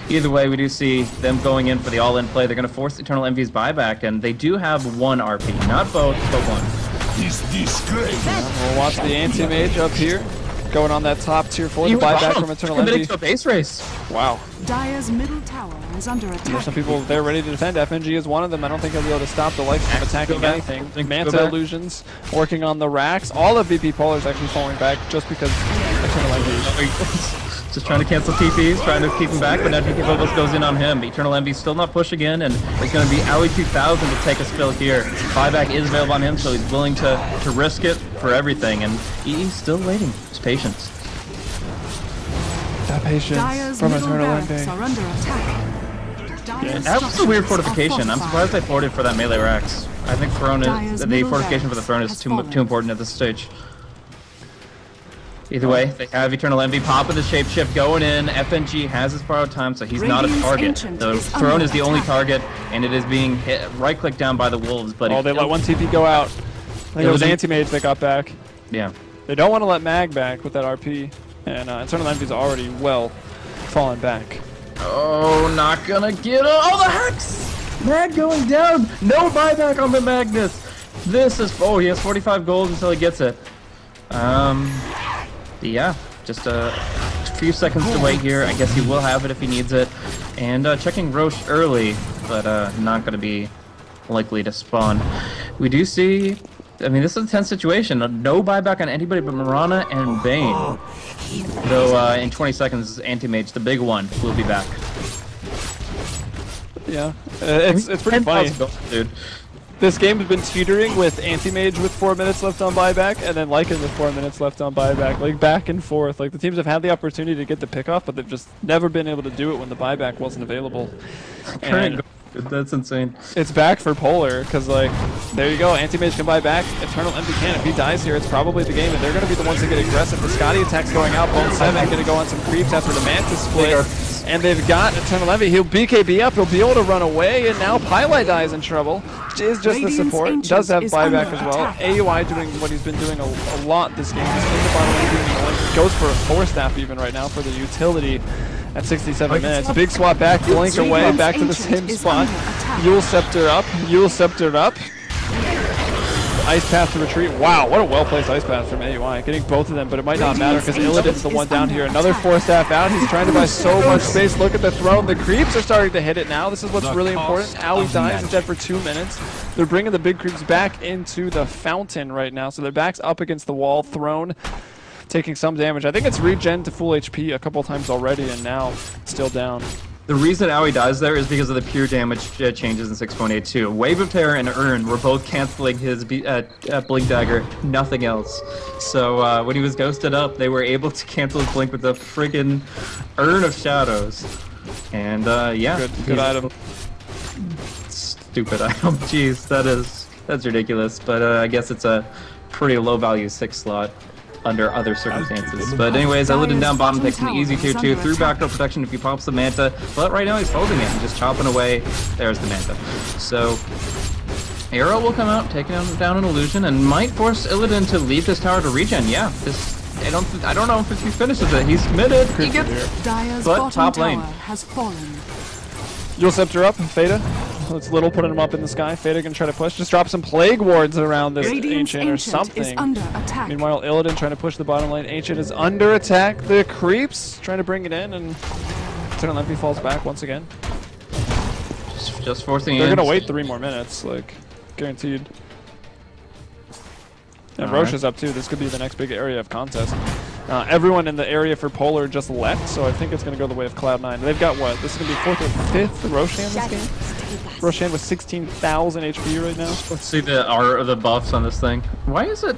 E: Either way, we do see them going in for the all-in play. They're going to force Eternal Envy's buyback, and they do have 1 RP. Not both, but 1.
B: Is this great?
D: We'll watch the anti-mage up here, going on that top tier 4. The buyback from Eternal Envy.
E: To a base race.
D: Wow.
A: Dire's middle tower is under attack.
D: There's some people there ready to defend. FNG is one of them. I don't think he'll be able to stop the Lycan from attacking anything. Manta Illusions working on the racks. All of VP Polar is actually falling back just because Eternal Envy.
E: Just trying to cancel TPs, trying to keep him back, but now DK Phobos goes in on him. Eternal Envy still not push again, and it's going to be Owie 2000 to take a spill here. Buyback is available on him, so he's willing to risk it for everything, and he's still waiting. Just patience.
D: That patience from Eternal Envy.
A: Are under attack.
E: Yeah, that was a weird fortification. I'm surprised they ported for that melee Rex. I think throne is, the fortification for the throne is too important at this stage. Either way, they have Eternal Envy popping the shapeshift going in. FNG has his borrowed time, so he's not a target. The throne is the only target, and it is being hit right-clicked down by the wolves. But
D: they let 1 TP go out. I think it was Anti-Mage that got back.
E: Yeah.
D: They don't want to let Mag back with that RP, and Eternal Envy's already well fallen back.
E: Oh, not gonna get the Hex! Mag going down! No buyback on the Magnus! This is, he has 45 gold until he gets it. Yeah, just a few seconds to wait here. I guess he will have it if he needs it. And checking Roche early, but not going to be likely to spawn. We do see, I mean, this is a tense situation. No buyback on anybody but Mirana and Bane. Though in 20 seconds, Anti-Mage, the big one, will be back.
D: Yeah, it's pretty funny.
E: Dude.
D: This game has been teetering with Anti-Mage with 4 minutes left on buyback, and then Lycan with 4 minutes left on buyback, like back and forth. Like the teams have had the opportunity to get the pickoff, but they've just never been able to do it when the buyback wasn't available. And
E: that's insane.
D: It's back for Polar, because like, there you go, Anti-Mage can buy back, Eternal Envy can. If he dies here, it's probably the game, and they're going to be the ones that get aggressive. The Scotty attack's going out, Bone 7 going to go on some creeps after the Manta split. And they've got Eternal Envy. He'll BKB up. He'll be able to run away. And now Pylai dies in trouble. Which is just the support. Does have buyback as well. AUI doing what he's been doing a lot this game. He's in the bottom lane. Goes for a 4-staff even right now for the utility at 67 minutes. Big swap back. Blink away. Back to the same spot. Yule Scepter up. Yule Scepter up. Ice Path to retreat. Wow, what a well-placed Ice Path from AUI. Getting both of them, but it might not matter because Illidan's the one down here. Another 4-staff out. He's trying to buy so much space. Look at the throne. The creeps are starting to hit it now. This is what's really important. Owie dies. He's dead for 2 minutes. They're bringing the big creeps back into the fountain right now. So their back's up against the wall. Throne taking some damage. I think it's regen to full HP a couple times already, and now still down.
E: The reason Owie dies there is because of the pure damage changes in 6.82. Wave of Terror and Urn were both canceling his Blink Dagger, nothing else. So when he was ghosted up, they were able to cancel his Blink with the friggin' Urn of Shadows. And yeah.
D: Good item.
E: Stupid item. Jeez, that's ridiculous. But I guess it's a pretty low value 6 slot under other circumstances. But anyways, Illidan down bottom takes an easy tier 2 through backdoor protection if he pops the Manta. But right now he's holding it and just chopping away. There's the Manta. So Arrow will come out, taking down an illusion, and might force Illidan to leave this tower to regen. Yeah, this I don't know if he finishes it. He's committed. He gets
A: Dire's
E: but
A: bottom
E: top lane.
A: tower has fallen.
D: You'll scepter up, Fada. It's Little putting him up in the sky. Fada gonna try to push. Just drop some Plague Wards around this
A: Radiant's
D: Ancient or
A: Ancient
D: something.
A: is under attack.
D: Meanwhile, Illidan trying to push the bottom lane. Ancient is under attack. The creeps trying to bring it in, and Eternal Envy falls back once again.
E: Just forcing
D: They're
E: in.
D: gonna wait 3 more minutes, like guaranteed. And
E: All
D: Roche
E: right.
D: is up too. This could be the next big area of contest. Everyone in the area for Polar just left, so I think it's going to go the way of Cloud9. They've got what? This is going to be 4th or 5th Roshan this game? Roshan with 16,000 HP right now.
E: Let's see the buffs on this thing. Why is it?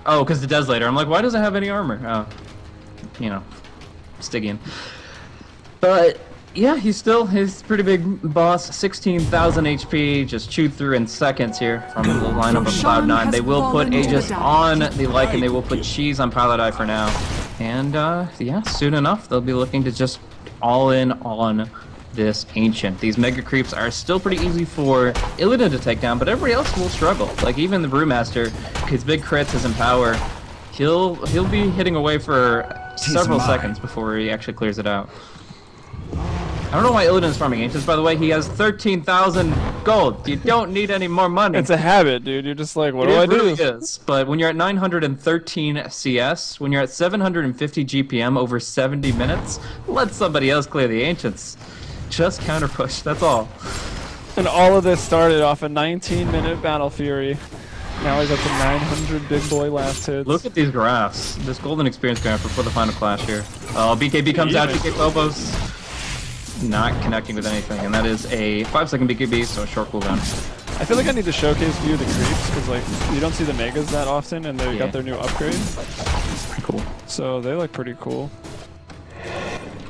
E: Oh, because the Desolator. I'm like, why does it have any armor? Oh, you know, Stygian. But yeah, he's pretty big boss. 16,000 HP, just chewed through in seconds here from the lineup of Cloud9. They will put Aegis on the Lycan. They will put Cheese on Paladai for now. And yeah, soon enough, they'll be looking to just all in on this Ancient. These Mega Creeps are still pretty easy for Illidan to take down, but everybody else will struggle. Like even the Brewmaster, his big crits, his Empower, he'll be hitting away for several seconds before he actually clears it out. I don't know why Illidan's farming Ancients, by the way. He has 13,000 gold. You don't need any more money.
D: It's a habit, dude. You're just like, what do I
E: It
D: do?
E: really is. But when you're at 913 CS, when you're at 750 GPM over 70 minutes, let somebody else clear the Ancients. Just counter push, that's all.
D: And all of this started off a 19-minute Battle Fury. Now he's up to 900 big boy last hits.
E: Look at these graphs. This golden experience graph before the final clash here. Oh, BKB comes out, BK Phobos. Not connecting with anything, and that is a 5-second BKB, so a short cooldown.
D: I feel like I need to showcase view the creeps, because like you don't see the Megas that often, and they got their new upgrade.
E: Pretty cool.
D: So they look pretty cool.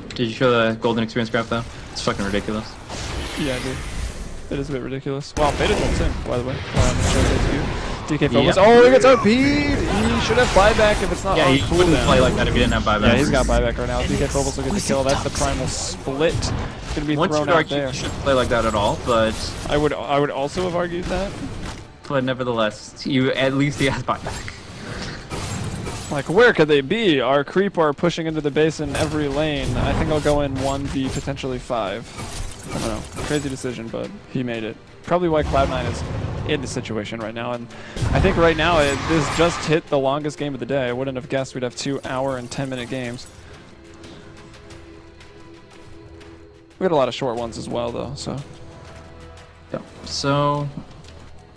E: Did you show the golden experience graph though? It's fucking ridiculous.
D: Yeah, dude. It is a bit ridiculous. Wow, Beta jumps in, by the way. Showcase view. DK Phobos. Oh, he gets OP'd! He should have buyback if it's not on
E: he
D: cooldown.
E: wouldn't play like that if he didn't have buyback.
D: Yeah, he's got buyback right now. DK Phobos will get the kill. That's the primal split. Gonna be thrown out there.
E: You shouldn't play like that at all, but
D: I would also have argued that.
E: But nevertheless, at least he has buyback.
D: Like, where could they be? Our creep are pushing into the base in every lane. I think I'll go in 1v, potentially 5. I don't know. Crazy decision, but he made it. Probably why Cloud9 is in the situation right now. And I think right now, this just hit the longest game of the day. I wouldn't have guessed we'd have 2-hour and 10-minute games. We had a lot of short ones as well, though, so.
E: Yeah. So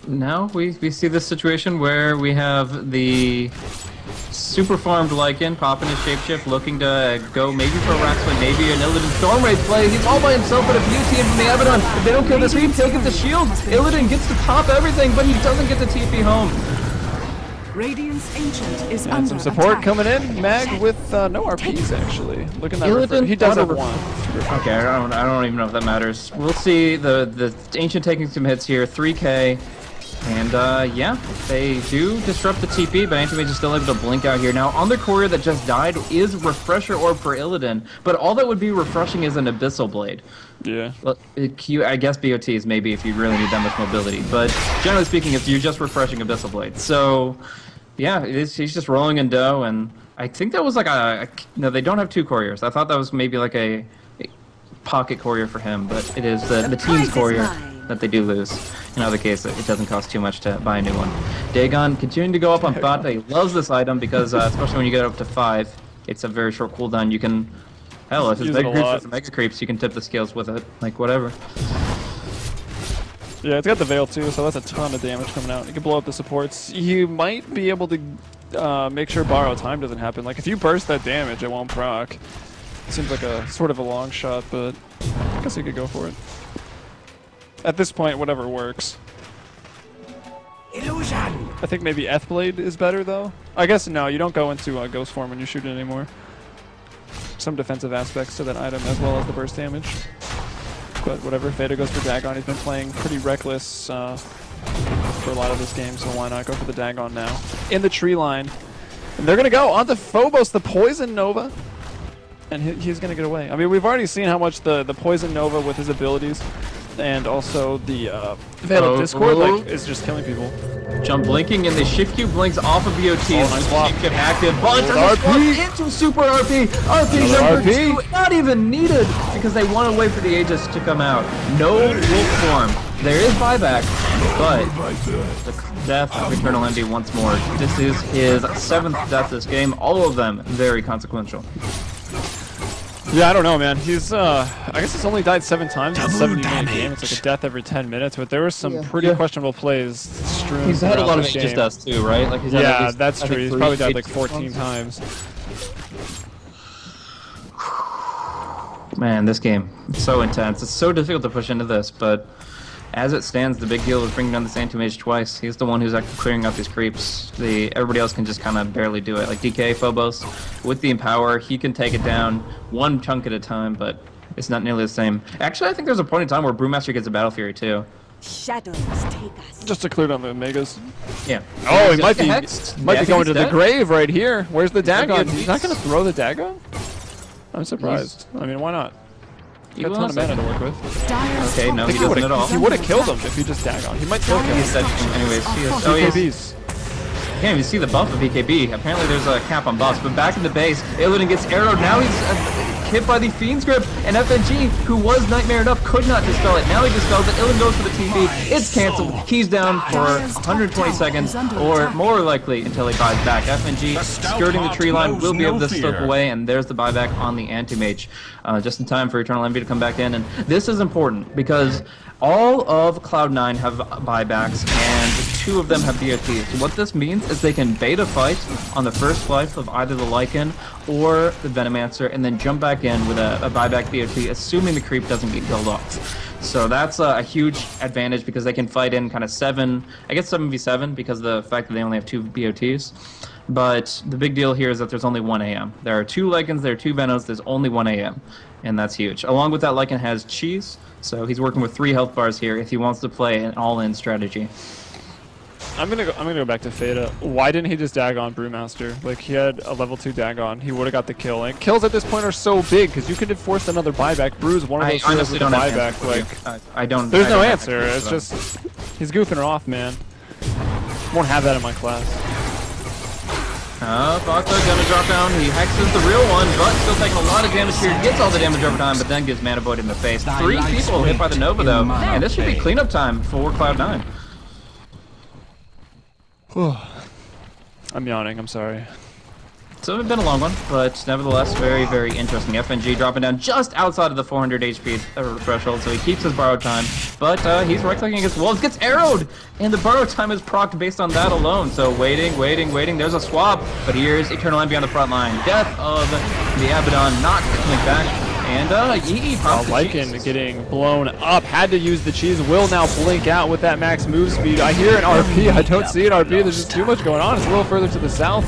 E: now we see this situation where we have the super farmed Lycan popping his shapeshift, looking to go maybe for a Raxwing, maybe an Illidan Stormwraith play. He's all by himself with a few team from the Abaddon. If they don't kill this creep, he'll get the shield. Illidan gets to pop everything, but he doesn't get the TP home.
A: Radiant's Ancient is
D: And
A: under
D: some support
A: attack.
D: coming in. Mag with no RPs, actually. Look at that.
E: Illidan
D: He does
E: thought
D: have
E: of-
D: one.
E: Okay, I don't even know if that matters. We'll see the Ancient taking some hits here, 3k. And yeah, they do disrupt the TP, but Antimage is still able to blink out here. Now, on the courier that just died is Refresher Orb for Illidan, but all that would be refreshing is an Abyssal Blade.
D: Yeah.
E: Well, I guess BOTs maybe if you really need that much mobility, but generally speaking, you're just refreshing Abyssal Blade. So, yeah, he's just rolling in dough, and I think that was like no, they don't have 2 couriers. I thought that was maybe like a pocket courier for him, but it is the team's courier that they do lose. In other case, it doesn't cost too much to buy a new one. Dagon continuing to go up on bot. He loves this item because, especially when you get up to 5, it's a very short cooldown. You can, hell, if it's
D: Use
E: Mega
D: it a
E: Creeps
D: lot.
E: with the Mega Creeps, you can tip the scales with it. Like, whatever.
D: Yeah, it's got the Veil too, so that's a ton of damage coming out. You can blow up the supports. You might be able to make sure borrow time doesn't happen. Like, if you burst that damage, it won't proc. Seems like a sort of a long shot, but I guess you could go for it. At this point, whatever works.
B: Illusion!
D: I think maybe Ethblade is better, though. I guess no, you don't go into Ghost form when you shoot it anymore. Some defensive aspects to that item as well as the burst damage. But whatever, Fada goes for Dagon. He's been playing pretty reckless for a lot of this game, so why not go for the Dagon now? In the tree line. And they're going to go onto Phobos, the Poison Nova. And he's going to get away. I mean, we've already seen how much the Poison Nova with his abilities and also the Veil of Discord like, is just killing people.
E: Jump blinking and the shift Q blinks off of BOT.
D: Nice swap.
E: Get active. Bunch
D: RP
E: into super RP. RP number 2. Not even needed because they want to wait for the Aegis to come out. No wolf form. There is buyback, but the death of Eternal Envy once more. This is his 7th death this game. All of them very consequential.
D: Yeah, I don't know, man. He's, I guess he's only died 7 times in a 70-minute game. It's like a death every 10 minutes, but there were some pretty questionable plays strewn.
E: He's had a lot of
D: this
E: Aegis
D: game.
E: deaths too, right? Like he's had
D: Yeah,
E: at least,
D: that's true. He's probably died like
E: Aegis
D: 14 times.
E: Man, this game, it's so intense. It's so difficult to push into this, but as it stands, the big deal is bringing down this anti-mage twice. He's the one who's actually clearing out these creeps. Everybody else can just kind of barely do it. Like DK, Phobos, with the Empower, he can take it down one chunk at a time, but it's not nearly the same. Actually, I think there's a point in time where Brewmaster gets a Battle Fury too.
C: Shadows take us.
D: Just to clear down the Megas.
E: Yeah.
D: Oh, he might be
E: Yeah,
D: going to the
E: dead.
D: grave right here. Where's the Dagon?
E: He's
D: He's not going to throw the Dagon? I'm surprised. I mean, why not? He got a ton of mana to work with.
A: Dire's
E: Okay, no,
A: top
E: he
A: tower
E: doesn't at all.
A: is
D: He would have
A: under
D: killed him
A: attack.
D: if he just Dagon. He might still kill
E: He's
D: him.
E: dead anyways. He is, oh, he is.
D: BKBs.
E: Can't even see the buff of BKB. Apparently there's a cap on buffs, but back in the base, Illidan gets arrowed. Now he's hit by the Fiend's Grip, and FNG, who was Nightmare enough, could not dispel it. Now he dispels it. Illidan goes for the TP. It's canceled. He's down for 120 seconds, or more likely until he buys back. FNG, skirting the tree line, will be able to slip away, and there's the buyback on the anti-mage. Just in time for Eternal Envy to come back in, and this is important because all of Cloud9 have buybacks, and 2 of them have BOTs. So what this means is they can bait a fight on the first life of either the Lycan or the Venomancer, and then jump back in with a buyback BOT, assuming the creep doesn't get killed off. So that's a huge advantage because they can fight in kind of 7v7 because of the fact that they only have 2 BOTs. But the big deal here is that there's only 1 AM. There are 2 Lycans, there are 2 Venos, there's only 1 AM. And that's huge. Along with that, Lycan has Cheese, so he's working with 3 health bars here if he wants to play an all-in strategy.
D: I'm gonna go back to Fada. Why didn't he just Dagon Brewmaster? Like, he had a level 2 Dagon. He would have got the kill. And kills at this point are so big because you could have forced another buyback. Brew's one of those heroes with a buyback. Like,
E: I don't.
D: there's no
E: have
D: answer. It's just he's goofing her off, man. Won't have that in my class.
E: Bakla gonna drop down. He hexes the real one, but still taking a lot of damage here. Gets all the damage over time, but then gets Mana Void in the face. 3 people hit by the Nova though, and this should be cleanup time for Cloud9.
D: I'm yawning. I'm sorry.
E: So it's been a long one, but nevertheless very, very interesting. FNG dropping down just outside of the 400 HP threshold, so he keeps his borrowed time. But he's right-clicking against wolves, gets arrowed, and the borrowed time is procced based on that alone. So waiting. There's a swap, but here's Eternal Envy on the front line. Death of the Abaddon not coming back. And Yee
D: Lycan getting blown up. Had to use the cheese. Will now blink out with that max move speed. I hear an RP. I don't see an RP. There's just too much going on. It's a little further to the south.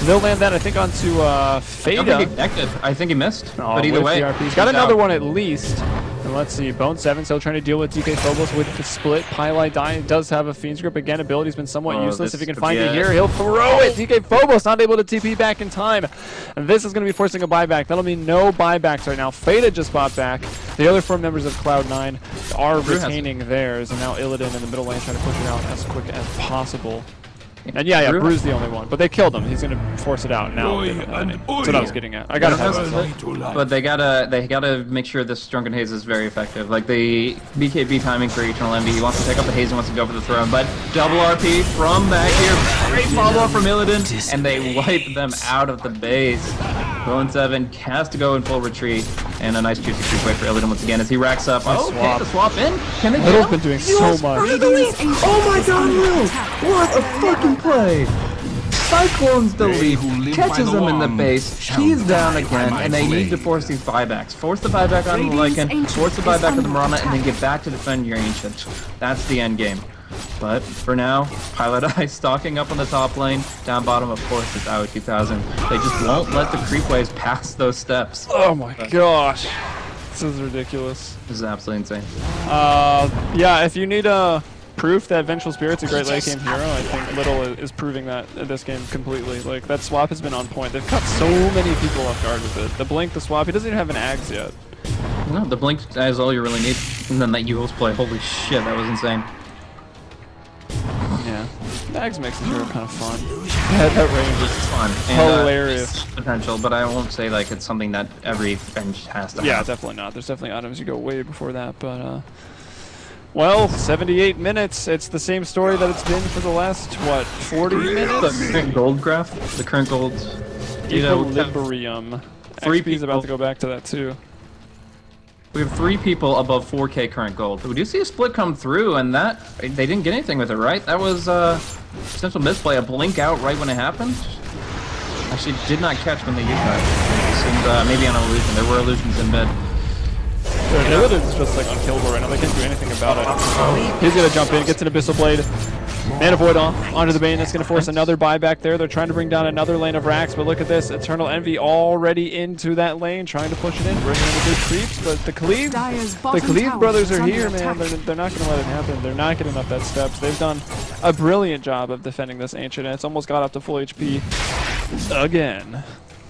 D: They'll land that, I think, onto Fada.
E: I don't think he connected. I think he missed. But either way,
D: he's got another one at least. And let's see, Bone 7 still trying to deal with DK Phobos with the split. Pylite does have a Fiend's Grip again. Ability's been somewhat useless. If he can find it here, he'll throw it. DK Phobos not able to TP back in time. And this is going to be forcing a buyback. That'll mean no buybacks right now. Fada just bought back. The other 4 members of Cloud9 are retaining theirs. And now Illidan in the middle lane trying to push it out as quick as possible. And yeah, Brew's the only one, but they killed him. He's gonna force it out now. That's what I was getting at. I gotta have that.
E: But they gotta make sure this Drunken Haze is very effective. Like the BKB timing for Eternal Envy, he wants to take up the Haze and wants to go for the throne, but double RP from back here, great follow-up from Illidan, and they wipe them out of the base. Bone 7 has to go in full retreat, and a nice juicy creep away for Illidan once again as he racks up. Okay, the swap in. Can they get
D: Little's been doing so much.
E: Oh my god, Lil! What a fucking play! Cyclones the lead, catches him in the base, he's down again, and they need to force these buybacks. Force the buyback on the Lycan, force the buyback on the Mirana, and then get back to defend your Ancient. That's the end game. But for now, Pilot Eye stalking up on the top lane. Down bottom, of course, it's AOE 2000. They just won't let the creep waves pass those steps.
D: Oh my gosh. This is ridiculous.
E: This is absolutely insane.
D: Yeah, if you need a proof that Vengeful Spirit's a great late game hero. I think Little is proving that in this game completely. Like, that swap has been on point. They've caught so many people off guard with it. The blink, the swap, he doesn't even have an Axe yet.
E: No, the blink is all you really need. And then that Eagles play, holy shit, that was insane.
D: Yeah, Axe makes the hero kind of fun. Yeah, that range is
E: Fun.
D: hilarious.
E: Potential, but I won't say like it's something that every bench has to
D: Yeah,
E: have.
D: definitely not. There's definitely items you go way before that, but well, 78 minutes. It's the same story that it's been for the last, what, 40 minutes?
E: The current gold graph, the current gold, you know,
D: Equilibrium.
E: three
D: XP's about
E: people-
D: to go back to that too.
E: we have 3 people above 4K current gold. We do see a split come through, and that they didn't get anything with it, right? That was potential misplay, a blink out right when it happened. Actually, did not catch when they used that. It seemed maybe on an illusion. There were illusions in mid.
D: Illidan's just like unkillable right now. They can't do anything about it. He's gonna jump in, gets an Abyssal Blade. Mana Void off onto the Bane. That's gonna force another buyback there. They're trying to bring down another lane of racks, but look at this. Eternal Envy already into that lane, trying to push it in, bringing in the good creeps, but the
A: Dire's bottom
D: Khalid
A: tower
D: brothers
A: is
D: are
A: under
D: here,
A: attack.
D: man. They're not gonna let it happen. They're not getting up that steps. They've done a brilliant job of defending this Ancient, and it's almost got up to full HP again.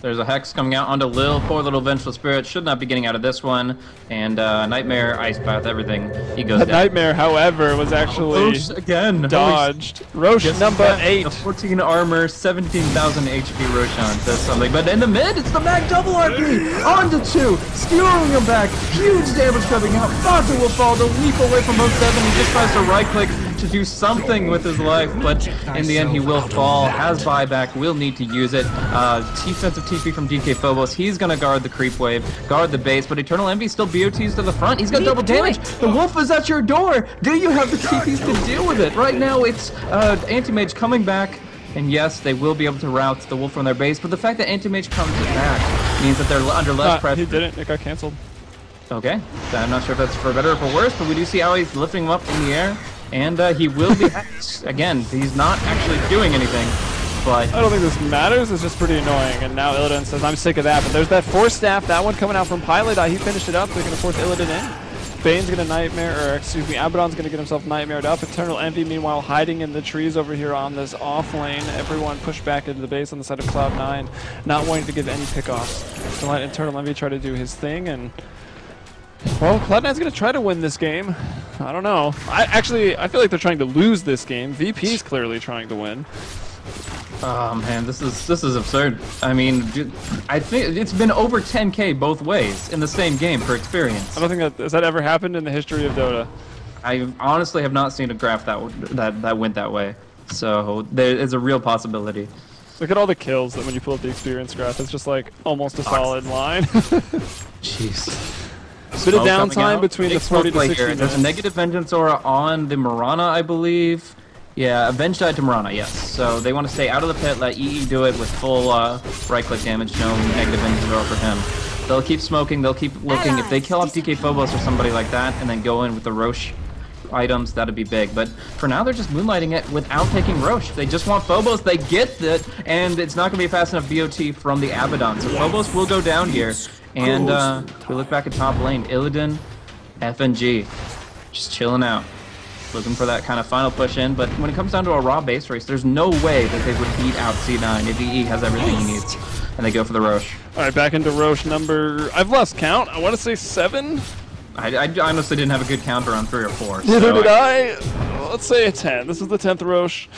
E: There's a Hex coming out onto Lil. Poor little Vengeful Spirit should not be getting out of this one. And Nightmare, Ice Path, everything. He goes
D: The
E: down.
D: Nightmare, however, was actually
E: Roche again.
D: dodged. Roche
E: Yes,
D: number
E: yeah,
D: 8.
E: the 14 armor, 17,000 HP Roshan does something. But in the mid, it's the Mag double RP! Onto 2, skewering him back. Huge damage coming out. Fonzo will fall to leap away from both 7. He just tries to right click to do something with his life, but in the end he will fall. Has buyback, will need to use it. Defensive TP from DK Phobos. He's gonna guard the creep wave, guard the base, but Eternal Envy still BOTs to the front. He's got double damage. The wolf is at your door. Do you have the TPs to deal with it? Right now it's Anti-Mage coming back. And yes, they will be able to route the wolf from their base, but the fact that Anti-Mage comes back means that they're under less pressure.
D: He didn't. It got canceled.
E: Okay, I'm not sure if that's for better or for worse, but we do see how he's lifting him up in the air, and he will be again. He's not actually doing anything, but
D: I don't think this matters. It's just pretty annoying. And now Illidan says, I'm sick of that. But there's that Force Staff. That one coming out from Pilot. He finished it up. They're going to force Illidan in. Bane's going to Nightmare, or excuse me, Abaddon's going to get himself Nightmared up. Eternal Envy, meanwhile, hiding in the trees over here on this off lane. Everyone pushed back into the base on the side of Cloud9, not wanting to give any pickoffs. So let Eternal Envy try to do his thing, and well, Cloud9's going to try to win this game. I don't know. I feel like they're trying to lose this game. VP's clearly trying to win.
E: oh man, this is absurd. I mean, I think it's been over 10K both ways in the same game for experience.
D: I don't think has that ever happened in the history of Dota.
E: I honestly have not seen a graph that went that way, so there is a real possibility.
D: Look at all the kills that when you pull up the experience graph, it's just like almost a solid line.
E: Jeez.
D: Bit of
E: Smoke coming
D: downtime
E: out.
D: between the
E: Big smoke
D: 40 to
E: play
D: 60
E: here. There's a
D: minutes.
E: negative Vengeance Aura on the Mirana, I believe. Yeah, Avenge died to Mirana, yes. So they want to stay out of the pit, let EE do it with full right-click damage, no negative Vengeance Aura for him. They'll keep smoking, they'll keep looking. If they kill off DK Phobos or somebody like that, and then go in with the Roche items, that'd be big. But for now, they're just moonlighting it without taking Roche. They just want Phobos, they get it, and it's not going to be a fast enough BOT from the Abaddon. So Phobos will go down here. And we look back at top lane, Illidan, FNG, just chilling out, looking for that kind of final push in. But when it comes down to a raw base race, there's no way that they would beat out C9 if EE has everything he needs. And they go for the Roche.
D: All right, back into Roche number, I've lost count. I want to say 7.
E: I honestly didn't have a good count around 3 or 4.
D: Neither
E: so
D: did I. Let's say a 10. This is the 10th Roche.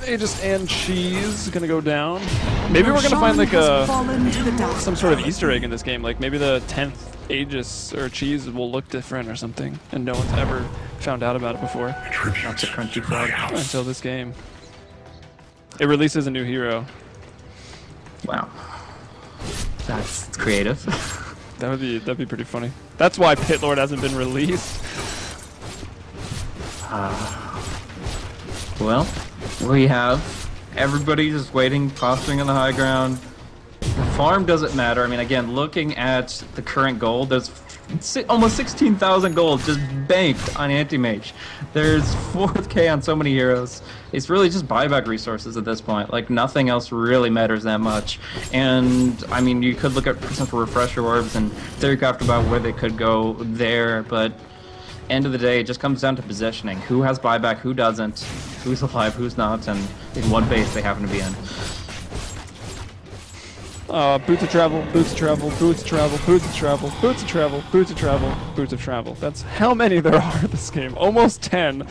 D: Aegis and Cheese gonna go down. Maybe we're gonna find like some sort of Easter egg in this game. Like maybe the 10th Aegis or Cheese will look different or something, and no one's ever found out about it before.
E: That's a crunchy frog.
D: Until this game. It releases a new hero.
E: Wow. That's creative.
D: That'd be pretty funny. That's why Pit Lord hasn't been released.
E: Well, we have everybody just waiting, posturing on the high ground. The farm doesn't matter. I mean, again, looking at the current gold, there's almost 16,000 gold just banked on Anti-Mage. There's 4K on so many heroes. It's really just buyback resources at this point. Like, nothing else really matters that much. And, I mean, you could look at potential refresher orbs and theorycraft about where they could go there, but end of the day, it just comes down to positioning. Who has buyback, who doesn't, who's alive, who's not, and in what base they happen to be in.
D: Boots of travel, boots of travel, boots of travel, boots of travel, boots of travel, boots of travel, boots of travel. That's how many there are in this game. Almost 10.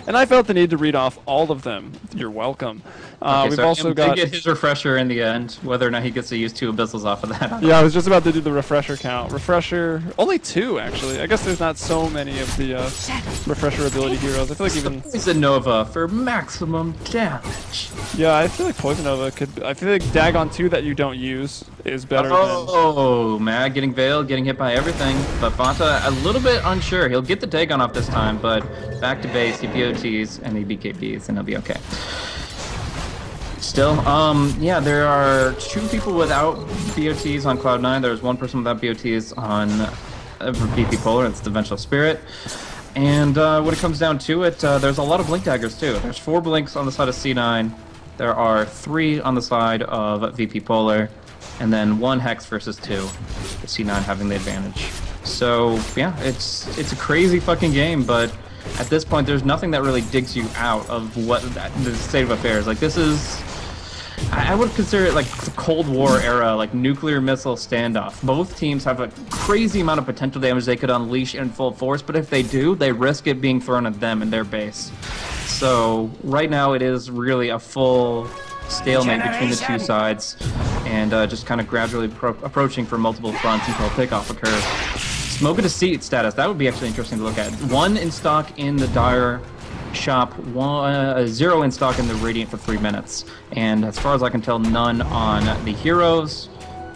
D: And I felt the need to read off all of them. You're welcome.
E: Okay,
D: we've
E: so
D: also got...
E: get his refresher in the end, whether or not he gets to use 2 abyssals off of that.
D: Yeah, I was just about to do the refresher count. Refresher, only 2 actually. I guess there's not so many of the refresher ability heroes. I feel like even
E: Poison Nova for maximum damage.
D: yeah, I feel like Poison Nova could. I feel like Dagon 2 that you don't use is better than.
E: Oh, Mag getting veiled, getting hit by everything. But Fanta a little bit unsure. He'll get the Dagon off this time, but back to base, he BOTs and he BKBs, and he'll be okay. Still, yeah, there are 2 people without BOTs on Cloud9. There's 1 person without BOTs on VP Polar. It's the Vengeful Spirit. And when it comes down to it, there's a lot of Blink Daggers too. There's 4 Blinks on the side of C9. There are 3 on the side of VP Polar. And then 1 Hex versus 2. With C9 having the advantage. So, yeah, it's a crazy fucking game, but at this point, there's nothing that really digs you out of what the state of affairs. Like, this is... I would consider it like the Cold War era, like nuclear missile standoff. Both teams have a crazy amount of potential damage they could unleash in full force, but if they do, they risk it being thrown at them and their base. So right now it is really a full stalemate between the 2 sides, and just kind of gradually approaching for multiple fronts until takeoff occurs. Smoke a Deceit status, that would be actually interesting to look at. 1 in stock in the Dire shop, 0 in stock in the Radiant for 3 minutes. And as far as I can tell, none on the heroes,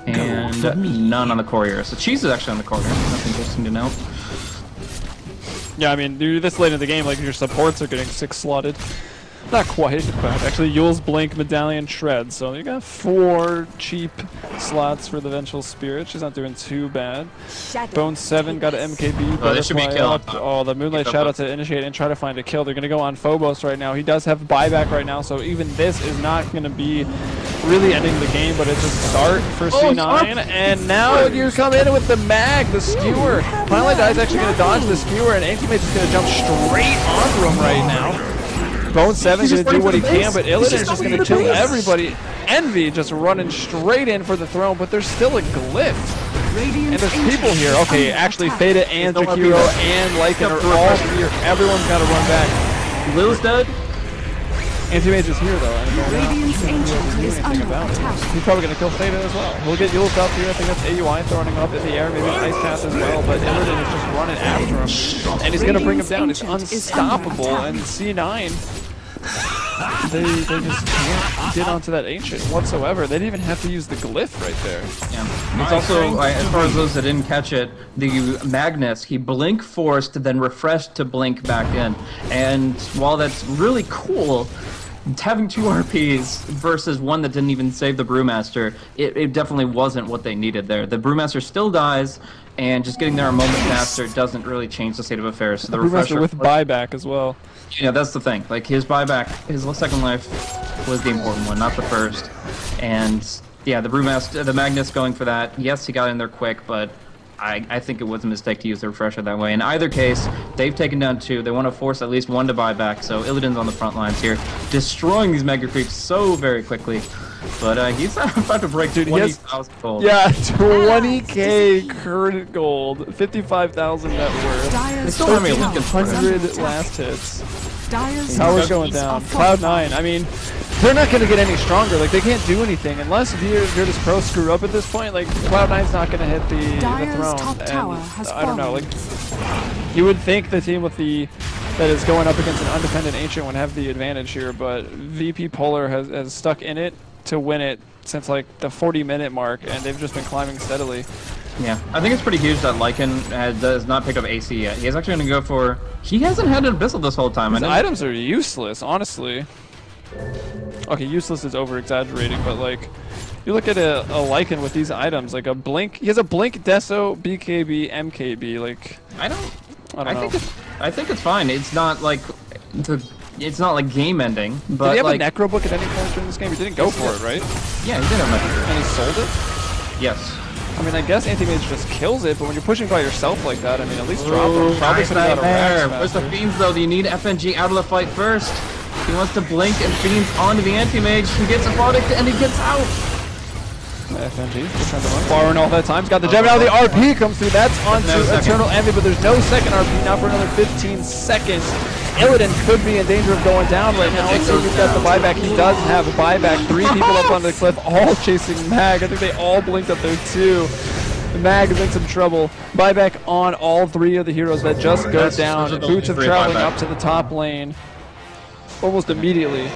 E: and none on the couriers. So Cheese is actually on the courier, that's interesting to note.
D: Yeah, I mean, dude, this late in the game, like your supports are getting 6 slotted. Not quite, but actually Yule's Blink, Medallion, Shred. So you got 4 cheap slots for the Vengeful Spirit. She's not doing too bad. Bone 7 got an MKB.
E: Oh, this should be a kill.
D: Oh, the Moonlight Shadow to initiate and try to find a kill. They're going to go on Phobos right now. He does have buyback right now, so even this is not going to be really ending the game, but it's a start for C9. And now you come in with the Mag, the Skewer. Finally Die's actually going to dodge the Skewer, and Anti-Mage is going to jump straight onto him right now. Bone 7's going to do what he can, but Illidan is just going to kill everybody. Envy just running straight in for the throne, but there's still a glyph. And there's people here. Okay, actually Fada and Jakiro and Lycan are all here. Everyone's got to run back.
E: Lil's dead.
D: Anti-Mage is here though, and
A: Radiant's Ancient is under attack.
D: he's probably going to kill Fada as well. We'll get Yule's up here. I think that's AUI throwing him up in the air, maybe an Ice Path as well, but Illidan is just running after him. And he's going to bring him down. He's unstoppable, and C9... They just can't get onto that Ancient whatsoever. They didn't even have to use the glyph right there.
E: Yeah. It's also, as far as those that didn't catch it, the Magnus, he blink forced, then refreshed to blink back in. And while that's really cool, having 2 RPs versus 1 that didn't even save the Brewmaster, it definitely wasn't what they needed there. The Brewmaster still dies, and just getting there a moment faster doesn't really change the state of affairs. So the refresher
D: with buyback as well.
E: Yeah, that's the thing. Like, his buyback, his second life was the important one, not the first. And yeah, the Brewmaster, the Magnus going for that. Yes, he got in there quick, but I think it was a mistake to use the refresher that way. In either case, they've taken down 2. They want to force at least 1 to buy back, so Illidan's on the front lines here, destroying these Mega Creeps so very quickly. But he's about to break 20,000 gold.
D: Yeah, 20k current gold, 55,000 net worth.
A: Dyer's
E: still have me
A: top
E: looking
A: tower
E: for
A: is under
D: 100
A: attack.
D: last hits.
A: Dyer's
D: Tower's going down. Cloud9, I mean, they're not going to get any stronger. Like, they can't do anything. Unless Virtus Pro screw up at this point, like, Cloud9's not going to hit the throne.
A: top tower has
D: I don't know,
A: fallen.
D: like, you would think the team with that is going up against an undefended Ancient would have the advantage here, but VP Polar has stuck in it to win it since, like, the 40-minute mark, and they've just been climbing steadily.
E: Yeah, I think it's pretty huge that Lycan does not pick up AC yet. He's actually going to go for... He hasn't had an Abyssal this whole time.
D: His items are useless, honestly. Okay, useless is over-exaggerating, but, like, you look at a Lycan with these items, like a Blink... He has a Blink, Deso, BKB, MKB, like... I don't know.
E: I think it's fine. It's not like... It's not like game-ending, but
D: did he have
E: like...
D: a Necro Book at any point during this game? He didn't go for it, right?
E: Yeah, he did have Necro Book.
D: And he sold it?
E: Yes.
D: I mean, I guess anti-mage just kills it, but when you're pushing by yourself like that, I mean, at least drop him. Probably could have got a rax
E: Where's the
D: faster.
E: Fiends, though? Do you need FNG out of the fight first? He wants to blink and Fiends onto the anti-mage. He gets a product and he gets out.
D: FNG just trying to run forward all that time. He's got the gem. Now the RP comes through. That's onto Eternal Envy, but there's no second RP now for another 15 seconds. Illidan could be in danger of going down right now. Let's see if he's got the buyback. He does have a buyback. 3 people up onto the cliff, all chasing Mag. I think they all blinked up there too. Mag is in some trouble. Buyback on all 3 of the heroes that just go down. Boots of traveling up to the top lane almost immediately.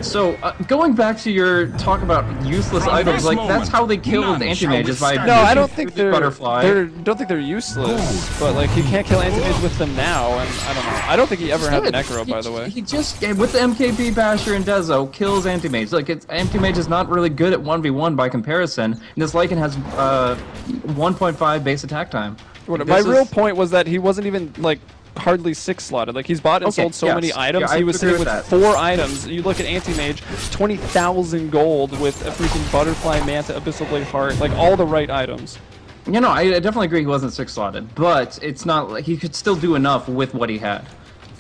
E: So, going back to your talk about useless items, like that's how they kill the anti-mages by
D: No, I don't think they're
E: butterfly.
D: don't think they're useless, but like he can't kill anti-mage with them now, and I don't know. I don't think he ever had Necro, by the way.
E: He just with the MKB Basher and Dezo kills anti-mage. Like anti-mage is not really good at 1v1 by comparison. And this Lycan has 1.5 base attack time.
D: My real point was that he wasn't even like hardly 6 slotted. Like he's bought and sold so many items.
E: Yeah,
D: he was sitting with
E: that.
D: 4 items. You look at anti-mage, 20,000 gold with a freaking butterfly manta, abyssal blade heart, like all the right items.
E: You know, I definitely agree he wasn't 6 slotted, but it's not like he could still do enough with what he had.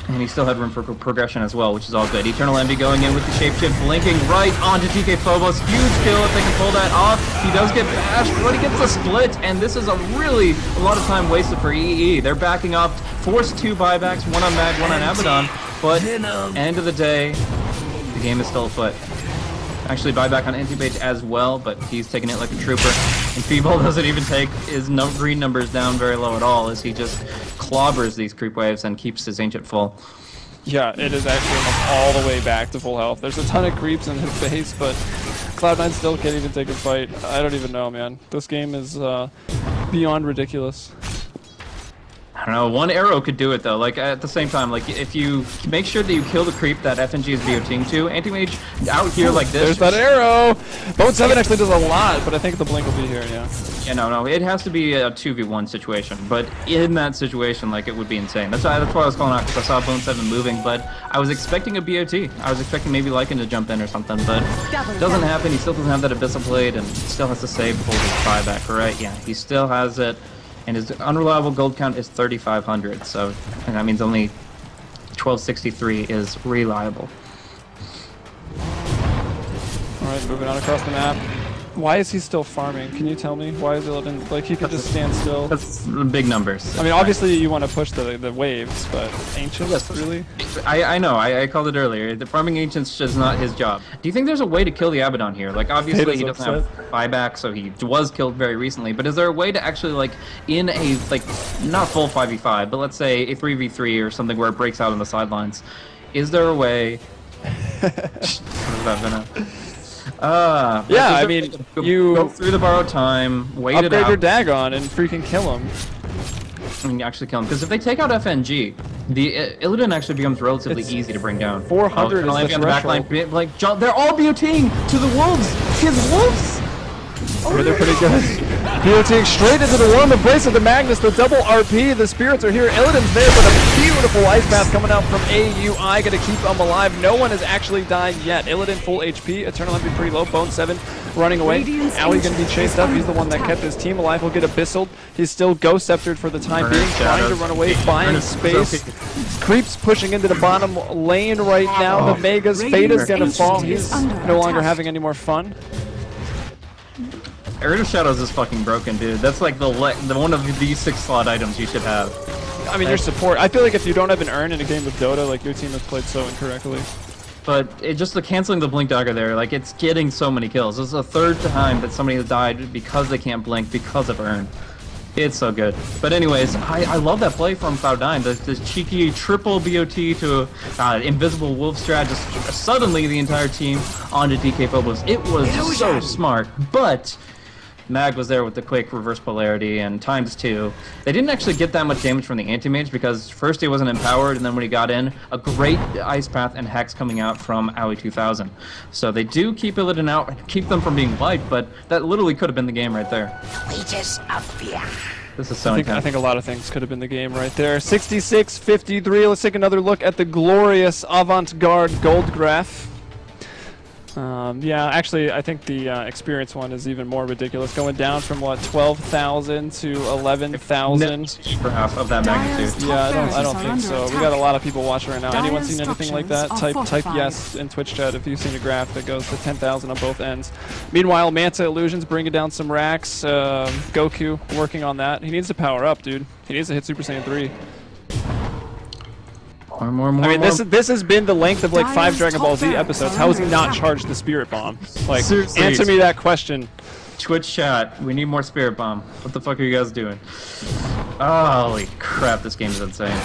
E: And he still had room for progression as well, which is all good. Eternal Envy going in with the shapeshift, blinking right onto TK Phobos. Huge kill if they can pull that off. He does get bashed, but he gets a split, and this is a lot of time wasted for EE. They're backing up, forced 2 buybacks, 1 on Mag, 1 on Abaddon, but end of the day, the game is still afoot. Actually, buyback on anti-mage as well, but he's taking it like a trooper. And Feeble doesn't even take his green numbers down very low at all, as he just clobbers these creep waves and keeps his ancient full.
D: Yeah, it is actually almost all the way back to full health. There's a ton of creeps in his base, but Cloud9 still can't even take a fight. I don't even know, man. This game is beyond ridiculous.
E: I don't know, 1 arrow could do it though, like at the same time, like if you make sure that you kill the creep that FNG is BOTing to, anti-mage out here like this.
D: There's that arrow! Bone 7 actually does a lot, but I think the blink will be here, yeah.
E: Yeah, no, it has to be a 2v1 situation, but in that situation, like, it would be insane. That's why I was calling out, because I saw Bone 7 moving, but I was expecting a BOT. I was expecting maybe Lycan to jump in or something, but it doesn't happen. He still doesn't have that Abyssal Blade, and still has to save before his buyback, right? Yeah, he still has it. And his unreliable gold count is 3,500, so and that means only 1263 is reliable.
D: Alright, moving on across the map. Why is he still farming? Can you tell me? Why is Illidan, like, he could just stand still?
E: That's big numbers.
D: I mean, obviously you want to push the waves, but Ancients,
E: Yes.
D: really?
E: I know, I called it earlier. The farming Ancients is not his job. Do you think there's a way to kill the Abaddon here? Like, obviously he doesn't have buyback, so he was killed very recently, but is there a way to actually, like, in a, like, not full 5v5, but let's say a 3v3 or something where it breaks out on the sidelines, is there a way... What has that been at?
D: Yeah, I mean, you
E: go through the borrowed time, wait it
D: upgrade
E: out.
D: your Dagon and freaking kill him.
E: I mean, actually kill him, because if they take out FNG, the Illidan actually becomes relatively easy to bring down.
D: 400 is the
E: on the back line,
D: threshold.
E: like, they're all BOTing to the wolves. His wolves.
D: Okay, they're pretty good. BOTing straight into the warm embrace of the Magnus, the double RP, the spirits are here, Illidan's there, but a beautiful ice path coming out from AUI, gonna keep them alive. No one has actually died yet. Illidan full HP, Eternal Envy pretty low, Bone 7 running away. Aoi gonna be chased up, he's the one that kept his team alive, he'll get Abyssal. He's still Ghost Sceptered for the time being, trying to run away, buying space. Creeps pushing into the bottom lane right now, the Megas, Fata's gonna fall, he's no longer having any more fun.
E: Earth of Shadows is fucking broken, dude. That's like the one of the 6 slot items you should have.
D: I mean, your support. I feel like if you don't have an urn in a game with Dota, like your team has played so incorrectly.
E: But it just the canceling the blink dagger there, like it's getting so many kills. This is the 3rd time that somebody has died because they can't blink because of urn. It's so good. But anyways, I love that play from Cloud9. This cheeky triple BOT to invisible wolf strat. Just suddenly the entire team onto DK Phobos. It was so smart, but Mag was there with the quick reverse polarity and ×2. They didn't actually get that much damage from the anti-mage because first he wasn't empowered, and then when he got in, a great ice path and hex coming out from Aoi 2000. So they do keep Illidan out and keep them from being wiped, but that literally could have been the game right there. This is so intense.
D: I think a lot of things could have been the game right there. 66-53. Let's take another look at the glorious avant-garde gold graph. Yeah, actually, I think the experience one is even more ridiculous. Going down from what, 12,000 to 11,000.
E: For half of that magnitude.
D: Yeah, I don't think so. We got a lot of people watching right now. Anyone seen anything like that? Type yes in Twitch chat if you've seen a graph that goes to 10,000 on both ends. Meanwhile, Manta Illusions bringing down some racks. Goku working on that. He needs to power up, dude. He needs to hit Super Saiyan 3.
E: More.
D: I mean, this has been the length of like 5 Dragon Ball Z episodes. How has he not charged the Spirit Bomb? Like, seriously, answer me that question.
E: Twitch chat, we need more Spirit Bomb. What the fuck are you guys doing? Holy crap, this game is insane.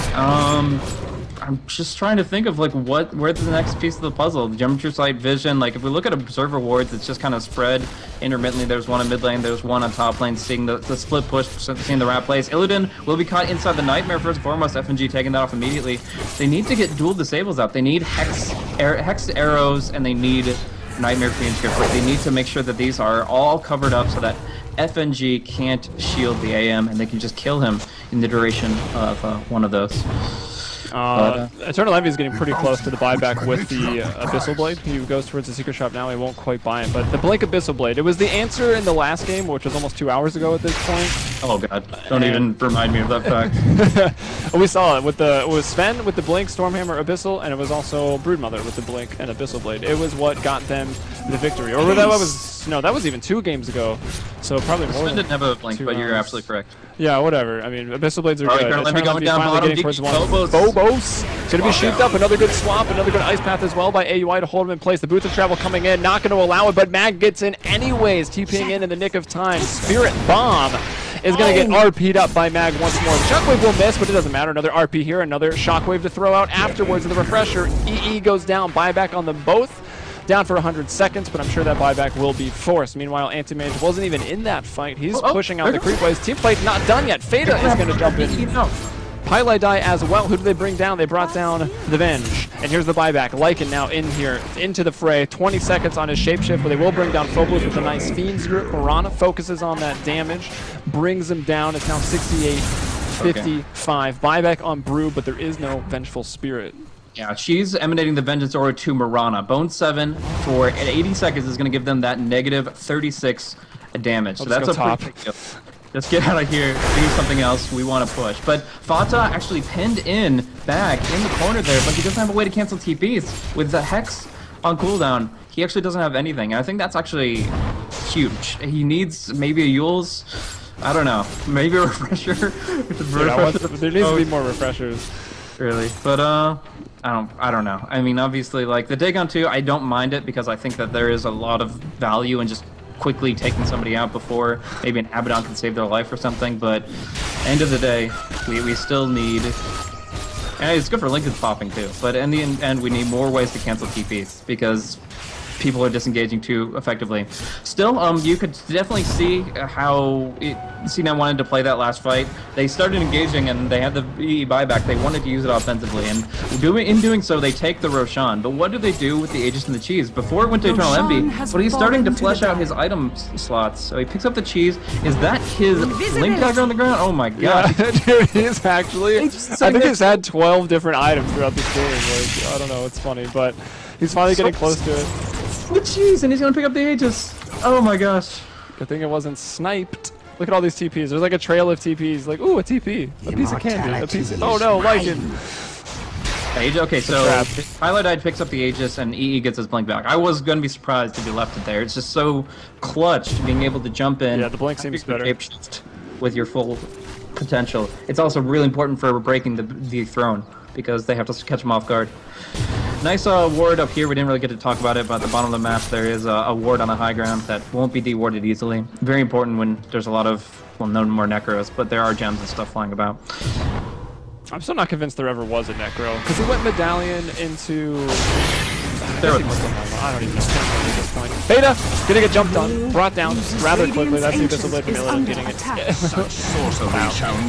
E: I'm just trying to think of like where's the next piece of the puzzle. The Geometry Sight Vision, like if we look at Observer Wards, it's just kind of spread intermittently. There's one in mid lane, there's one on top lane, seeing the split push, seeing the rat plays. Illidan will be caught inside the Nightmare first and foremost. FNG taking that off immediately. They need to get dual disables out. They need hex arrows and they need Nightmare Queen script. They need to make sure that these are all covered up so that FNG can't shield the AM and they can just kill him in the duration of one of those.
D: Eternal Envy is getting pretty close to the buyback with the Abyssal Blade. He goes towards the secret shop now. He won't quite buy it, but the Blink Abyssal Blade. It was the answer in the last game, which was almost 2 hours ago at this point.
E: Oh god! Don't even remind me of that fact.
D: We saw it with it was Sven with the Blink, Stormhammer, Abyssal, and it was also Broodmother with the Blink and Abyssal Blade. It was what got them the victory. Or that was even 2 games ago. So probably more.
E: Sven didn't have a Blink, but you're absolutely correct.
D: Yeah, whatever. I mean, Abyssal Blades are good.
E: Let me go down
D: finally getting towards one. Phobos. Gonna be sheeped up. Another good swap. Another good ice path as well by AUI to hold him in place. The Boots of Travel coming in. Not going to allow it, but Mag gets in anyways. TPing in the nick of time. Spirit Bomb is going to get RP'd up by Mag once more. Shockwave will miss, but it doesn't matter. Another RP here. Another Shockwave to throw out afterwards. And the Refresher. EE goes down. Buyback on them both. Down for 100 seconds, but I'm sure that buyback will be forced. Meanwhile, Anti-Mage wasn't even in that fight. He's pushing out the creep waves. Team fight not done yet. Fada is going to jump in. Pylai die as well. Who do they bring down? They brought down the Venge. And here's the buyback. Lycan now in here, into the fray. 20 seconds on his shapeshift, but they will bring down Phobos with a nice Fiend's Grip. Piranha focuses on that damage, brings him down. It's now 68-55. Buyback on Brew, but there is no Vengeful Spirit.
E: Yeah, she's emanating the Vengeance Aura to Mirana. Bone 7 for 80 seconds is going to give them that negative 36 damage. So that's a pretty big deal. Let's get out of here, do something else. We want to push. But Fata actually pinned in back in the corner there, but he doesn't have a way to cancel TPs. With the Hex on cooldown, he actually doesn't have anything. And I think that's actually huge. He needs maybe a Yule's, I don't know, maybe a refresher.
D: There needs to be more refreshers.
E: Really, but I don't know. I mean, obviously, like the Dagon 2, I don't mind it because I think that there is a lot of value in just quickly taking somebody out before maybe an Abaddon can save their life or something. But end of the day, we still need. And it's good for Linken's popping too. But in the end, we need more ways to cancel TPs because people are disengaging too effectively. Still, you could definitely see how C9 wanted to play that last fight. They started engaging and they had the EE buyback. They wanted to use it offensively, and in doing so, they take the Roshan. But what do they do with the Aegis and the Cheese? Before it went to Eternal Envy, but he's starting to flesh out his item slots. So he picks up the Cheese. Is that his Link Dagger on the ground? Oh my god.
D: Yeah, it is actually. I think he's had 12 different items throughout this game. Like, I don't know, it's funny, but he's finally getting close to it.
E: The Cheese, and he's gonna pick up the Aegis. Oh my gosh.
D: Good thing it wasn't sniped. Look at all these TPs. There's like a trail of TPs. Like, ooh, a TP. A piece of candy. A piece of... Oh no, Lycan.
E: Okay, so Pylai picks up the Aegis and EE gets his blink back. I was gonna be surprised if he left it there. It's just so clutch being able to jump in.
D: Yeah, the blink seems better.
E: With your full potential. It's also really important for breaking the throne because they have to catch him off guard. Nice ward up here. We didn't really get to talk about it, but at the bottom of the map there is a ward on the high ground that won't be dewarded easily. Very important when there's a lot of, well, no more Necros, but there are gems and stuff flying about.
D: I'm still not convinced there ever was a Necro, because he went Medallion into... I don't even know at this point. Beta, gonna get jumped on, brought down rather quickly. That's the Abyssal Blade from Illidan getting it.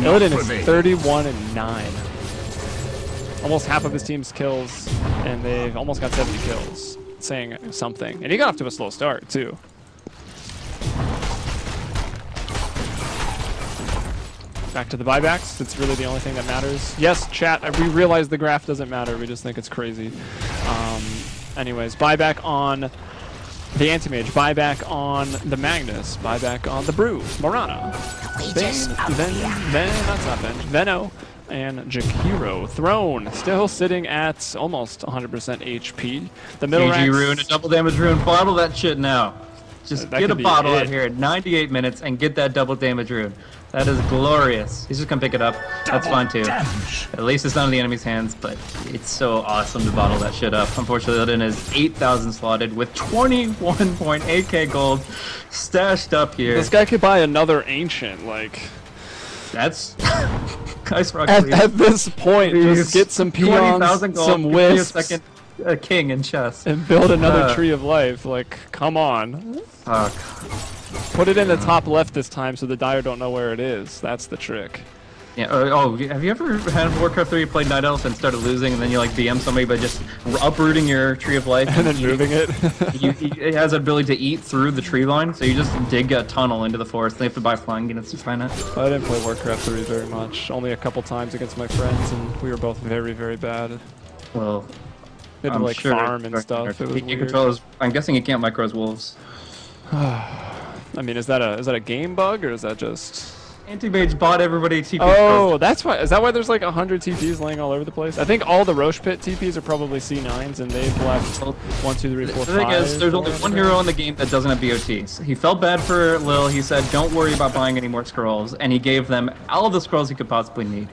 D: Illidan is 31-9. Almost half of his team's kills, and they've almost got 70 kills, saying something. And he got off to a slow start, too. Back to the buybacks. It's really the only thing that matters. Yes, chat, we realize the graph doesn't matter. We just think it's crazy. Anyways, buyback on The Antimage, buyback on the Magnus, buyback on the Brew, Morana, Veno, and Jakiro. Throne, still sitting at almost 100% HP. The middle
E: GG
D: ranks...
E: rune, a double damage rune, bottle that shit now. Just
D: That
E: get a
D: could be
E: bottle
D: it.
E: out here at 98 minutes and get that double damage rune. That is glorious. He's just gonna pick it up. That's fine too.
B: Damage.
E: At least it's not in the enemy's hands, but it's so awesome to bottle that shit up. Unfortunately, Illidan is 8,000 slotted with 21.8k gold stashed up here.
D: This guy could buy another Ancient, like...
E: That's... Nice rock
D: At this point, just get some peons,
E: 20,000 gold,
D: some
E: give me a
D: wisps,
E: second king in chess.
D: and build another Tree of Life. Like, come on.
E: Fuck.
D: Put it in the top left this time so the Dire don't know where it is. That's the trick.
E: Yeah. Oh, have you ever had Warcraft 3 played Night Elf and started losing, and then you like BM somebody by just uprooting your Tree of Life
D: And then moving it.
E: It has the ability to eat through the tree line, so you just dig a tunnel into the forest. They have to buy flying units to find it.
D: I didn't play Warcraft 3 very much. Only a couple times against my friends, and we were both very, very bad.
E: Well,
D: We had to
E: I'm
D: like
E: sure
D: farm and stuff. It was
E: you
D: weird.
E: control his, I'm guessing he can't micro his wolves.
D: I mean, is that a game bug or is that just?
E: Anti-mage bought everybody TP.
D: Oh, that's why. Is that why there's like 100 TPs laying all over the place? I think all the Roche Pit TPs are probably C9s, and they've left 1, 2, 3, 4, 5.
E: The thing is, there's only one hero in the game that doesn't have BOTs. He felt bad for Lil. He said, "Don't worry about buying any more scrolls," and he gave them all of the scrolls he could possibly need.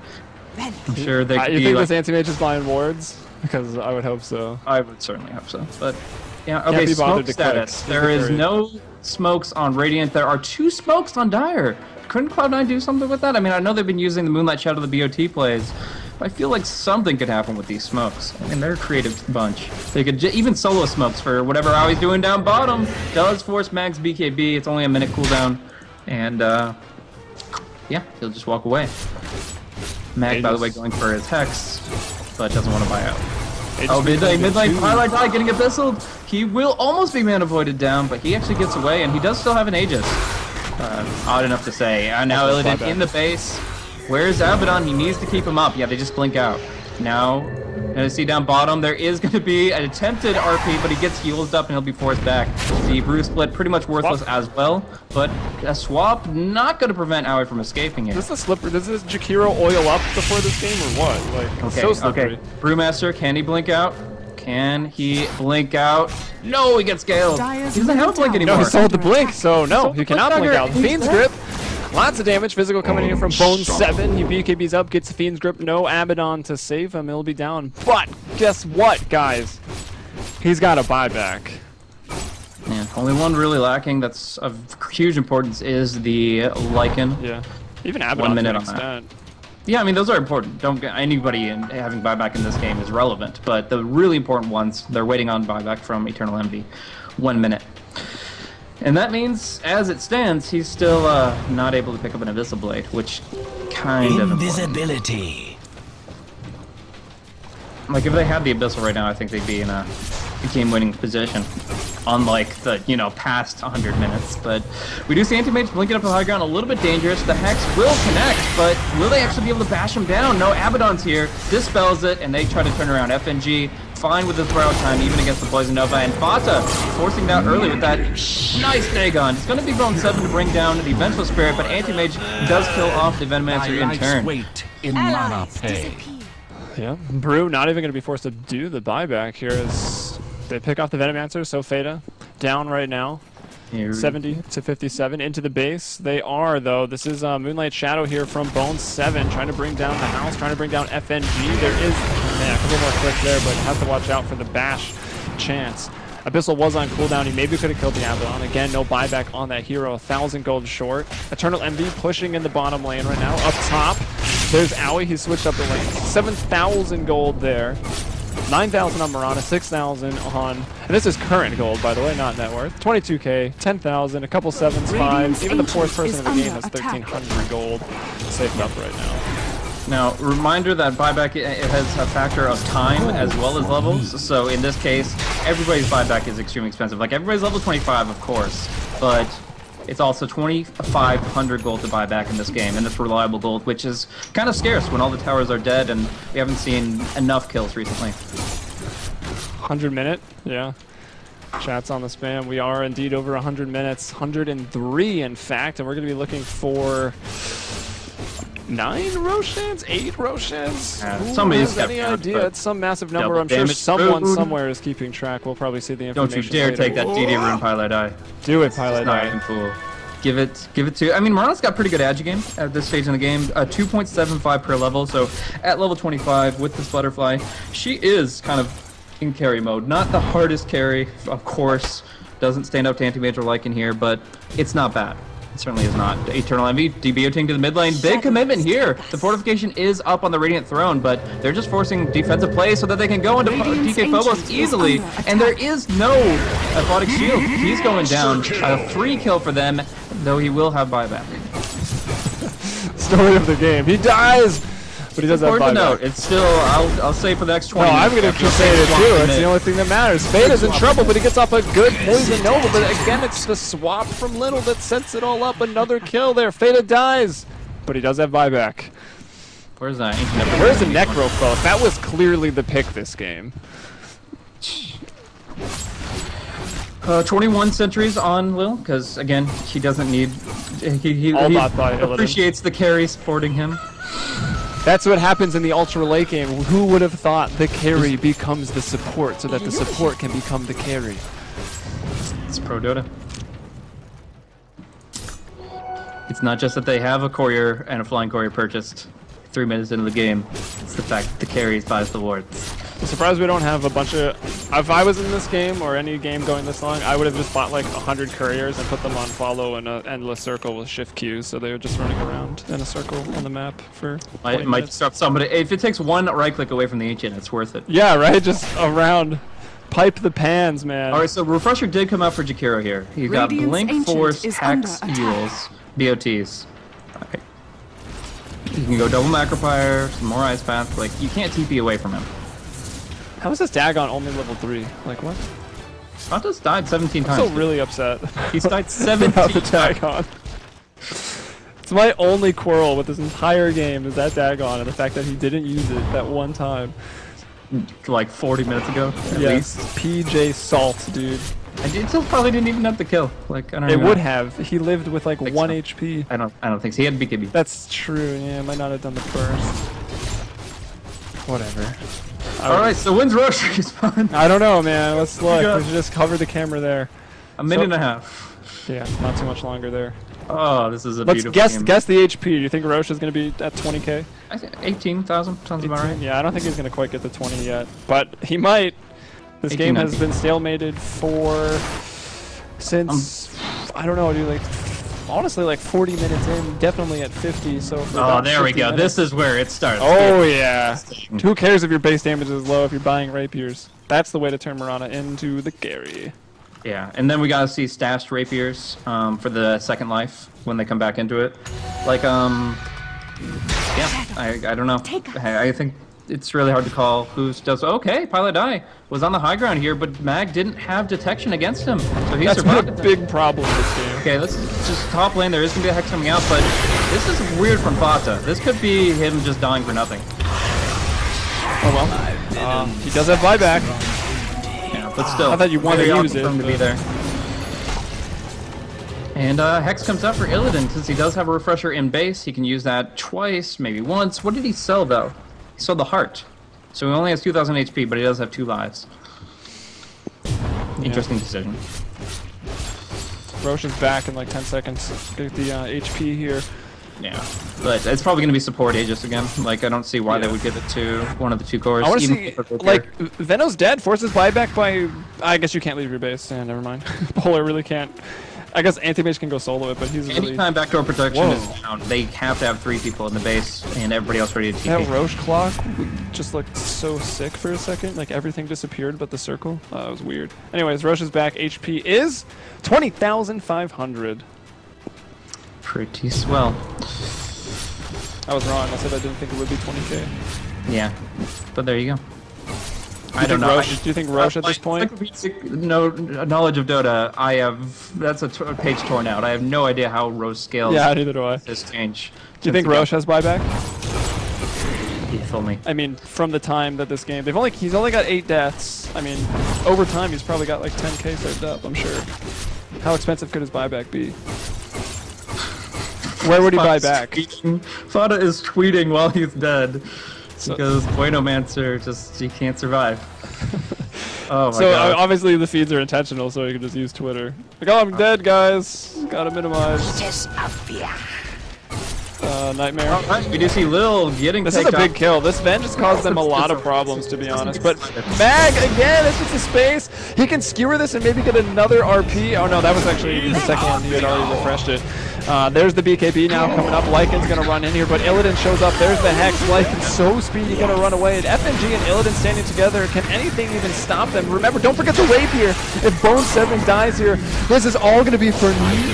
E: I'm sure they could
D: You
E: be
D: think
E: like,
D: this Antimage is buying wards? Because I would hope so.
E: I would certainly hope so. But yeah,
D: Can't
E: okay.
D: be bothered
E: Smoke
D: to click.
E: status. There is no smokes on Radiant. There are 2 smokes on Dire. Couldn't Cloud9 do something with that? I mean, I know they've been using the Moonlight Shadow, the BOT plays, but I feel like something could happen with these smokes. I mean, they're a creative bunch. They could even solo smokes for whatever Aui's doing down bottom. Does force Mag's BKB. It's only a minute cooldown, and yeah, he'll just walk away. Mag, by the way, going for his Hex, but doesn't want to buy out. Oh, midnight Twilight Die getting abyssaled. He will almost be mana voided down, but he actually gets away, and he does still have an Aegis. Odd enough to say. Now Illidan in the base. Where's Abaddon? He needs to keep him up. Yeah, they just blink out. Now, gonna see down bottom, there is gonna be an attempted RP, but he gets healed up and he'll be forced back. The Brew Split pretty much worthless as well, but a swap not gonna prevent Aoi from escaping it.
D: Does this Jakiro oil up before this game or what? Like,
E: Okay,
D: so slippery.
E: okay. Brewmaster, can he blink out? Can he blink out? No, he gets scaled.
A: Dire's
E: He doesn't have a blink
A: middle
E: anymore.
D: No, he sold the blink, so no,
E: sold
D: he
E: the
D: cannot
E: blink
D: blink
E: dagger.
D: out.
E: He's
D: Fiend's
E: dead.
D: Grip, lots of damage, physical coming in from Bone 7. He BKB's up, gets the Fiend's Grip, no Abaddon to save him, he'll be down. But, guess what, guys? He's got a buyback.
E: Yeah, only one really lacking that's of huge importance is the Lycan.
D: Yeah, even Abaddon
E: minute
D: to an
E: on that.
D: extent.
E: Yeah, I mean, those are important. Don't get anybody having buyback in this game is relevant, but the really important ones, they're waiting on buyback from Eternal Envy. 1 minute. And that means, as it stands, he's still not able to pick up an Abyssal Blade, which kind of important.
B: Invisibility.
E: Like, if they had the Abyssal right now, I think they'd be in a game-winning position. Unlike the, past 100 minutes. But we do see Anti-Mage blinking up the high ground, a little bit dangerous. The Hex will connect, but will they actually be able to bash him down? No, Abaddon's here, dispels it, and they try to turn around. FNG, fine with the throw time, even against the Poison Nova, and Fata forcing that early with that nice Dagon. It's going to be Bone 7 to bring down the Vengeful Spirit, but Anti-Mage does kill off the Venomancer in turn.
B: Weight in mana pay.
D: Yeah, Brew not even going to be forced to do the buyback here as they pick off the Venomancer, so Fata down right now. 70 to 57 into the base. They are, though. This is Moonlight Shadow here from Bone 7, trying to bring down the house, trying to bring down FNG. There is a couple more clicks there, but has to watch out for the bash chance. Abyssal was on cooldown. He maybe could have killed the Abaddon. Again, no buyback on that hero. 1,000 gold short. Eternal Envy pushing in the bottom lane right now. Up top, there's Aoi. He switched up the lane. 7,000 gold there. 9,000 on Mirana, 6,000 on, and this is current gold, by the way, not net worth. 22k, 10,000, a couple 7s, 5s. Even the poorest person in the game has 1,300 gold saved up right now.
E: Now, reminder that buyback it has a factor of time as well as levels. So in this case, everybody's buyback is extremely expensive. Like everybody's level 25, of course, but it's also 2,500 gold to buy back in this game, and it's reliable gold, which is kind of scarce when all the towers are dead, and we haven't seen enough kills recently.
D: 100 minute, yeah. Chat's on the spam. We are indeed over 100 minutes, 103 in fact, and we're going to be looking for 9 Roshans, 8 Roshans.
E: Somebody's
D: got any idea? It's some massive number. I'm sure someone somewhere is keeping track. We'll probably see the information.
E: Don't you dare
D: later.
E: take that DD rune, Pilot Eye.
D: Do it, Pilot
E: Not
D: Eye.
E: even fool. Give it to. I mean, Marana's got pretty good agi game at this stage in the game. 2.75 per level. So at level 25 with this butterfly, she is kind of in carry mode. Not the hardest carry, of course. Doesn't stand up to anti-mage or Lycan here, but it's not bad. It certainly is not. Eternal Envy, debuting to the mid lane. Big commitment here. The fortification is up on the Radiant Throne, but they're just forcing defensive play so that they can go into DK Phobos easily. And there is no aquatic shield. He's going down. A free kill for them, though he will have buyback.
D: Story of the game. He dies! But he does have
E: Important to
D: buyback.
E: note, it's still, I'll say for the next 20
D: No, I'm
E: minutes.
D: going to say it too. It's the only thing that matters. Fada's in trouble, but he gets off a good Poison Nova. But again, it's the swap from Little that sets it all up. Another kill there. Fada dies, but he does have buyback.
E: Where's that?
D: Where's the Necrophos? That was clearly the pick this game.
E: 21 sentries on Lil, because again, he doesn't need. He appreciates the carry supporting him.
D: That's what happens in the ultra late game. Who would have thought the carry becomes the support so that the support can become the carry?
E: It's pro Dota. It's not just that they have a courier and a flying courier purchased 3 minutes into the game. It's the fact that the carry buys the wards.
D: I'm surprised we don't have a bunch of... If I was in this game, or any game going this long, I would have just bought like 100 couriers and put them on follow in an endless circle with shift Qs, so they were just running around in a circle on the map for 20
E: Might
D: minutes.
E: stop somebody. If it takes one right click away from the ancient, it's worth it.
D: Yeah, right? Just around. Pipe the pans, man.
E: Alright, so Refresher did come out for Jakiro here. He got
C: Radiant's
E: Blink,
C: Ancient
E: Force,
C: is
E: Hex,
C: under
E: Eels, BOTs. Alright. You can go double Macropyre, some more Ice Path. Like, you can't TP away from him.
D: How is this Dagon only level 3? Like, what?
E: Fonta's died 17
D: I'm
E: times.
D: still really upset.
E: He's died 17
D: about the
E: times.
D: Dagon. It's my only quarrel with this entire game is that Dagon and the fact that he didn't use it that one time.
E: Like 40 minutes ago, at
D: Yes,
E: least.
D: PJ Salt, dude.
E: And it still probably didn't even have the kill. Like, I don't know.
D: It would have. He lived with like 1
E: so.
D: HP.
E: I don't think so. He had BKB.
D: That's true, yeah, might not have done the first. Whatever.
E: Alright, so when's Roche respawn?
D: I don't know, man. Let's look.
E: got-
D: We should just cover the camera there.
E: A minute and a half.
D: Yeah, not too much longer there.
E: Oh, this is a
D: Let's
E: beautiful game.
D: guess the HP. Do you think Roche is going to be at 20k?
E: I think 18,000 sounds about right.
D: Yeah, I don't think he's going to quite get to 20 yet, but he might. This game has been stalemated since I don't know, dude. Like honestly, like 40 minutes in, definitely at 50. So for
E: Oh,
D: about
E: there we
D: 50
E: go.
D: minutes.
E: This is where it starts.
D: Oh yeah. Who cares if your base damage is low if you're buying rapiers? That's the way to turn Mirana into the carry.
E: Yeah, and then we gotta see stashed rapiers for the second life when they come back into it. Like, yeah, I don't know. I think it's really hard to call who's does. Okay, Pilot Eye was on the high ground here, but Mag didn't have detection against him, so he
D: That's
E: survived.
D: been a big problem this game.
E: Okay, let's just top lane. There is gonna be a Hex coming out, but this is weird from Fata. This could be him just dying for nothing.
D: Oh well. He does have buyback.
E: Yeah, but still.
D: I thought you wanted to
E: very
D: use it,
E: awesome to be
D: but-
E: there. And Hex comes out for Illidan, since he does have a refresher in base. He can use that twice, maybe once. What did he sell, though? He sold the heart. So he only has 2,000 HP, but he does have 2 lives. Interesting decision.
D: Roche is back in like 10 seconds. Get the HP here.
E: Yeah. But it's probably going to be support Aegis again. Like, I don't see why
D: Yeah.
E: they would give it to one of the 2 cores.
D: I want to
E: even
D: see,
E: if they're
D: like,
E: there.
D: Veno's dead, forces buyback by... I guess you can't leave your base. Yeah, never mind. Polar really can't. I guess Antimage can go solo it, but he's really...
E: Anytime backdoor protection is
D: Whoa.
E: down, they have to have 3 people in the base and everybody else ready to TP.
D: That Roche clock just looked so sick for a second. Like, everything disappeared but the circle. It was weird. Anyways, Roche is back. HP is 20,500.
E: Pretty swell.
D: I was wrong. I said I didn't think it would be 20k.
E: Yeah, but there you go.
D: I don't know. Do you think Roche at this point?
E: No knowledge of Dota. I have. That's a page torn out. I have no idea how Roche scales.
D: Yeah, neither do I.
E: This change.
D: Do you think Roche has buyback?
E: told me.
D: I mean, from the time that this game, he's only got 8 deaths. I mean, over time he's probably got like 10k saved up, I'm sure. How expensive could his buyback be? Where would he buy back?
E: Fada is tweeting while he's dead. Because Buenomancer he can't survive. Oh my god.
D: Obviously the feeds are intentional, so you can just use Twitter. Like, oh, I'm dead, guys. Gotta minimize. Nightmare.
E: Alright, we do see Lil getting
D: This is a big kill. This Ven just caused them a lot of problems, to be honest. But Mag, again, it's just a space. He can skewer this and maybe get another RP. Oh no, that was actually the second one. He had already refreshed it. There's the BKB now coming up. Lycan's going to run in here, but Illidan shows up. There's the Hex. Lycan's so speedy, going to run away. And FNG and Illidan standing together. Can anything even stop them? Remember, don't forget the Rapier. If Bone 7 dies here, this is all going to be for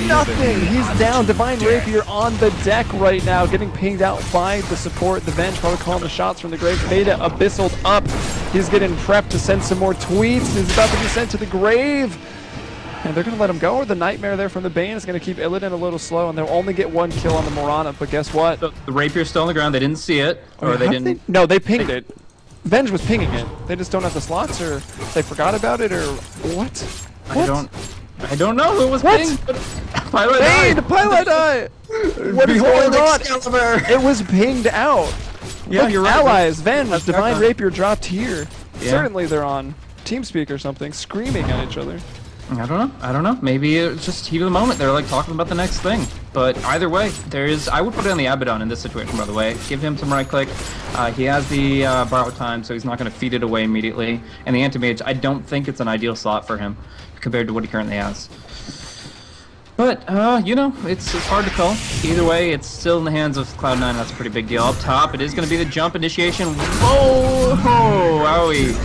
D: nothing. He's down. Divine Rapier on the deck right now, getting pinged out by the support. The Venge probably calling the shots from the grave. Veda abyssaled up. He's getting prepped to send some more tweets. He's about to be sent to the grave. And they're going to let him go, or the Nightmare there from the Bane is going to keep Illidan a little slow, and they'll only get 1 kill on the Morana. But guess what?
E: The Rapier's still on the ground. They didn't see it, or they didn't.
D: No, they pinged it. Venge was pinging it. They just don't have the slots, or they forgot about it, or what?
E: I don't know who was pinged. Pilot died.
D: Pilot died. What is going on? It was pinged out.
E: Yeah,
D: Look,
E: you're right.
D: Allies, Venge, Divine Rapier dropped here.
E: Yeah.
D: Certainly they're on TeamSpeak or something, screaming at each other.
E: I don't know. Maybe it's just heat of the moment. They're like talking about the next thing. But either way, I would put it on the Abaddon in this situation, by the way. Give him some right click. He has the borrow time, so he's not going to feed it away immediately. And the Antimage, I don't think it's an ideal slot for him compared to what he currently has. But, you know, it's hard to call. Either way, it's still in the hands of Cloud9. That's a pretty big deal. Up top, it is going to be the jump initiation. Whoa! Wowie!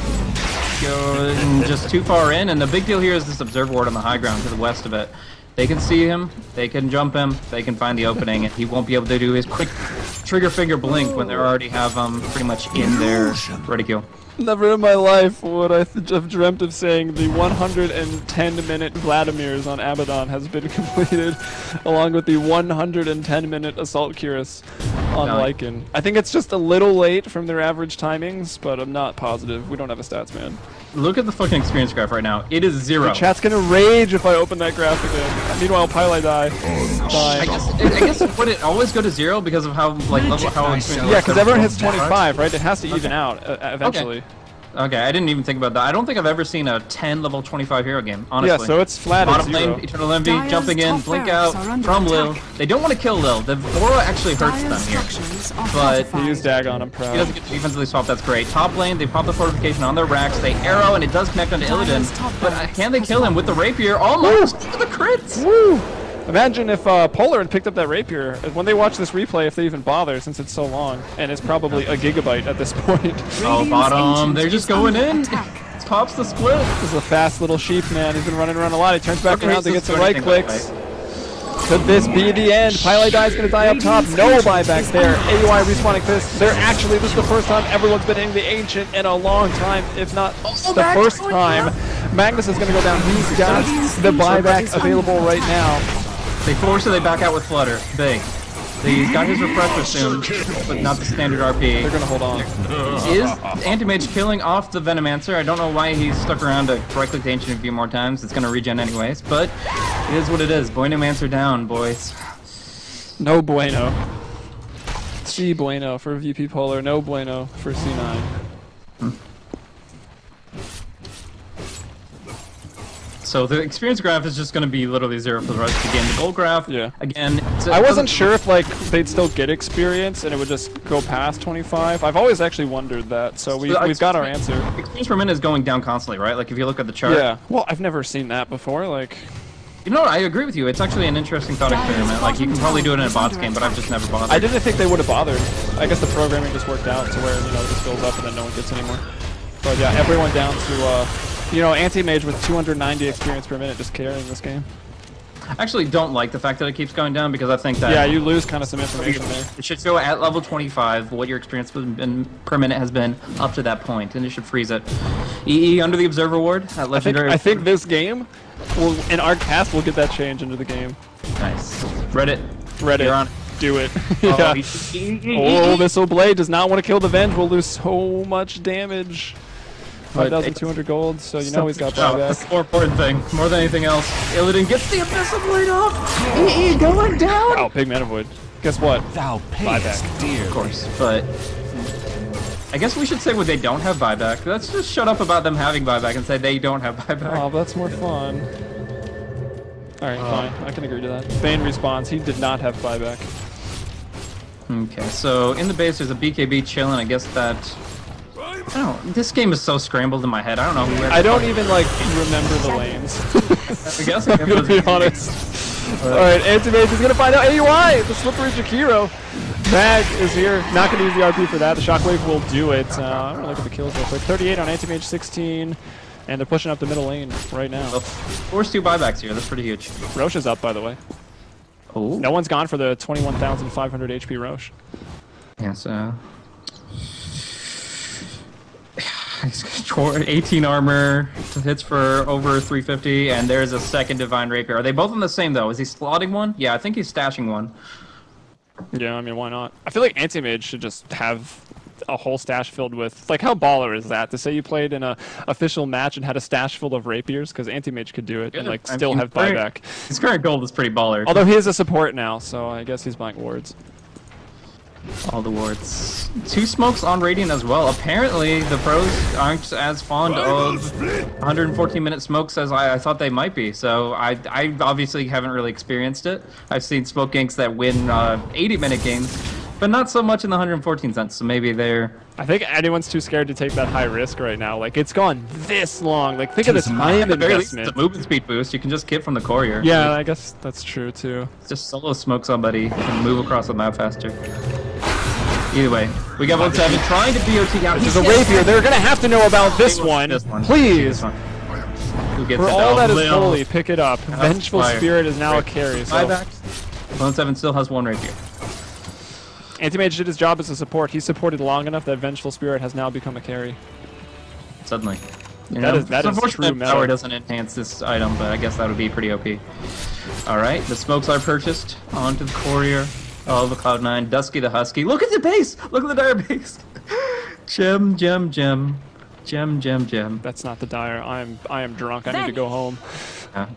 E: Going just too far in, and the big deal here is this observer ward on the high ground to the west of it. They can see him, they can jump him, they can find the opening, and he won't be able to do his quick trigger finger blink when they already have pretty much in their reticule.
D: Never in my life would I have dreamt of saying the 110-minute Vladimirs on Abaddon has been completed, along with the 110-minute Assault Cuirass on Lycan. I think it's just a little late from their average timings, but I'm not positive. We don't have a stats man.
E: Look at the fucking experience graph right now. It is 0.
D: The chat's gonna rage if I open that graph again. Meanwhile, Pyle die.
E: I guess would it always go to 0 because of how
D: yeah, because everyone hits 25, right? It has to even out eventually.
E: Okay, I didn't even think about that. I don't think I've ever seen a 10 level 25 hero game, honestly.
D: Yeah, so it's flat at 0.
E: Bottom lane, Eternal Envy, jumping in, blink out from Lil. They don't want to kill Lil. The Aura actually hurts them here. But
D: he used Dagon, I'm proud.
E: He doesn't get defensively swapped, that's great. Top lane, they pop the fortification on their racks, they arrow, and it does connect onto Illidan. But can they kill him with the Rapier? Almost! Look at the crits!
D: Woo! Imagine if Polar had picked up that Rapier. When they watch this replay, if they even bother, since it's so long, and it's probably a gigabyte at this point.
E: Oh, bottom. They're just going in. Pops the split.
D: This is a fast little sheep, man. He's been running around a lot. He turns back around to get some right clicks. Could this be the end? Pyle Die is going to die up top. No buybacks there. AUI respawning this. This is the first time everyone's been hitting the Ancient in a long time, if not the first time. Magnus is going to go down. He's got the buyback available right now.
E: They force it, they back out with Flutter. Big. He's got his refresher soon, but not the standard RP.
D: They're gonna hold on.
E: Is Antimage killing off the Venomancer? I don't know why he's stuck around to right-click the Ancient a few more times. It's gonna regen anyways, but it is what it is. Buenomancer down, boys.
D: No bueno. C bueno for VP Polar, no bueno for C9. So the experience graph is just going to be literally 0 for the rest of the game. The gold graph, again... I wasn't sure if like they'd still get experience and it would just go past 25. I've always actually wondered that, so we've got our answer.
E: Experience per minute is going down constantly, right? Like if you look at the chart.
D: Yeah, well, I've never seen that before, like...
E: You know what, I agree with you. It's actually an interesting thought experiment. Like, you can probably do it in a bots game, but I've just never bothered.
D: I didn't think they would have bothered. I guess the programming just worked out to where, you know, it just fills up and then no one gets anymore. But yeah, everyone down to... you know, Anti-Mage with 290 experience per minute just carrying this game.
E: I actually don't like the fact that it keeps going down because I think that...
D: Yeah, you lose kind of some information there.
E: It should go at level 25, what your experience per minute has been up to that point, and it should freeze it. EE under the Observer Ward at Legendary...
D: I think this game, in our cast, we'll get that change into the game.
E: Nice. Reddit.
D: You're on. Do it. Yeah. Oh, Missile Blade does not want to kill the Venge. We'll lose so much damage. 5,200 gold, so you know he's got buyback.
E: That's the more important thing, more than anything else. Illidan gets the Missile Blade off. EE going down.
D: Oh, big Mana Void. Guess what?
B: Thou payest dear.
E: Of course, but I guess we should say what they don't have buyback. Let's just shut up about them having buyback and say they don't have buyback.
D: Oh, that's more fun. Alright, fine. I can agree to that. Bane responds. He did not have buyback.
E: Okay, so in the base there's a BKB chilling. I guess that... I don't know. This game is so scrambled in my head. I don't know where...
D: I don't even, like, remember the lanes.
E: I guess
D: I'm gonna be honest. Alright, Antimage is gonna find out AUI! The slippery Jakiro. Mag is here. Not gonna use the RP for that. The Shockwave will do it. I'm gonna look at the kills real quick. 38 on Antimage, 16. And they're pushing up the middle lane right now.
E: Force 2 buybacks here. That's pretty huge.
D: Roche is up, by the way.
E: Oh.
D: No one's gone for the 21,500 HP Roche.
E: Yeah, so... 18 armor, hits for over 350, and there's a second Divine Rapier. Are they both on the same, though? Is he slotting one? Yeah, I think he's stashing one.
D: Yeah, I mean, why not? I feel like Anti-Mage should just have a whole stash filled with... Like, how baller is that? To say you played in a official match and had a stash full of rapiers? Because Anti-Mage could do it and, like, still have buyback.
E: His current gold is pretty baller.
D: Although he is a support now, so I guess he's buying wards.
E: All the wards. 2 smokes on Radiant as well. Apparently, the pros aren't as fond of 114-minute smokes as I thought they might be. So I obviously haven't really experienced it. I've seen smoke ganks that win 80-minute games, but not so much in the 114 sense. So maybe they're...
D: I think anyone's too scared to take that high risk right now. Like, it's gone this long. Like, think of the time investment.
E: It's a movement speed boost. You can just kit from the courier.
D: Yeah, I guess that's true, too.
E: Just solo smoke somebody and move across the map faster. Either way, we got 1-7 trying to BOT out.
D: There's a rapier. They're going to have to know about this one. Please.
E: Who gets
D: For
E: it?
D: all that is
E: Lil.
D: holy, pick it up. Vengeful
E: fire.
D: Spirit is now a carry. So.
E: 1-7 still has 1 rapier.
D: Anti-Mage did his job as a support. He supported long enough that Vengeful Spirit has now become a carry.
E: Suddenly.
D: That is true meta.
E: Power doesn't enhance this item, but I guess that would be pretty OP. Alright, the smokes are purchased. Onto the courier. Oh, the Cloud9. Dusky the Husky. Look at the base! Look at the dire base! Gem, gem, gem. Gem, gem, gem.
D: That's not the dire. I am drunk. I need to go home.
E: Yeah.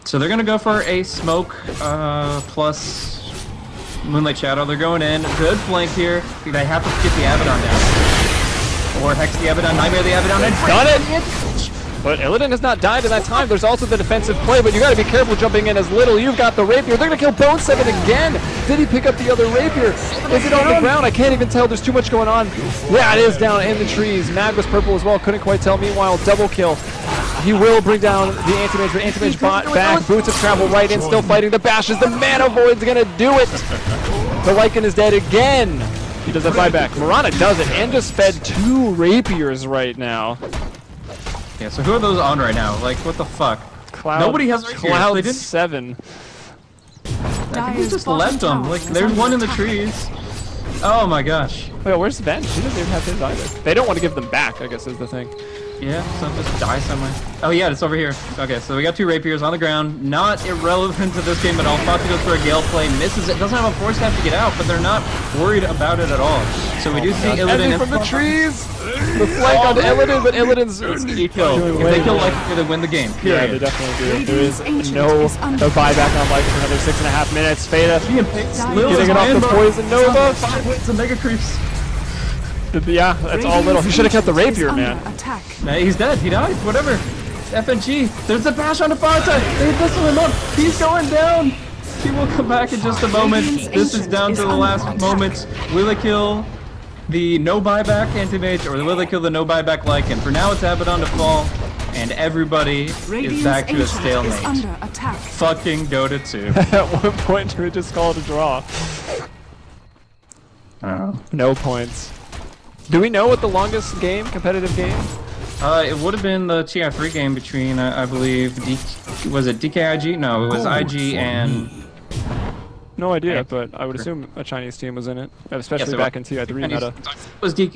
E: So they're gonna go for a smoke plus Moonlight Shadow. They're going in. Good flank here. They have to get the Abaddon down. Or Hex the Abaddon, Nightmare the Abaddon, and
D: done it! But Illidan has not died in that time. There's also the defensive play, but you gotta be careful jumping in as little. You've got the rapier. They're gonna kill Bone 7 again. Did he pick up the other rapier? Is it on the ground? I can't even tell. There's too much going on. Yeah, it is down in the trees. Mag was purple as well. Couldn't quite tell. Meanwhile, double kill. He will bring down the Anti-Mage, but Anti-Mage bot back. Boots of travel right in, still fighting the bashes. The Mana Void's gonna do it. The Lycan is dead again. He does a buyback. Mirana does it and just fed 2 rapiers right now.
E: Yeah, so who are those on right now? Like, what the fuck? Nobody has rapiers.
D: Cloud 7.
E: I think he just left them. Like, there's one in the trees. Oh my gosh.
D: Wait, where's Venge? He doesn't even have his either. They don't want to give them back, I guess is the thing.
E: Yeah, so just die somewhere. Oh yeah, it's over here. Okay, so we got 2 rapiers on the ground. Not irrelevant to this game at all. Foxy goes for a gale play, misses it. Doesn't have a force staff to get out, but they're not worried about it at all. So we do see Illidan
D: from the trees. The flank on Illidan, but Illidan's
E: kill. If they kill Lycan, they win the game.
D: Yeah, they definitely do. There is no buyback on Lycan for another 6.5 minutes. Fada getting it off the poison Nova.
E: 5 hits and mega creeps.
D: Yeah, that's all little. He should have kept the rapier, man.
E: Nah, he's dead. He died. Whatever. FNG. There's a bash on the far side. They pistol him up. He's going down. He will come back in just a moment. This is down to the last moment. Will it kill the no buyback Anti-Mage, or will they kill the no buyback Lycan? For now, it's Abaddon to fall, and everybody is back to a stalemate. Fucking Dota 2.
D: At what point do we just call it a draw? No points. Do we know what the longest game, competitive game?
E: It would have been the TI3 game between, I believe, was it DKIG? No, it was IG and...
D: No idea, but I would assume a Chinese team was in it, especially back in TI3 meta.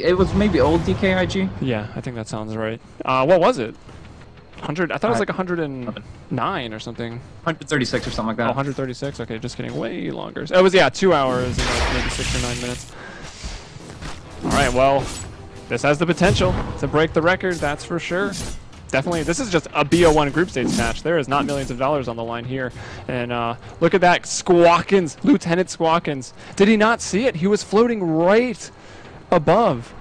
E: It was maybe old DKIG?
D: Yeah, I think that sounds right. What was it? 100. I thought it was like 109 or something.
E: 136 or something like that.
D: Oh, 136. Okay, just kidding. Way longer. It was 2 hours and like maybe 6 or 9 minutes. All right. Well, this has the potential to break the record. That's for sure. Definitely. This is just a BO1 group stage match. There is not millions of dollars on the line here. And look at that, Squawkins, Lieutenant Squawkins. Did he not see it? He was floating right above.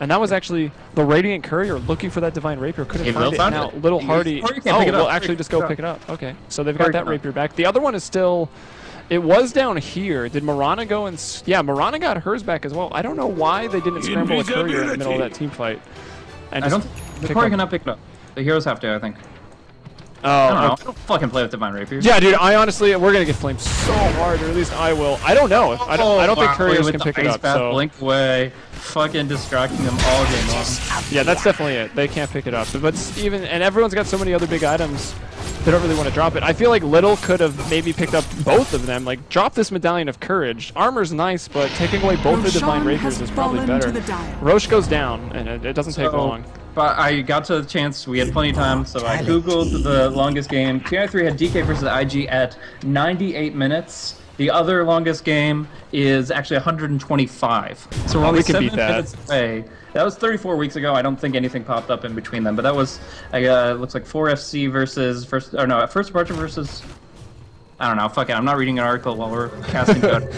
D: And that was actually the Radiant Courier looking for that Divine Rapier. Couldn't find it. Now, Little Hardy. Oh, will actually just go pick it up. Okay, so they've got that Rapier back. The other one is still... It was down here. Did Marana go and... Yeah, Marana got hers back as well. I don't know why they didn't scramble a Courier in the middle of that team fight. And
E: I don't... The Courier cannot pick it up. The heroes have to, I think.
D: Oh,
E: I don't know. I don't fucking play with Divine Rapier.
D: Yeah, dude, I honestly... We're going to get flamed so hard, or at least I will. I don't know. I don't think Couriers can pick it up, so...
E: Blink away. Fucking distracting them all game long.
D: Yeah, that's definitely it. They can't pick it up. But even... And everyone's got so many other big items. They don't really want to drop it. I feel like Little could have maybe picked up both of them. Like, drop this Medallion of Courage. Armor's nice, but taking away both the Divine Rapiers is probably better. Roche goes down, and it doesn't take long.
E: But I got to the chance, we had plenty of time, so I googled the longest game. TI3 had DK versus IG at 98 minutes. The other longest game is actually 125. So we're only 7 minutes away. That was 34 weeks ago. I don't think anything popped up in between them, but that was, looks like 4FC versus First Departure versus... I don't know, fuck it, I'm not reading an article while we're casting code.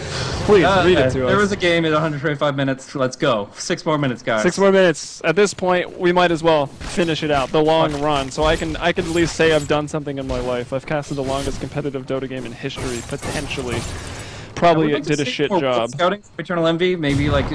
D: Please, read it to us.
E: There was a game at 125 minutes, let's go. 6 more minutes, guys.
D: 6 more minutes. At this point, we might as well finish it out, the long run, so I can at least say I've done something in my life. I've casted the longest competitive Dota game in history, potentially. Probably did a shit job.
E: Scouting for Eternal Envy, maybe like,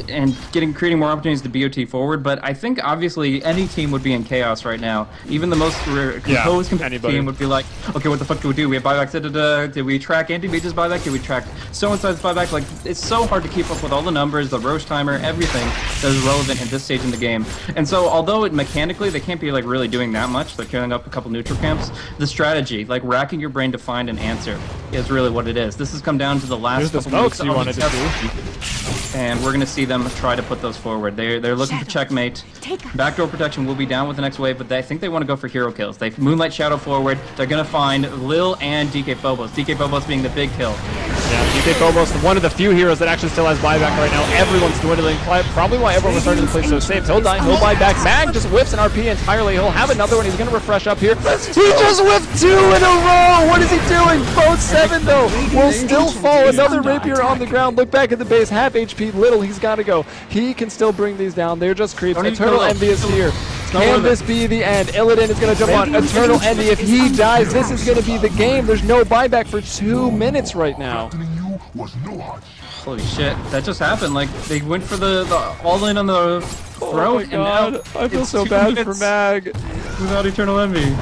E: and creating more opportunities to BOT forward. But I think obviously any team would be in chaos right now. Even the most composed competitive team would be like, okay, what the fuck do we do? We have buybacks. Did we track anti-mage's buyback? Did we track so-and-so's buyback? Like, it's so hard to keep up with all the numbers, the Roche timer, everything that is relevant at this stage in the game. And so, although mechanically they can't be like really doing that much, like killing up a couple neutral camps, the strategy, like racking your brain to find an answer, is really what it is. This has come down to the last
D: couple smokes you wanted to do.
E: And we're going to see them try to put those forward. They're looking for checkmate. Backdoor protection will be down with the next wave, but I think they want to go for hero kills. They Moonlight Shadow forward. They're going to find Lil and DK Phobos. DK Phobos being the big kill.
D: Yeah, DK Phobos, one of the few heroes that actually still has buyback right now. Everyone's dwindling. Probably why everyone was starting to play so safe. He'll die. He'll buy back. Mag just whiffs an RP entirely. He'll have another one. He's going to refresh up here. He just whiffed 2 in a row. What is he doing? Both 7 though. Will still fall. Another rapier on the ground. Look back at the base. Half HP. Little. He's got to go. He can still bring these down. They're just creeps. Eternal Envy is here. Can this be the end? Illidan is going to jump on Eternal Envy. If he dies, this is going to be the game. There's no buyback for 2 minutes right now.
E: Holy shit, that just happened. Like, they went for the all-in on the throat.
D: Oh my god, I feel so bad for Mag.
E: Without Eternal Envy.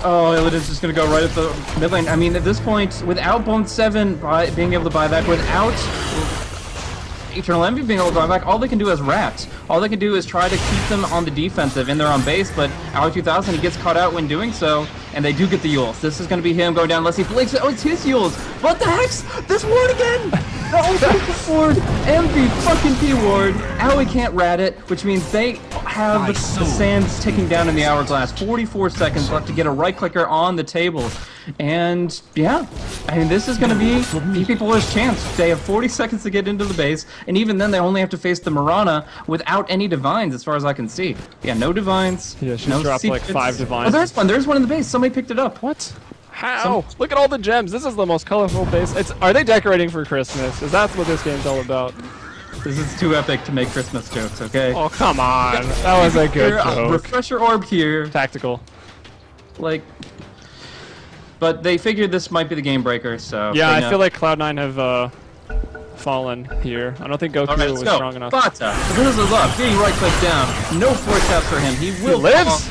E: Oh, Illidan's just going to go right at the mid lane. I mean, at this point, without Bone 7 being able to buy back, without Eternal Envy being able to buy back, all they can do is rats. All they can do is try to keep them on the defensive and they're on base, but Hour 2000, he gets caught out when doing so, and they do get the Yules. This is going to be him going down unless he blinks. Oh, it's his Yules. What the heck's this ward again? The ultimate ward, Envy fucking P ward. Owie can't rat it, which means they have the sands ticking down in the hourglass. 44 seconds left to get a right clicker on the table. And yeah, I mean, this is going to be BP Polar's chance. They have 40 seconds to get into the base, and even then they only have to face the Marana without any divines as far as I can see. Yeah, no divines.
D: Yeah, she's
E: no
D: dropped
E: secrets.
D: like 5 divines.
E: Oh, there's one. There's one in the base. Somebody picked it up.
D: What? How? Look at all the gems. This is the most colorful base. Are they decorating for Christmas? Because that's what this game's all about.
E: This is too epic to make Christmas jokes, okay?
D: Oh, come on. That was a good joke.
E: Refresher orb here.
D: Tactical.
E: Like... But they figured this might be the game breaker, so...
D: Yeah, I feel like Cloud9 have fallen here. I don't think Goku was strong enough.
E: Bata, this is up. Getting right click down. No force taps for him. He will
D: lives?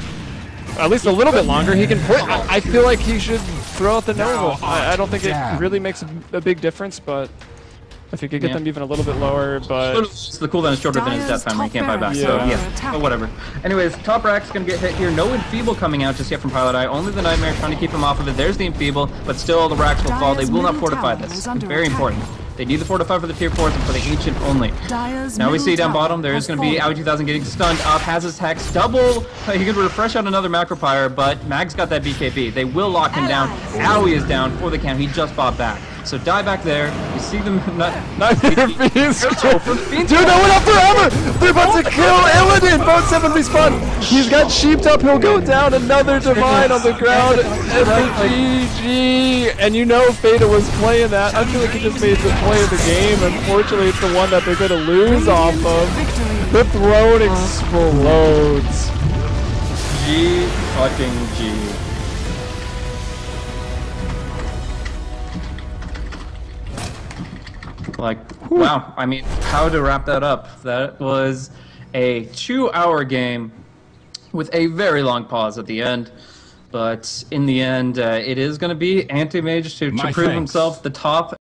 D: At least a little bit longer. He can put... I feel like he should throw out the Nova. I don't think it really makes a big difference, but... If you could get them even a little bit lower, but...
E: The cooldown is shorter than his death timer, he can't buy back, so yeah, but whatever. Anyways, top rack's gonna get hit here. No Enfeeble coming out just yet from Pilot Eye, only the Nightmare trying to keep him off of it. There's the Enfeeble, but still the racks will fall. They will not fortify this. Very important. They need the fortify for the tier 4s and for the ancient only.
A: Dire's
E: Now we
A: middle
E: see down
A: tower
E: bottom, there is
A: has
E: going to be
A: fallen.
E: Aoi 2000 getting stunned up, has his hex, double, he can refresh on another Macropyre, but Mag's got that BKB. They will lock him down. Aoi is down for the count, he just bought back. So die back there, you see them not
D: Fiends. Dude, that went up forever! They're about to kill Illidan! Bone 7 respawn! He's got sheeped up, he'll go down, another divine on the ground, and the GG! And you know Fata was playing that. I feel like he just made the play of the game. Unfortunately, it's the one that they're gonna lose off of. The throne explodes.
E: G fucking G. Like, wow, I mean, how to wrap that up? That was a 2-hour game with a very long pause at the end. But in the end, it is going to be Anti-Mage to
B: My
E: prove
B: thanks.
E: himself the top